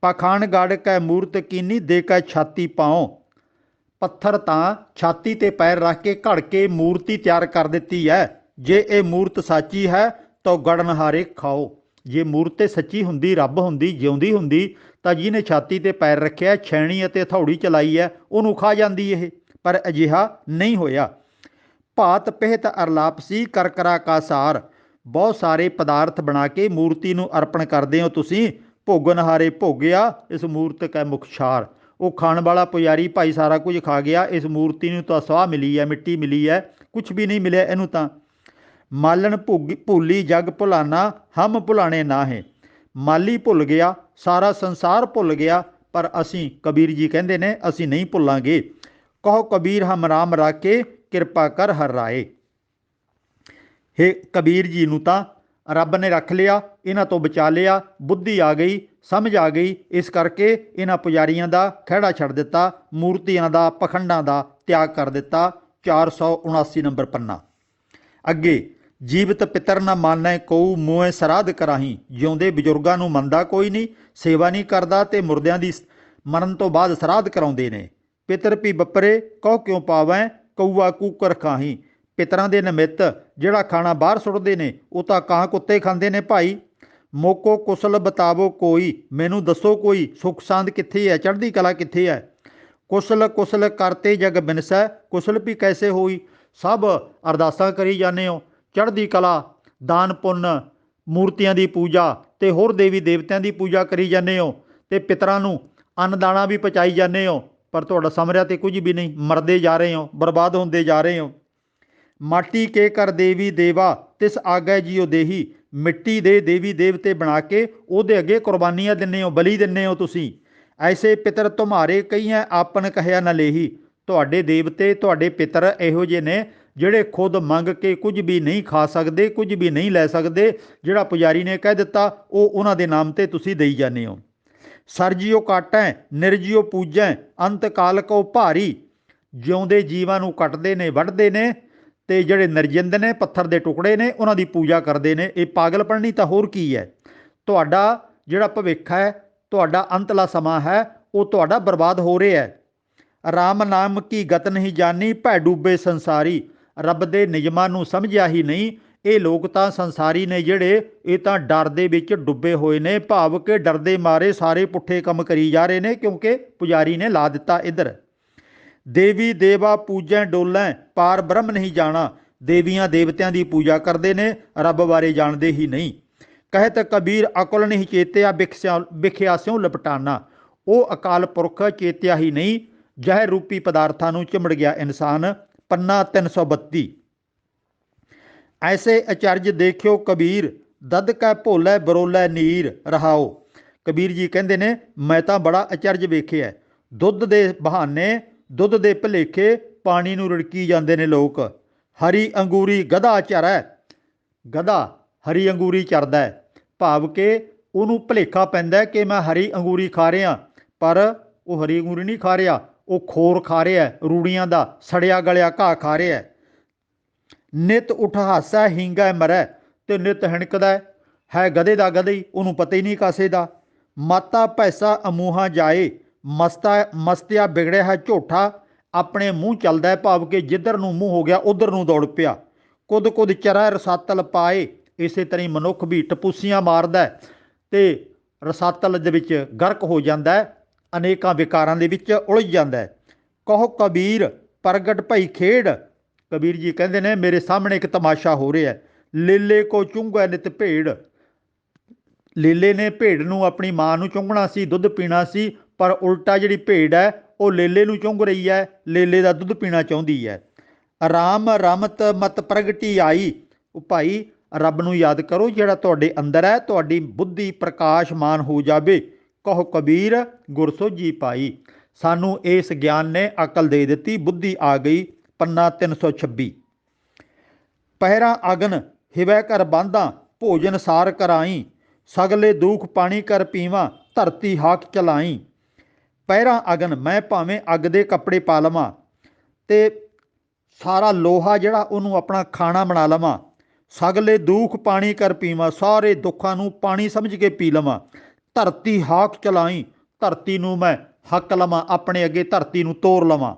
ਪਾਖਾਨ ਗਾੜ ਕੈ ਮੂਰਤ ਕੀਨੀ ਦੇ ਕੈ ਛਾਤੀ ਪਾਓ। ਪੱਥਰ ਤਾਂ ਛਾਤੀ 'ਤੇ ਪੈਰ ਰੱਖ ਕੇ ਘੜ ਕੇ ਮੂਰਤੀ ਤਿਆਰ ਕਰ ਦਿੱਤੀ ਹੈ। ਜੇ ਇਹ ਮੂਰਤ ਸੱਚੀ ਹੈ ਤਾਂ ਗੜਨਹਾਰੇ ਖਾਓ। ਜੇ ਮੂਰਤ ਸੱਚੀ ਹੁੰਦੀ, ਰੱਬ ਹੁੰਦੀ, ਜਿਉਂਦੀ ਹੁੰਦੀ ਤਾਂ ਜਿਹਨੇ ਛਾਤੀ 'ਤੇ ਪੈਰ ਰੱਖਿਆ, ਛੈਣੀ ਅਤੇ ਹਥੌੜੀ ਚਲਾਈ ਹੈ, ਉਹਨੂੰ ਖਾ ਜਾਂਦੀ ਇਹ। ਪਰ ਅਜਿਹਾ ਨਹੀਂ ਹੋਇਆ। ਭਾਤ ਪਹਿਤ ਅਰਲਾਪਸੀ ਕਰ ਕਰਾ ਕਾ ਸਾਰ। ਬਹੁਤ ਸਾਰੇ ਪਦਾਰਥ ਬਣਾ ਕੇ ਮੂਰਤੀ ਨੂੰ ਅਰਪਣ ਕਰਦੇ ਹੋ ਤੁਸੀਂ। ਭੋਗਨਹਾਰੇ ਭੋਗਿਆ ਇਸ ਮੂਰਤ ਕੈ ਮੁਖਸ਼ਾਰ। ਉਹ ਖਾਣ ਵਾਲਾ ਪੁਜਾਰੀ ਭਾਈ ਸਾਰਾ ਕੁਝ ਖਾ ਗਿਆ, ਇਸ ਮੂਰਤੀ ਨੂੰ ਤਾਂ ਸਵਾਹ ਮਿਲੀ ਹੈ, ਮਿੱਟੀ ਮਿਲੀ ਹੈ, ਕੁਛ ਵੀ ਨਹੀਂ ਮਿਲਿਆ ਇਹਨੂੰ ਤਾਂ। ਮਾਲਣ ਭੁੱਲੀ ਜਗ ਭੁਲਾਨਾ ਹਮ ਭੁਲਾਣੇ ਨਾ ਹੈ। ਮਾਲੀ ਭੁੱਲ ਗਿਆ, ਸਾਰਾ ਸੰਸਾਰ ਭੁੱਲ ਗਿਆ, ਪਰ ਅਸੀਂ, ਕਬੀਰ ਜੀ ਕਹਿੰਦੇ ਨੇ, ਅਸੀਂ ਨਹੀਂ ਭੁੱਲਾਂਗੇ। ਕਹੋ ਕਬੀਰ ਹਮ ਰਾਮ ਰਾਖੇ ਕਿਰਪਾ ਕਰ ਹਰ ਰਾਏ। ਹੇ ਕਬੀਰ ਜੀ ਨੂੰ ਤਾਂ ਰੱਬ ਨੇ ਰੱਖ ਲਿਆ, ਇਹਨਾਂ ਤੋਂ ਬਚਾ ਲਿਆ, ਬੁੱਧੀ ਆ ਗਈ, ਸਮਝ ਆ ਗਈ, ਇਸ ਕਰਕੇ ਇਹਨਾਂ ਪੁਜਾਰੀਆਂ ਦਾ ਖਹਿੜਾ ਛੱਡ ਦਿੱਤਾ, ਮੂਰਤੀਆਂ ਦਾ, ਪਖੰਡਾਂ ਦਾ ਤਿਆਗ ਕਰ ਦਿੱਤਾ। 479 ਨੰਬਰ ਪੰਨਾ। ਅੱਗੇ ਜੀਵਤ ਪਿਤਰ ਨਾ ਮਾਨੈ ਕਉ ਮੂੰਹੇ ਸਰਾਧ ਕਰਾਹੀਂ। ਜਿਉਂਦੇ ਬਜ਼ੁਰਗਾਂ ਨੂੰ ਮੰਨਦਾ ਕੋਈ ਨਹੀਂ, ਸੇਵਾ ਨਹੀਂ ਕਰਦਾ ਤੇ ਮੁਰਦਿਆਂ ਦੀ ਮਰਨ ਤੋਂ ਬਾਅਦ ਸਰਾਧ ਕਰਾਉਂਦੇ ਨੇ। ਪਿਤਰ ਵੀ ਬੱਪਰੇ ਕਉ ਕਿਉਂ ਪਾਵੈ ਕਊਆ ਕੂਕਰ ਖਾਹੀਂ। ਪਿਤਰਾਂ ਦੇ ਨਿਮਿੱਤ ਜਿਹੜਾ ਖਾਣਾ ਬਾਹਰ ਸੁੱਟਦੇ ਨੇ ਉਹ ਤਾਂ ਕਾਂ ਕੁੱਤੇ ਖਾਂਦੇ ਨੇ ਭਾਈ। ਮੋਕੋ ਕੁਸਲ ਬਤਾਵੋ ਕੋਈ, ਮੈਨੂੰ ਦੱਸੋ ਕੋਈ ਸੁਖ ਸਾਂਦ ਕਿੱਥੇ ਹੈ, ਚੜ੍ਹਦੀ ਕਲਾ ਕਿੱਥੇ ਹੈ। ਕੁਸਲ ਕੁਸਲ ਕਰਤੇ ਜਗ ਬਿਨਸੈ, ਕੁਸਲ ਵੀ ਕੈਸੇ ਹੋਈ। ਸਭ ਅਰਦਾਸਾਂ ਕਰੀ ਜਾਂਦੇ ਹੋ, ਚੜ੍ਹਦੀ ਕਲਾ, ਦਾਨ ਪੁੰਨ, ਮੂਰਤੀਆਂ ਦੀ ਪੂਜਾ ਤੇ ਹੋਰ ਦੇਵੀ ਦੇਵਤਿਆਂ ਦੀ ਪੂਜਾ ਕਰੀ ਜਾਂਦੇ ਹੋ ਤੇ ਪਿਤਰਾਂ ਨੂੰ ਅੰਨ ਦਾਣਾ ਵੀ ਪਹੁੰਚਾਈ ਜਾਂਦੇ ਹੋ, ਪਰ ਤੁਹਾਡਾ ਸਮਰਿਆ ਤੇ ਕੁਝ ਵੀ ਨਹੀਂ, ਮਰਦੇ ਜਾ ਰਹੇ ਹੋ, ਬਰਬਾਦ ਹੁੰਦੇ ਜਾ ਰਹੇ ਹੋ। ਮਾਟੀ ਕੇ ਕਰ ਦੇਵੀ ਦੇਵਾ ਤਿਸ ਆਗੈ ਜੀਓ ਦੇਹੀ। ਮਿੱਟੀ ਦੇ ਦੇਵੀ ਦੇਵਤੇ ਬਣਾ ਕੇ ਉਹਦੇ ਅੱਗੇ ਕੁਰਬਾਨੀਆਂ ਦਿੰਦੇ ਹੋ, ਬਲੀ ਦਿੰਦੇ ਹੋ ਤੁਸੀਂ। ਐਸੇ ਪਿਤਰ ਤੁਮਹਾਰੇ ਕਈਆਂ ਆਪਨ ਕਹਿਆ ਨਾ ਲੇਹੀ। ਤੁਹਾਡੇ ਦੇਵਤੇ, ਤੁਹਾਡੇ ਪਿਤਰ ਇਹੋ ਜਿਹੇ ਨੇ ਜਿਹੜੇ ਖੁਦ ਮੰਗ ਕੇ ਕੁਝ ਵੀ ਨਹੀਂ ਖਾ ਸਕਦੇ, ਕੁਝ ਵੀ ਨਹੀਂ ਲੈ ਸਕਦੇ। ਜਿਹੜਾ ਪੁਜਾਰੀ ਨੇ ਕਹਿ ਦਿੱਤਾ ਉਹ ਉਹਨਾਂ ਦੇ ਨਾਮ ਤੇ ਤੁਸੀਂ ਦੇਈ ਜਾਂਦੇ ਹੋ। ਸਰਜੀਓ ਕਾਟੈ ਨਿਰਜੀਓ ਪੂਜੈ ਅੰਤ ਕਾਲ ਕੋ ਭਾਰੀ। ਜਿਉਂਦੇ ਜੀਵਾਂ ਨੂੰ ਕੱਟਦੇ ਨੇ, ਵੱਢਦੇ ਨੇ ਤੇ ਜਿਹੜੇ ਨਿਰਜਿੰਦ ਨੇ, ਪੱਥਰ ਦੇ ਟੁਕੜੇ ਨੇ, ਉਹਨਾਂ ਦੀ ਪੂਜਾ ਕਰਦੇ ਨੇ। ਇਹ ਪਾਗਲਪਣ ਨਹੀਂ ਤਾਂ ਹੋਰ ਕੀ ਹੈ। ਤੁਹਾਡਾ ਜਿਹੜਾ ਭਵਿੱਖ ਹੈ, ਤੁਹਾਡਾ ਅੰਤਲਾ ਸਮਾਂ ਹੈ, ਉਹ ਤੁਹਾਡਾ ਬਰਬਾਦ ਹੋ ਰਿਹਾ ਹੈ। ਰਾਮ ਨਾਮ ਕੀ ਗਤ ਨਹੀਂ ਜਾਣੀ ਭੈ ਡੂਬੇ ਸੰਸਾਰੀ। ਰੱਬ ਦੇ ਨਿਯਮਾਂ ਨੂੰ ਸਮਝਿਆ ਹੀ ਨਹੀਂ। ਇਹ ਲੋਕ ਤਾਂ ਸੰਸਾਰੀ ਨੇ ਜਿਹੜੇ, ਇਹ ਤਾਂ ਡਰ ਦੇ ਵਿੱਚ ਡੁੱਬੇ ਹੋਏ ਨੇ, ਭਾਵ ਕਿ ਡਰਦੇ ਮਾਰੇ ਸਾਰੇ ਪੁੱਠੇ ਕੰਮ ਕਰੀ ਜਾ ਰਹੇ ਨੇ, ਕਿਉਂਕਿ ਪੁਜਾਰੀ ਨੇ ਲਾ ਦਿੱਤਾ ਇੱਧਰ। ਦੇਵੀ ਦੇਵਾ ਪੂਜੈ ਡੋਲੈ ਪਾਰ ਬ੍ਰਹਮ ਨਹੀਂ ਜਾਣਾ। ਦੇਵੀਆਂ ਦੇਵਤਿਆਂ ਦੀ ਪੂਜਾ ਕਰਦੇ ਨੇ, ਰੱਬ ਬਾਰੇ ਜਾਣਦੇ ਹੀ ਨਹੀਂ। ਕਹਿਤ ਕਬੀਰ ਅਕਲ ਨਹੀਂ ਚੇਤਿਆ ਵਿਖਿਆ ਸਿਉ ਲਪਟਾਨਾ। ਉਹ ਅਕਾਲ ਪੁਰਖ ਚੇਤਿਆ ਹੀ ਨਹੀਂ, ਜ਼ਹਿਰ ਰੂਪੀ ਪਦਾਰਥਾਂ ਨੂੰ ਚਿੰਬੜ ਗਿਆ ਇਨਸਾਨ। ਪੰਨਾ 332। ਐਸੇ ਅਚਰਜ ਦੇਖਿਓ ਕਬੀਰ ਦਦ ਕੈ ਭੋਲੇ ਬਰੋਲੇ ਨੀਰ। ਰਹਾਓ। ਕਬੀਰ ਜੀ ਕਹਿੰਦੇ ਨੇ ਮੈਂ ਤਾਂ ਬੜਾ ਅਚਰਜ ਵੇਖਿਆ। ਦੁੱਧ ਦੇ ਬਹਾਨੇ, ਦੁੱਧ ਦੇ ਭੁਲੇਖੇ ਪਾਣੀ ਨੂੰ ਰੜਕੀ ਜਾਂਦੇ ਨੇ ਲੋਕ। ਹਰੀ ਅੰਗੂਰੀ ਗਧਾ ਚਰੈ। ਗਧਾ ਹਰੀ ਅੰਗੂਰੀ ਚਰਦਾ ਹੈ, ਭਾਵ ਕਿ ਉਹਨੂੰ ਭੁਲੇਖਾ ਪੈਂਦਾ ਕਿ ਮੈਂ ਹਰੀ ਅੰਗੂਰੀ ਖਾ ਰਿਹਾ, ਪਰ ਉਹ ਹਰੀ ਅੰਗੂਰੀ ਨਹੀਂ ਖਾ ਰਿਹਾ, ਉਹ ਖੋਰ ਖਾ ਰਿਹਾ, ਰੂੜੀਆਂ ਦਾ ਸੜਿਆ ਗਲਿਆ ਘਾਹ ਖਾ ਰਿਹਾ। ਨਿਤ ਉਠ ਹਾਸਾ ਹੀਂਗਾ ਮਰੈ ਤੇ ਨਿਤ ਹਿਣਕਦਾ ਹੈ ਗਧੇ ਦਾ ਗਧੇ ਹੀ, ਉਹਨੂੰ ਪਤਾ ਹੀ ਨਹੀਂ ਕਾਸੇ ਦਾ। ਮਾਤਾ ਪੈਸਾ ਅਮੂਹਾ ਜਾਏ ਮਸਤਿਆ ਵਿਗੜਿਆ ਹੈ ਝੋਠਾ। ਆਪਣੇ ਮੂੰਹ ਚੱਲਦਾ ਹੈ, ਭਾਵ ਕਿ ਜਿੱਧਰ ਨੂੰ ਮੂੰਹ ਹੋ ਗਿਆ ਉਧਰ ਨੂੰ ਦੌੜ ਪਿਆ। ਕੁਦ ਕੁਦ ਚਰੈ ਰਸਾਤਲ ਪਾਏ। ਇਸੇ ਤਰ੍ਹਾਂ ਮਨੁੱਖ ਵੀ ਟਪੂਸੀਆਂ ਮਾਰਦਾ ਤੇ ਰਸਾਤਲ ਦੇ ਵਿੱਚ ਗਰਕ ਹੋ ਜਾਂਦਾ ਹੈ, ਅਨੇਕਾਂ ਵਿਕਾਰਾਂ ਦੇ ਵਿੱਚ ਉਲਝ ਜਾਂਦਾ ਹੈ। ਕਹੋ ਕਬੀਰ ਪ੍ਰਗਟ ਭਈ ਖੇਡ। ਕਬੀਰ ਜੀ ਕਹਿੰਦੇ ਨੇ ਮੇਰੇ ਸਾਹਮਣੇ ਇੱਕ ਤਮਾਸ਼ਾ ਹੋ ਰਿਹਾ ਹੈ। ਲੇਲੇ ਕੋ ਚੁੰਘੈ ਨਿਤ ਭੇੜ। ਲੇਲੇ ਨੇ ਭੇਡ ਨੂੰ, ਆਪਣੀ ਮਾਂ ਨੂੰ ਚੁੰਘਣਾ ਸੀ, ਦੁੱਧ ਪੀਣਾ ਸੀ, ਪਰ ਉਲਟਾ ਜਿਹੜੀ ਭੇਡ ਹੈ ਉਹ ਲੇਲੇ ਨੂੰ ਚੁੰਘ ਰਹੀ ਹੈ, ਲੇਲੇ ਦਾ ਦੁੱਧ ਪੀਣਾ ਚਾਹੁੰਦੀ ਹੈ। ਰਾਮ ਰਮਤ ਮਤ ਪ੍ਰਗਟੀ ਆਈ। ਉਹ ਭਾਈ ਰੱਬ ਨੂੰ ਯਾਦ ਕਰੋ ਜਿਹੜਾ ਤੁਹਾਡੇ ਅੰਦਰ ਹੈ, ਤੁਹਾਡੀ ਬੁੱਧੀ ਪ੍ਰਕਾਸ਼ਮਾਨ ਹੋ ਜਾਵੇ। ਕਹੋ ਕਬੀਰ ਗੁਰ ਸੋਝੀ ਪਾਈ। ਸਾਨੂੰ ਇਸ ਗਿਆਨ ਨੇ ਅਕਲ ਦੇ ਦਿੱਤੀ, ਬੁੱਧੀ ਆ ਗਈ। ਪੰਨਾ 326। ਪਹਿਰਾ ਅਗਨ ਹਿਵੈ ਕਰ ਬਾਂਧਾਂ ਭੋਜਨ ਸਾਰ ਕਰਾਈ। ਸਗਲੇ ਦੂਖ ਪਾਣੀ ਕਰ ਪੀਵਾਂ ਧਰਤੀ ਹਾਕ ਚਲਾਈ। ਪਹਿਰਾ ਅਗਨ, ਮੈਂ ਭਾਵੇਂ ਅੱਗ ਦੇ ਕੱਪੜੇ ਪਾ ਲਵਾਂ ਤੇ ਸਾਰਾ ਲੋਹਾ ਜਿਹੜਾ ਉਹਨੂੰ ਆਪਣਾ ਖਾਣਾ ਬਣਾ ਲਵਾਂ। ਸਗਲੇ ਦੁੱਖ ਪਾਣੀ ਕਰ ਪੀਵਾਂ, ਸਾਰੇ ਦੁੱਖਾਂ ਨੂੰ ਪਾਣੀ ਸਮਝ ਕੇ ਪੀ ਲਵਾਂ। ਧਰਤੀ ਹਾਕ ਚਲਾਈ, ਧਰਤੀ ਨੂੰ ਮੈਂ ਹੱਕ ਲਵਾਂ, ਆਪਣੇ ਅੱਗੇ ਧਰਤੀ ਨੂੰ ਤੋਰ ਲਵਾਂ।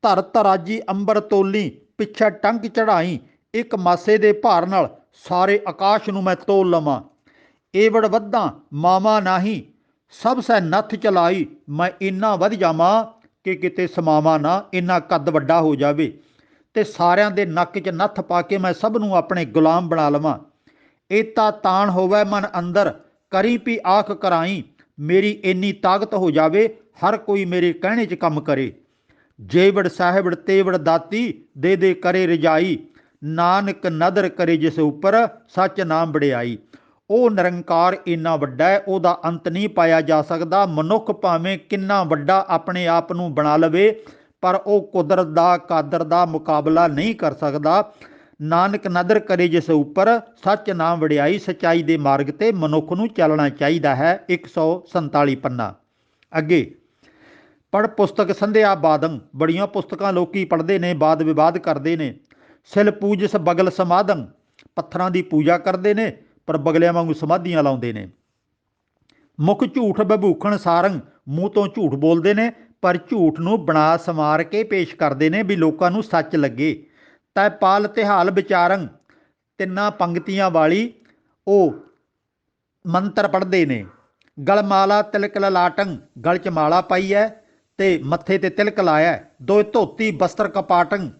ਧਰ ਤਰਾਜੀ ਅੰਬਰ ਤੋਲੀ ਪਿੱਛੇ ਟੰਗ ਚੜਾਈ। ਇੱਕ ਮਾਸੇ ਦੇ ਭਾਰ ਨਾਲ ਸਾਰੇ ਆਕਾਸ਼ ਨੂੰ ਮੈਂ ਤੋਲ ਲਵਾਂ। ਏਵੜ ਵੱਧਾਂ ਮਾਵਾ ਨਾਹੀ ਸਭ ਸੈ ਨੱਥ ਚਲਾਈ। ਮੈਂ ਇੰਨਾ ਵੱਧ ਜਾਵਾਂ ਕਿ ਕਿਤੇ ਸਮਾਵਾਂ ਨਾ, ਇੰਨਾ ਕੱਦ ਵੱਡਾ ਹੋ ਜਾਵੇ ਤੇ ਸਾਰਿਆਂ ਦੇ ਨੱਕ 'ਚ ਨੱਥ ਪਾ ਕੇ ਮੈਂ ਸਭ ਨੂੰ ਆਪਣੇ ਗੁਲਾਮ ਬਣਾ ਲਵਾਂ। ਏਤਾ ਤਾਣ ਹੋਵੇ ਮਨ ਅੰਦਰ ਕਰੀ ਪੀ ਆਖ ਕਰਾਈ। ਮੇਰੀ ਇੰਨੀ ਤਾਕਤ ਹੋ ਜਾਵੇ ਹਰ ਕੋਈ ਮੇਰੇ ਕਹਿਣੇ 'ਚ ਕੰਮ ਕਰੇ। ਜੇਵੜ ਸਾਹਿਬੜ ਤੇਵੜ ਦਾਤੀ ਦੇ ਦੇ ਕਰੇ ਰਜਾਈ। ਨਾਨਕ ਨਦਰ ਕਰੇ ਜਿਸ ਉੱਪਰ ਸੱਚ ਨਾਮ ਵਡਿਆਈ। ਉਹ ਨਿਰੰਕਾਰ ਇੰਨਾ ਵੱਡਾ ਹੈ, ਉਹਦਾ ਅੰਤ ਨਹੀਂ ਪਾਇਆ ਜਾ ਸਕਦਾ। ਮਨੁੱਖ ਭਾਵੇਂ ਕਿੰਨਾ ਵੱਡਾ ਆਪਣੇ ਆਪ ਨੂੰ ਬਣਾ ਲਵੇ, ਪਰ ਉਹ ਕੁਦਰਤ ਦਾ, ਕਾਦਰ ਦਾ ਮੁਕਾਬਲਾ ਨਹੀਂ ਕਰ ਸਕਦਾ। ਨਾਨਕ ਨਦਰ ਕਰੇ ਜਿਸ ਉੱਪਰ ਸੱਚ ਨਾਮ ਵਡਿਆਈ। ਸੱਚਾਈ ਦੇ ਮਾਰਗ 'ਤੇ ਮਨੁੱਖ ਨੂੰ ਚੱਲਣਾ ਚਾਹੀਦਾ ਹੈ। 147 ਪੰਨਾ। ਅੱਗੇ ਪੜ੍ਹ ਪੁਸਤਕ ਸੰਧਿਆ ਬਾਦੰ। ਬੜੀਆਂ ਪੁਸਤਕਾਂ ਲੋਕੀ ਪੜ੍ਹਦੇ ਨੇ, ਬਾਦ ਵਿਵਾਦ ਕਰਦੇ ਨੇ। ਸਿਲ ਪੂਜਸ ਬਗਲ ਸਮਾਧੰ। ਪੱਥਰਾਂ ਦੀ ਪੂਜਾ ਕਰਦੇ ਨੇ ਪਰ ਬਗਲਿਆਂ ਵਾਂਗੂ ਸਮਾਧੀਆਂ ਲਾਉਂਦੇ ਨੇ। ਮੁੱਖ ਝੂਠ ਬਭੂਖਣ ਸਾਰੰਗ, ਮੂੰਹ ਤੋਂ ਝੂਠ ਬੋਲਦੇ ਨੇ ਪਰ ਝੂਠ ਨੂੰ ਬਣਾ ਸਮਾਰ ਕੇ ਪੇਸ਼ ਕਰਦੇ ਨੇ ਵੀ ਲੋਕਾਂ ਨੂੰ ਸੱਚ ਲੱਗੇ। ਤੈ ਪਾਲ ਤਿਹਾਲ ਵਿਚਾਰੰਗ, ਤਿੰਨਾਂ ਪੰਗਤੀਆਂ ਵਾਲੀ ਉਹ ਮੰਤਰ ਪੜ੍ਹਦੇ ਨੇ। ਗਲਮਾਲਾ ਤਿਲਕ ਲਲਾਟੰਗ, ਗਲ 'ਚ ਮਾਲਾ ਪਾਈ ਹੈ ਤੇ ਮੱਥੇ ਤੇ ਤਿਲਕ ਲਾਇਆ। ਦੋ ਧੋਤੀ ਬਸਤਰ ਕਪਾਟੰਗ,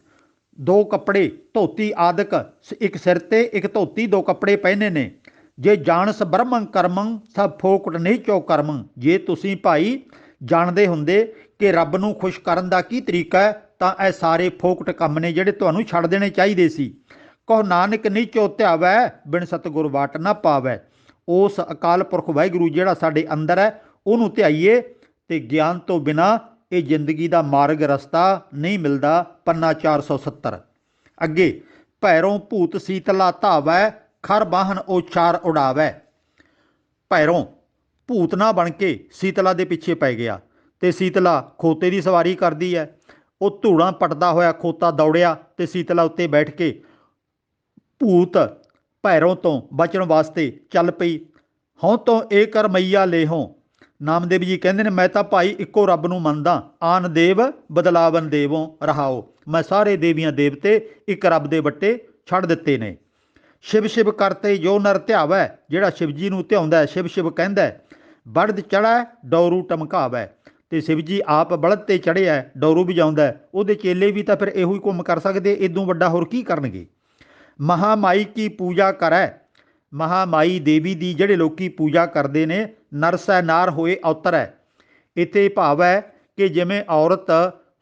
ਦੋ ਕੱਪੜੇ ਧੋਤੀ ਆਦਿਕ, ਇੱਕ ਸਿਰ ਤੇ ਇੱਕ ਧੋਤੀ, ਦੋ ਕੱਪੜੇ ਪਹਿਨੇ ਨੇ। ਜੇ ਜਾਣਸ ਬ੍ਰਹਮੰ ਕਰਮੰ ਸਭ ਫੋਕਟ ਨਹੀਂ ਚੋ ਕਰਮੰ, ਜੇ ਤੁਸੀਂ ਭਾਈ ਜਾਣਦੇ ਹੁੰਦੇ ਕਿ ਰੱਬ ਨੂੰ ਖੁਸ਼ ਕਰਨ ਦਾ ਕੀ ਤਰੀਕਾ ਹੈ ਤਾਂ ਇਹ ਸਾਰੇ ਫੋਕਟ ਕੰਮ ਨੇ ਜਿਹੜੇ ਤੁਹਾਨੂੰ ਛੱਡ ਦੇਣੇ ਚਾਹੀਦੇ ਸੀ। ਕਹੋ ਨਾਨਕ ਨਹੀਂ ਚੋ ਧਿਆਵੈ, ਬਿਨ ਸਤਿਗੁਰ ਵਾਟ ਨਾ ਪਾਵੈ। ਉਸ ਅਕਾਲ ਪੁਰਖ ਵਾਹਿਗੁਰੂ ਜਿਹੜਾ ਸਾਡੇ ਅੰਦਰ ਹੈ ਉਹਨੂੰ ਧਿਆਈਏ ਤੇ ਗਿਆਨ ਤੋਂ ਬਿਨਾਂ ਇਹ ਜ਼ਿੰਦਗੀ ਦਾ ਮਾਰਗ ਰਸਤਾ ਨਹੀਂ ਮਿਲਦਾ। ਪੰਨਾ 470। ਅੱਗੇ ਭੈਰੋਂ ਭੂਤ ਸੀਤਲਾ ਧਾਵੈ, ਖਰ ਬਾਹਨ ਉਹ ਚਾਰ ਉਡਾਵੈ। ਭੈਰੋਂ ਭੂਤਨਾ ਬਣ ਕੇ ਸੀਤਲਾ ਦੇ ਪਿੱਛੇ ਪੈ ਗਿਆ ਤੇ ਸੀਤਲਾ ਖੋਤੇ ਦੀ ਸਵਾਰੀ ਕਰਦੀ ਹੈ। ਉਹ ਧੂੜਾਂ ਪਟਦਾ ਹੋਇਆ ਖੋਤਾ ਦੌੜਿਆ ਤੇ ਸੀਤਲਾ ਉੱਤੇ ਬੈਠ ਕੇ ਭੂਤ ਭੈਰੋਂ ਤੋਂ ਬਚਣ ਵਾਸਤੇ ਚੱਲ ਪਈ। ਹੋਂ ਤੋਂ ਏ ਕਰ ਮਈਆ ਲੇਹੋਂ, ਨਾਮਦੇਵ ਜੀ ਕਹਿੰਦੇ ਨੇ ਮੈਂ ਤਾਂ ਭਾਈ ਇੱਕੋ ਰੱਬ ਨੂੰ ਮੰਨਦਾ, ਆਨ ਦੇਵ ਬਦਲਾਵਨ ਦੇਵੋਂ ਰਹਾਓ, ਮੈਂ ਸਾਰੇ ਦੇਵੀਆਂ ਦੇਵਤੇ ਇੱਕ ਰੱਬ ਦੇ ਵੱਟੇ ਛੱਡ ਦਿੱਤੇ ਨੇ। ਸ਼ਿਵ ਸ਼ਿਵ ਕਰਤੇ ਜੋ ਨਰ ਧਿਆਵੈ, ਜਿਹੜਾ ਸ਼ਿਵ ਜੀ ਨੂੰ ਧਿਆਉਂਦਾ ਸ਼ਿਵ ਸ਼ਿਵ ਕਹਿੰਦਾ। ਬੜਦ ਚੜ੍ਹੈ ਡੋਰੂ ਟਮਕਾਵੈ, ਤੇ ਸ਼ਿਵ ਜੀ ਆਪ ਬਲਦ ਤੇ ਚੜ੍ਹਿਆ ਡੋਰੂ ਵਜਾਉਂਦਾ। ਉਹਦੇ ਚੇਲੇ ਵੀ ਤਾਂ ਫਿਰ ਇਹੋ ਹੀ ਕੰਮ ਕਰ ਸਕਦੇ, ਇਦੋਂ ਵੱਡਾ ਹੋਰ ਕੀ ਕਰਨਗੇ। ਮਹਾਮਾਈ ਕੀ ਪੂਜਾ ਕਰੈ, ਮਹਾਮਾਈ ਦੇਵੀ ਦੀ ਜਿਹੜੇ ਲੋਕੀ ਪੂਜਾ ਕਰਦੇ ਨੇ ਨਰਸੈ ਨਾਰ ਹੋਏ ਅਵਤਰੈ। ਇੱਥੇ ਭਾਵ ਹੈ ਕਿ ਜਿਵੇਂ ਔਰਤ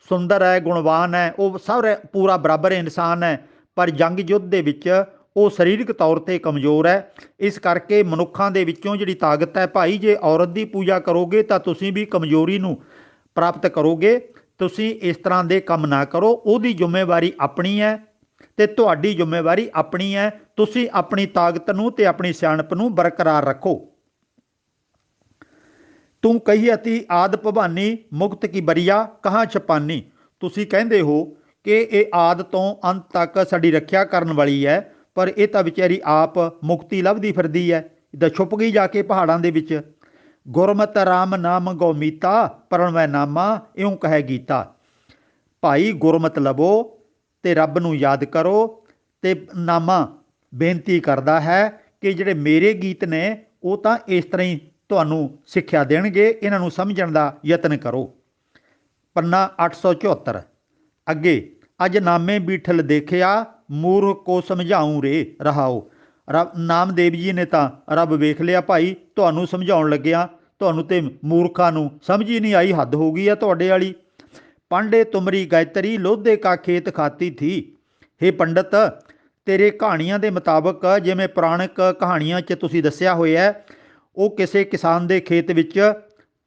ਸੁੰਦਰ ਹੈ ਗੁਣਵਾਨ ਹੈ ਉਹ ਸਭ ਪੂਰਾ ਬਰਾਬਰ ਇਨਸਾਨ ਹੈ, ਪਰ ਜੰਗ ਯੁੱਧ ਦੇ ਵਿੱਚ ਉਹ ਸਰੀਰਕ ਤੌਰ 'ਤੇ ਕਮਜ਼ੋਰ ਹੈ। ਇਸ ਕਰਕੇ ਮਨੁੱਖਾਂ ਦੇ ਵਿੱਚੋਂ ਜਿਹੜੀ ਤਾਕਤ ਹੈ ਭਾਈ, ਜੇ ਔਰਤ ਦੀ ਪੂਜਾ ਕਰੋਗੇ ਤਾਂ ਤੁਸੀਂ ਵੀ ਕਮਜ਼ੋਰੀ ਨੂੰ ਪ੍ਰਾਪਤ ਕਰੋਗੇ। ਤੁਸੀਂ ਇਸ ਤਰ੍ਹਾਂ ਦੇ ਕੰਮ ਨਾ ਕਰੋ, ਉਹਦੀ ਜ਼ਿੰਮੇਵਾਰੀ ਆਪਣੀ ਹੈ ਤੇ ਤੁਹਾਡੀ ਜ਼ਿੰਮੇਵਾਰੀ ਆਪਣੀ ਹੈ। ਤੁਸੀਂ ਆਪਣੀ ਤਾਕਤ ਨੂੰ ਤੇ ਆਪਣੀ ਸਿਆਣਪ ਨੂੰ ਬਰਕਰਾਰ ਰੱਖੋ। ਤੂੰ ਕਹੀ ਅਤੀ ਆਦ ਭਵਾਨੀ, ਮੁਕਤ ਕੀ ਬਰੀਆ ਕਹਾਂ ਛਪਾਨੀ। ਤੁਸੀਂ ਕਹਿੰਦੇ ਹੋ ਕਿ ਇਹ ਆਦ ਤੋਂ ਅੰਤ ਤੱਕ ਸਾਡੀ ਰੱਖਿਆ ਕਰਨ ਵਾਲੀ ਹੈ, ਪਰ ਇਹ ਤਾਂ ਵਿਚਾਰੀ ਆਪ ਮੁਕਤੀ ਲੱਭਦੀ ਫਿਰਦੀ ਹੈ, ਤਾਂ ਛੁਪ ਗਈ ਜਾ ਕੇ ਪਹਾੜਾਂ ਦੇ ਵਿੱਚ। ਗੁਰਮਤਿ ਰਾਮ ਨਾਮ ਗੋਮੀਤਾ, ਪਰਣਵੈ ਨਾਮਾ ਇਉਂ ਕਹੈ ਗੀਤਾ। ਭਾਈ ਗੁਰਮਤਿ ਲਵੋ ਤੇ ਰੱਬ ਨੂੰ ਯਾਦ ਕਰੋ। ਤੇ ਨਾਮਾ ਬੇਨਤੀ ਕਰਦਾ ਹੈ ਕਿ ਜਿਹੜੇ ਮੇਰੇ ਗੀਤ ਨੇ ਉਹ ਤਾਂ ਇਸ ਤਰ੍ਹਾਂ ਹੀ ਤੁਹਾਨੂੰ ਸਿੱਖਿਆ ਦੇਣਗੇ, ਇਹਨਾਂ ਨੂੰ ਸਮਝਣ ਦਾ ਯਤਨ ਕਰੋ। ਪੰਨਾ 874। ਅੱਗੇ ਅਜ ਨਾਮੇ ਬੀਠਲ ਦੇਖਿਆ, ਮੂਰਖ ਕੋ ਸਮਝਾਉਂ ਰੇ ਰਹਾਓ। ਨਾਮਦੇਵ ਜੀ ਨੇ ਤਾਂ ਰੱਬ ਵੇਖ ਲਿਆ ਭਾਈ, ਤੁਹਾਨੂੰ ਸਮਝਾਉਣ ਲੱਗਿਆ, ਤੁਹਾਨੂੰ ਤੇ ਮੂਰਖਾਂ ਨੂੰ ਸਮਝ ਹੀ ਨਹੀਂ ਆਈ, ਹੱਦ ਹੋ ਗਈ ਆ ਤੁਹਾਡੇ ਵਾਲੀ। ਪਾਂਡੇ ਤੁਮਰੀ ਗਾਇਤਰੀ ਲੋਧੇ ਕਾ ਖੇਤ ਖਾਤੀ ਥੀ। ਹੇ ਪੰਡਤ, ਤੇਰੇ ਕਹਾਣੀਆਂ ਦੇ ਮੁਤਾਬਕ ਜਿਵੇਂ ਪੁਰਾਣਕ ਕਹਾਣੀਆਂ 'ਚ ਤੁਸੀਂ ਦੱਸਿਆ ਹੋਇਆ, ਉਹ ਕਿਸੇ ਕਿਸਾਨ ਦੇ ਖੇਤ ਵਿੱਚ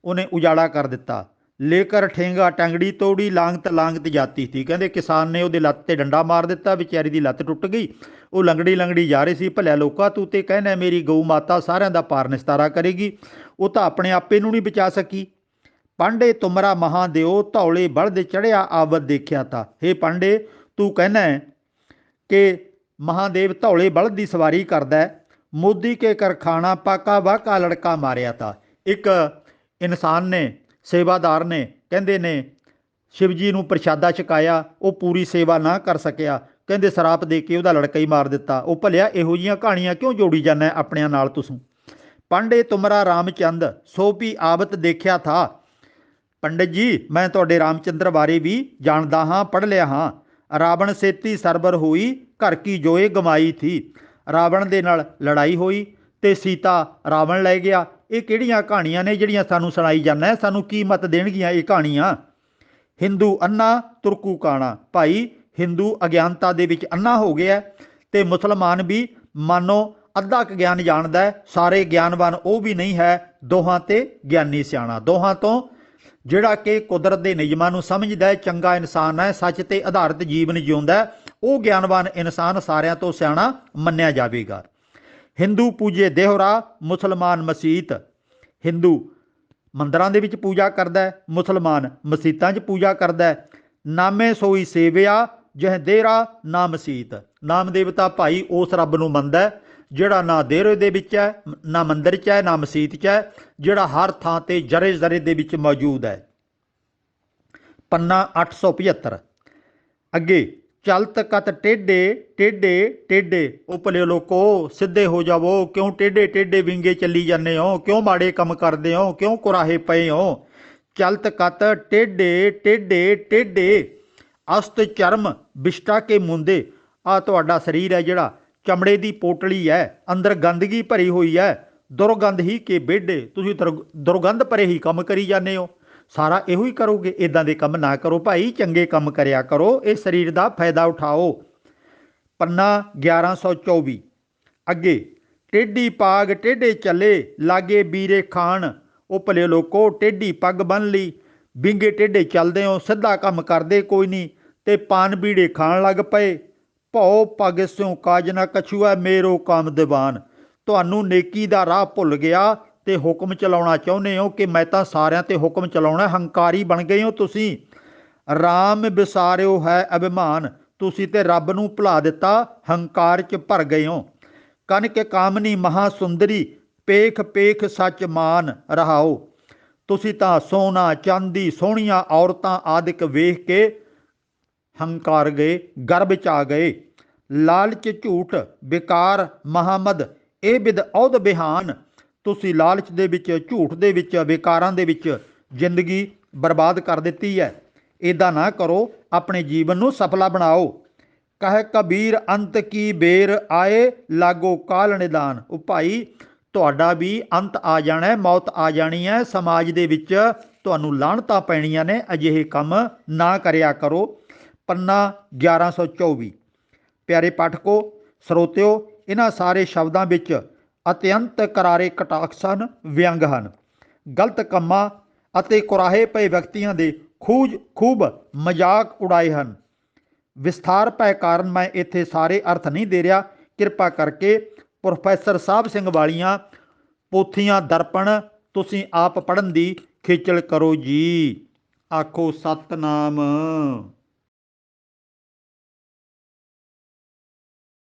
ਉਹਨੇ ਉਜਾੜਾ ਕਰ ਦਿੱਤਾ। ਲੇਕਰ ਠੇਂਗਾ ਟੰਗੜੀ ਤੋੜੀ, ਲਾਂਗਤ ਲਾਂਗਤ ਜਾਤੀ ਥੀ। ਕਹਿੰਦੇ ਕਿਸਾਨ ਨੇ ਉਹਦੇ ਲੱਤ ਤੇ ਡੰਡਾ ਮਾਰ ਦਿੱਤਾ, ਵਿਚਾਰੀ ਦੀ ਲੱਤ ਟੁੱਟ ਗਈ। ਉਹ ਲੰਗੜੀ ਲੰਗੜੀ ਜਾ ਰਹੀ ਸੀ। ਭਲਿਆ ਲੋਕਾ, ਤੂੰ ਤੇ ਕਹਿੰਦਾ ਮੇਰੀ ਗਊ ਮਾਤਾ ਸਾਰਿਆਂ ਦਾ ਪਾਰ ਨਿਸਤਾਰਾ ਕਰੇਗੀ, ਉਹ ਤਾਂ ਆਪਣੇ ਆਪੇ ਨੂੰ ਨਹੀਂ ਬਚਾ ਸਕੀ। ਪਾਂਡੇ ਤੁਮਰਾ ਮਹਾਦੇਓ, ਧੌਲੇ ਬਲਦ ਚੜ੍ਹਿਆ ਆਵਤ ਦੇਖਿਆ ਤਾ। ਹੇ ਪਾਂਡੇ, ਤੂੰ ਕਹਿੰਦਾ ਕਿ ਮਹਾਦੇਵ ਧੌਲੇ ਬਲਦ ਦੀ ਸਵਾਰੀ ਕਰਦਾ। ਮੋਦੀ ਕੇ ਕਰਖਾਣਾ ਪਾਕਾ ਵਾਕਾ ਲੜਕਾ ਮਾਰਿਆ ਤਾ। ਇੱਕ ਇਨਸਾਨ ਨੇ, ਸੇਵਾਦਾਰ ਨੇ, ਕਹਿੰਦੇ ਨੇ ਸ਼ਿਵ ਜੀ ਨੂੰ ਪ੍ਰਸ਼ਾਦਾ ਛਕਾਇਆ, ਉਹ ਪੂਰੀ ਸੇਵਾ ਨਾ ਕਰ ਸਕਿਆ, ਕਹਿੰਦੇ ਸਰਾਪ ਦੇ ਕੇ ਉਹਦਾ ਲੜਕਾ ਹੀ ਮਾਰ ਦਿੱਤਾ। ਉਹ ਭਲਿਆ ਇਹੋ ਜਿਹੀਆਂ ਕਹਾਣੀਆਂ ਕਿਉਂ ਜੋੜੀ ਜਾਂਦਾ ਆਪਣਿਆਂ ਨਾਲ ਤੁਸੀਂ। ਪਾਂਡੇ ਤੁਮਰਾ ਰਾਮਚੰਦ ਸੋ ਵੀ ਆਵਤ ਦੇਖਿਆ ਥਾ। ਪੰਡਿਤ ਜੀ, ਮੈਂ ਤੁਹਾਡੇ ਰਾਮਚੰਦਰ ਬਾਰੇ ਵੀ ਜਾਣਦਾ ਹਾਂ, ਪੜ੍ਹ ਲਿਆ ਹਾਂ। ਰਾਵਣ ਸੇਤੀ ਸਰਬਰ ਹੋਈ, ਘਰ ਕੀ ਜੋਏ ਗਮਾਈ ਥੀ। ਰਾਵਣ ਦੇ ਨਾਲ ਲੜਾਈ ਹੋਈ ਤੇ ਸੀਤਾ ਰਾਵਣ ਲੈ ਗਿਆ। ਇਹ ਕਿਹੜੀਆਂ ਕਹਾਣੀਆਂ ਨੇ ਜਿਹੜੀਆਂ ਸਾਨੂੰ ਸੁਣਾਈ ਜਾਂਦਾ? ਸਾਨੂੰ ਕੀ ਮਤ ਦੇਣਗੀਆਂ ਇਹ ਕਹਾਣੀਆਂ? ਹਿੰਦੂ ਅੰਨਾ ਤੁਰਕੂ ਕਾਣਾ। ਭਾਈ ਹਿੰਦੂ ਅਗਿਆਨਤਾ ਦੇ ਵਿੱਚ ਅੰਨਾ ਹੋ ਗਿਆ ਤੇ ਮੁਸਲਮਾਨ ਵੀ ਮਾਨੋ ਅੱਧਾ ਕੁ ਗਿਆਨ ਜਾਣਦਾ ਹੈ, ਸਾਰੇ ਗਿਆਨਵਾਨ ਉਹ ਵੀ ਨਹੀਂ ਹੈ। ਦੋਹਾਂ ਤੇ ਗਿਆਨੀ ਸਿਆਣਾ, ਦੋਹਾਂ ਤੋਂ ਜਿਹੜਾ ਕਿ ਕੁਦਰਤ ਦੇ ਨਿਯਮਾਂ ਨੂੰ ਸਮਝਦਾ ਹੈ, ਚੰਗਾ ਇਨਸਾਨ ਹੈ, ਸੱਚ ਤੇ ਆਧਾਰਿਤ ਜੀਵਨ ਜਿਉਂਦਾ, ਉਹ ਗਿਆਨਵਾਨ ਇਨਸਾਨ ਸਾਰਿਆਂ ਤੋਂ ਸਿਆਣਾ ਮੰਨਿਆ ਜਾਵੇਗਾ। ਹਿੰਦੂ ਪੂਜੇ ਦੇਹਰਾ, ਮੁਸਲਮਾਨ ਮਸੀਤ। ਹਿੰਦੂ ਮੰਦਰਾਂ ਦੇ ਵਿੱਚ ਪੂਜਾ ਕਰਦਾ ਹੈ, ਮੁਸਲਮਾਨ ਮਸੀਤਾਂ 'ਚ ਪੂਜਾ ਕਰਦਾ ਹੈ। ਨਾਮੇ ਸੋਈ ਸੇਵਿਆ ਜਹ ਦੇਰਾ ਨਾ ਮਸੀਤ। ਨਾਮ ਦੇਵਤਾ ਭਾਈ ਉਸ ਰੱਬ ਨੂੰ ਮੰਨਦਾ ਹੈ ਜਿਹੜਾ ਨਾ ਦੇਰੇ ਦੇ ਵਿੱਚ ਹੈ, ਨਾ ਮੰਦਰ 'ਚ ਹੈ, ਨਾ ਮਸੀਤ 'ਚ ਹੈ, ਜਿਹੜਾ ਹਰ ਥਾਂ ਤੇ ਜਰੇ ਜ਼ਰੇ ਦੇ ਵਿੱਚ ਮੌਜੂਦ ਹੈ। ਪੰਨਾ 875। ਅੱਗੇ, ਚਲਤ ਕਤ ਟੇਢੇ ਟੇਢੇ ਟੇਢੇ। ਉਹ ਭਲੇ ਲੋਕੋ ਸਿੱਧੇ ਹੋ ਜਾਵੋ, ਕਿਉਂ ਟੇਢੇ ਟੇਢੇ ਵਿੰਗੇ ਚੱਲੀ ਜਾਂਦੇ ਹੋ, ਕਿਉਂ ਮਾੜੇ ਕੰਮ ਕਰਦੇ ਹੋ, ਕਿਉਂ ਕੁਰਾਹੇ ਪਏ ਹੋ। ਚਲਤ ਕਤ ਟੇਢੇ ਟੇਢੇ ਟੇਢੇ ਅਸਤ ਚਰਮ ਵਿਸ਼ਟਾ ਕੇ ਮੁੰਦੇ। ਆ ਤੁਹਾਡਾ ਸਰੀਰ ਹੈ ਜਿਹੜਾ ਚਮੜੇ ਦੀ ਪੋਟਲੀ ਹੈ, ਅੰਦਰ ਗੰਦਗੀ ਭਰੀ ਹੋਈ ਹੈ, ਦੁਰਗੰਧ ਹੀ ਕੇ ਵਿਹੜੇ। ਤੁਸੀਂ ਦੁਰਗੰਧ ਭਰੇ ਹੀ ਕੰਮ ਕਰੀ ਜਾਂਦੇ ਹੋ। ਸਾਰਾ ਇਹੋ ਹੀ ਕਰੋਗੇ? ਇਦਾਂ ਦੇ ਕੰਮ ਨਾ ਕਰੋ ਭਾਈ, ਚੰਗੇ ਕੰਮ ਕਰਿਆ ਕਰੋ, ਇਹ ਸਰੀਰ ਦਾ ਫਾਇਦਾ ਉਠਾਓ। ਪੰਨਾ 1124। ਅੱਗੇ, ਟੇਢੀ ਪਾਗ ਟੇਢੇ ਚੱਲੇ ਲਾਗੇ ਬੀਰੇ ਖਾਨ। ਉਹ ਭਲੇ ਲੋਕੋ ਟੇਢੀ ਪੱਗ ਬੰਨ ਲਈ, ਵਿੰਗੇ ਟੇਢੇ ਚੱਲਦੇ ਹੋ, ਸਿੱਧਾ ਕੰਮ ਕਰਦੇ ਕੋਈ ਨਹੀਂ ਤੇ ਪਾਨ ਬੀੜੇ ਖਾਣ ਲੱਗ ਪਏ। ਭਉ ਪੱਗ ਸਿਉ ਕਾਜ ਨਾ ਕਛੂਆ ਮੇਰੋ ਕਾਮ ਦੀਵਾਨ। ਤੁਹਾਨੂੰ ਨੇਕੀ ਦਾ ਰਾਹ ਭੁੱਲ ਗਿਆ ਤੇ ਹੁਕਮ ਚਲਾਉਣਾ ਚਾਹੁੰਦੇ ਹੋ ਕਿ ਮੈਂ ਤਾਂ ਸਾਰਿਆਂ ਤੇ ਹੁਕਮ ਚਲਾਉਣਾ। ਹੰਕਾਰੀ ਬਣ ਗਏ ਹੋ ਤੁਸੀਂ। ਰਾਮ ਵਿਸਾਰਿਓ ਹੈ ਅਭਿਮਾਨ। ਤੁਸੀਂ ਤੇ ਰੱਬ ਨੂੰ ਭੁਲਾ ਦਿੱਤਾ, ਹੰਕਾਰ 'ਚ ਭਰ ਗਏ ਹੋ। ਕਨਕ ਕਾਮਨੀ ਮਹਾ ਸੁੰਦਰੀ ਪੇਖ ਪੇਖ ਸੱਚ ਮਾਨ। ਰਹਾਓ, ਤੁਸੀਂ ਤਾਂ ਸੋਨਾ ਚਾਂਦੀ ਸੋਹਣੀਆਂ ਔਰਤਾਂ ਆਦਿਕ ਵੇਖ ਕੇ ਹੰਕਾਰ ਗਏ, ਗਰਭ 'ਚ ਆ ਗਏ। ਲਾਲਚ ਝੂਠ ਵਿਕਾਰ ਮਹਾਮਦ ਇਹ ਬਿਦ ਔਧ ਬਿਹਾਨ। ਤੁਸੀਂ ਲਾਲਚ ਦੇ ਵਿੱਚ, ਝੂਠ ਦੇ ਵਿੱਚ, ਵਿਕਾਰਾਂ ਦੇ ਵਿੱਚ ਜ਼ਿੰਦਗੀ ਬਰਬਾਦ ਕਰ ਦਿੱਤੀ ਹੈ। ਇੱਦਾਂ ਨਾ ਕਰੋ, ਆਪਣੇ ਜੀਵਨ ਨੂੰ ਸਫਲਾ ਬਣਾਓ। ਕਹੇ ਕਬੀਰ ਅੰਤ ਕੀ ਬੇਰ ਆਏ ਲਾਗੋ ਕਾਲ ਨਿਦਾਨ। ਉਹ ਭਾਈ ਤੁਹਾਡਾ ਵੀ ਅੰਤ ਆ ਜਾਣਾ, ਮੌਤ ਆ ਜਾਣੀ ਹੈ। ਸਮਾਜ ਦੇ ਵਿੱਚ ਤੁਹਾਨੂੰ ਲਾਹਣਤਾਂ ਪੈਣੀਆਂ ਨੇ, ਅਜਿਹੇ ਕੰਮ ਨਾ ਕਰਿਆ ਕਰੋ। ਪੰਨਾ 1124। ਪਿਆਰੇ ਪਾਠਕੋ, ਸਰੋਤਿਓ, ਇਹਨਾਂ ਸਾਰੇ ਸ਼ਬਦਾਂ ਵਿੱਚ ਅਤਿਅੰਤ ਕਰਾਰੇ ਕਟਾਕਸ਼ ਹਨ, ਵਿਅੰਗ ਹਨ। ਗਲਤ ਕੰਮਾਂ ਅਤੇ ਕੁਰਾਹੇ ਪਏ ਵਿਅਕਤੀਆਂ ਦੇ ਖੂਬ ਮਜ਼ਾਕ ਉਡਾਏ ਹਨ। ਵਿਸਥਾਰ ਭੈ ਕਾਰਨ ਮੈਂ ਇੱਥੇ ਸਾਰੇ ਅਰਥ ਨਹੀਂ ਦੇ ਰਿਹਾ। ਕਿਰਪਾ ਕਰਕੇ ਪ੍ਰੋਫੈਸਰ ਸਾਹਿਬ ਸਿੰਘ ਵਾਲੀਆਂ ਪੋਥੀਆਂ ਦਰਪਣ ਤੁਸੀਂ ਆਪ ਪੜ੍ਹਨ ਦੀ ਖੇਚਲ ਕਰੋ ਜੀ। ਆਖੋ ਸਤਨਾਮ।